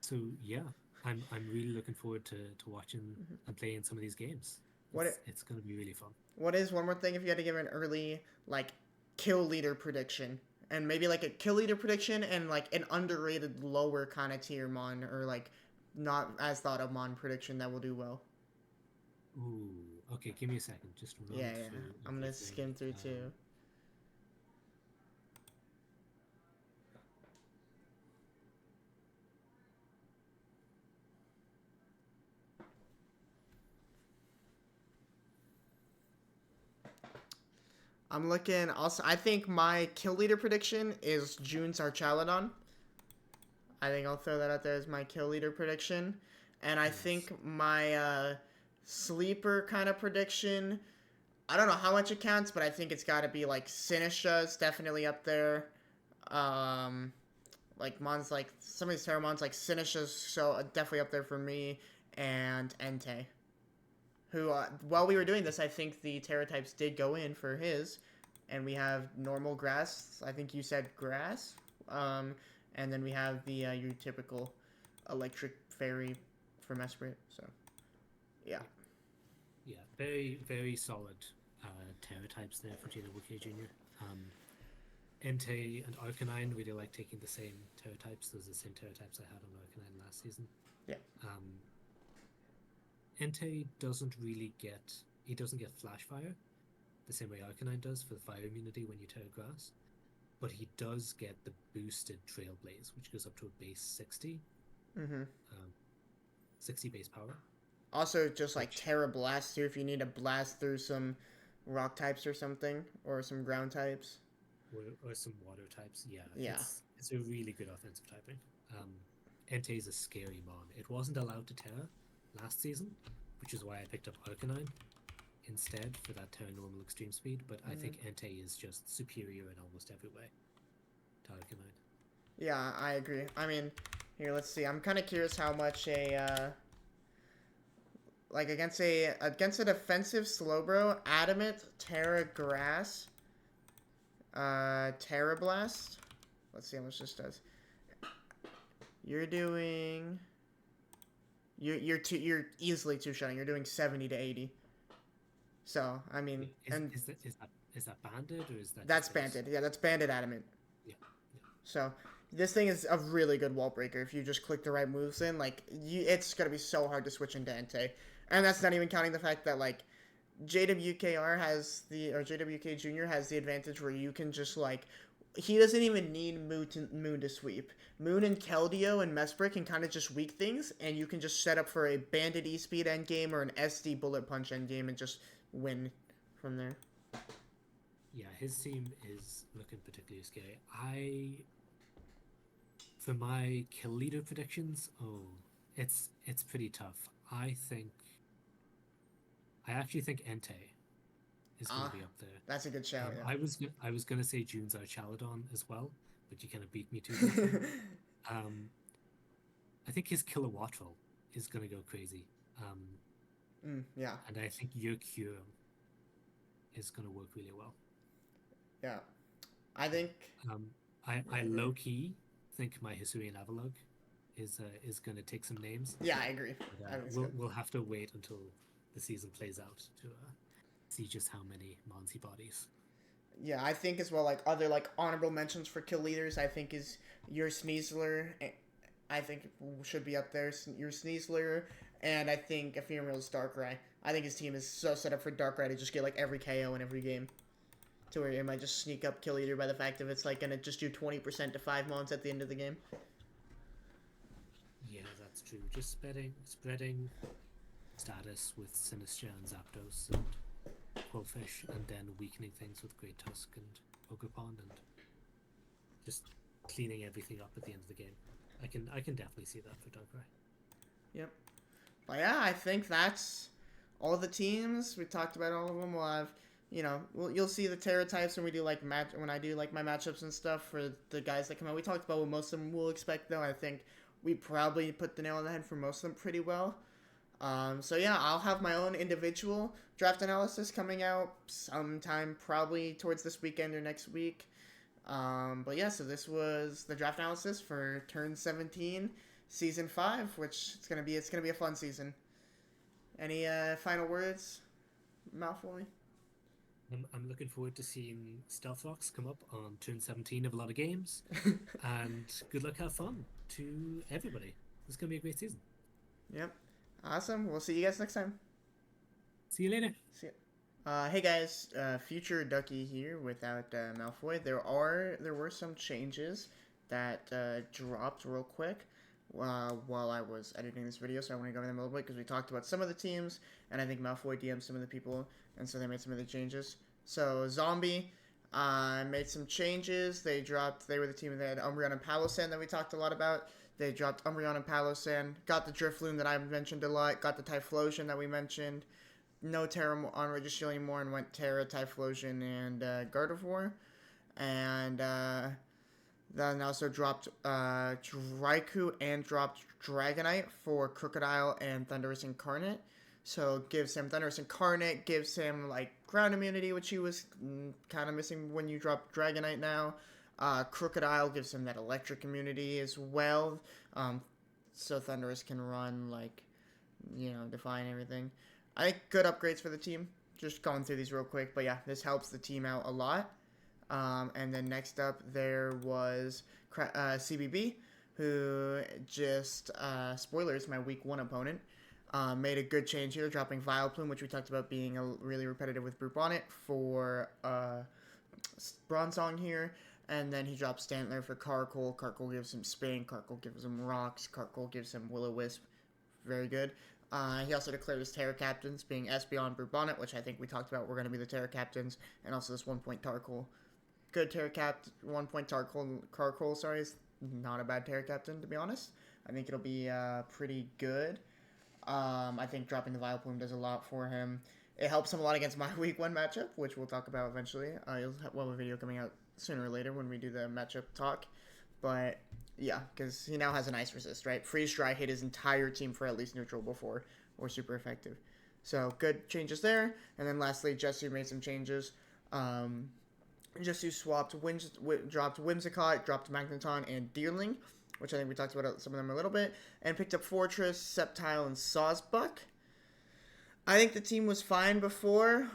So yeah, I'm really looking forward to watching and playing some of these games. It's going to be really fun. What is one more thing if you had to give an early like kill leader prediction? And maybe like a kill leader prediction and like an underrated lower kind of tier mon, or like not as thought of mon prediction that will do well. Ooh, Okay, give me a second. Just run Yeah, yeah. through I'm gonna everything. skim through too. I'm looking. Also, I think my kill leader prediction is June's Archaludon. I think I'll throw that out there as my kill leader prediction. And I Nice. think my sleeper kind of prediction, I don't know how much it counts, but I think it's got to be like Sinistra. Definitely up there. Um, like Mons, like some of these Terramons, like Sinistra's so definitely up there for me, and Entei. Who, while we were doing this, I think the Terra types did go in for his, and we have normal grass. I think you said grass. And then we have the your typical electric fairy from Esprit. So, yeah. Yeah, very, very solid Terra types there for JWKjr. Entei and Arcanine really like taking the same Terra types. Those are the same Terra types I had on Arcanine last season. Yeah. Entei doesn't really get Flash Fire the same way Arcanine does for the fire immunity when you Terra Grass, but he does get the boosted Trailblaze, which goes up to a base 60. 60 base power. Also, just like Terra Blast too, if you need to blast through some rock types or something, or some ground types. Or some water types, yeah. Yeah. It's a really good offensive typing. Entei is a scary mon. It wasn't allowed to Terra last season, which is why I picked up Arcanine instead for that Terra normal extreme speed, but I think Entei is just superior in almost every way to Arcanine. Yeah, I agree. I mean, here, let's see. I'm kind of curious how much like against a defensive Slowbro, Adamant, Terra Grass, Terra Blast. Let's see how much this does. You're doing. You're easily two-shotting. You're doing 70 to 80. So I mean, Is that banded or is that? That's banded. Yeah, that's banded Adamant. Yeah. So this thing is a really good wall breaker. If you just click the right moves in, like it's gonna be so hard to switch into Entei, and that's not even counting the fact that like JWKjr has the advantage where you can just like he doesn't even need Moon to sweep. Moon and Keldeo and Mesprit can kind of just weak things, and you can just set up for a banded E-Speed endgame or an SD Bullet Punch endgame and just win from there. Yeah, his team is looking particularly scary. For my kill leader predictions, it's pretty tough. I actually think Entei is going to be up there. That's a good shout. Yeah. I was going to say June's Archaludon as well, but you kind of beat me to it. I think his Kilowattrel is going to go crazy. Yeah. And I think your Cure is going to work really well. Yeah. I think. I low key think my Hisuian Avalugg is going to take some names. Yeah, I agree. But, we'll have to wait until the season plays out to see just how many Mons he bodies. Yeah, I think as well, like other like honorable mentions for kill leaders, I think is your Sneasler. I think should be up there. Your Sneasler, and I think Ephemeral's Darkrai. I think his team is so set up for Darkrai to just get like every KO in every game, to where it might just sneak up kill leader by the fact of it's like gonna just do 20% to 5 Mons at the end of the game. Yeah, that's true. Just spreading status with Sinistra and Zapdos and Quillfish, and then weakening things with Great Tusk and Ogerpon, and just cleaning everything up at the end of the game. I can definitely see that for Darkrai. Yep. But yeah, I think that's all the teams. We talked about all of them. We'll have, you'll see the Terra types when we do when I do like my matchups and stuff for the guys that come out. We talked about what most of them will expect though. I think we probably put the nail on the head for most of them pretty well. So yeah, I'll have my own individual draft analysis coming out sometime probably towards this weekend or next week. But yeah, so this was the draft analysis for Turn 17, Season 5, which it's gonna be a fun season. Any final words, Malfoy? I'm looking forward to seeing Stealth Rocks come up on Turn 17 of a lot of games. And good luck, have fun to everybody. It's gonna be a great season. Yep. Awesome. We'll see you guys next time. See you later. See ya. Hey guys, future Ducky here without Malfoy. There were some changes that dropped real quick while I was editing this video, so I want to go over them a little bit because we talked about some of the teams, and I think Malfoy DM'd some of the people, and so they made some of the changes. So Zombi made some changes. They were the team that had Umbreon and Palossand that we talked a lot about. They dropped Umbreon and Palossand, got the Drifloon that I mentioned a lot, got the Typhlosion that we mentioned. No Tera on Registry anymore, and went Tera, Typhlosion, and Gardevoir. And then also dropped Raikou and dropped Dragonite for Crocodile and Thundurus Incarnate. So gives him Thundurus Incarnate, gives him like ground immunity, which he was kind of missing when you drop Dragonite now. Crocodile gives him that electric immunity as well. So Thundurus can run like, define everything. I think good upgrades for the team. Just going through these real quick. But yeah, this helps the team out a lot. And then next up, there was CBB, who just, spoilers, my week 1 opponent, made a good change here, dropping Vileplume, which we talked about being really repetitive with Brute Bonnet, for Bronzong here. And then he drops Stantler for Carkol. Carkol gives him Spin. Carkol gives him Rocks. Carkol gives him Will-O-Wisp. Very good. He also declared his Tera Captains, being Espeon and Brute Bonnet, which I think we talked about were going to be the Tera Captains, and also this 1-point Tarkle. Good Tera Cap, 1-point Carkol, sorry, is not a bad Tera Captain, to be honest. I think it'll be pretty good. I think dropping the Vileplume does a lot for him. It helps him a lot against my week 1 matchup, which we'll talk about eventually. We'll have a video coming out sooner or later when we do the matchup talk. But yeah, because he now has an Ice Resist, right? Freeze Dry hit his entire team for at least neutral before, or super effective. So good changes there. And then lastly, Jesu made some changes. Jesu dropped Whimsicott, dropped Magneton and Deerling, which I think we talked about some of them a little bit, and picked up Fortress, Sceptile, and Sawsbuck. I think the team was fine before.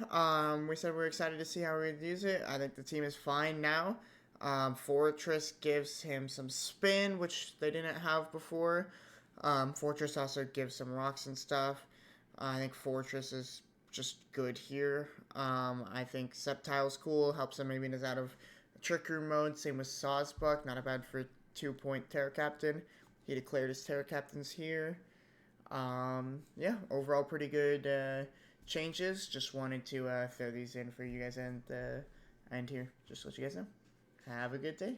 We said we were excited to see how we would use it. I think the team is fine now. Fortress gives him some Spin, which they didn't have before. Fortress also gives some Rocks and stuff. I think Fortress is just good here. I think Sceptile's cool. Helps him maybe in his out of Trick Room mode. Same with Sawsbuck. Not a bad for 2-point Tera Captain. He declared his Tera Captains here. Yeah, overall pretty good changes. Just wanted to throw these in for you guys and here. Just to let you guys know. Have a good day.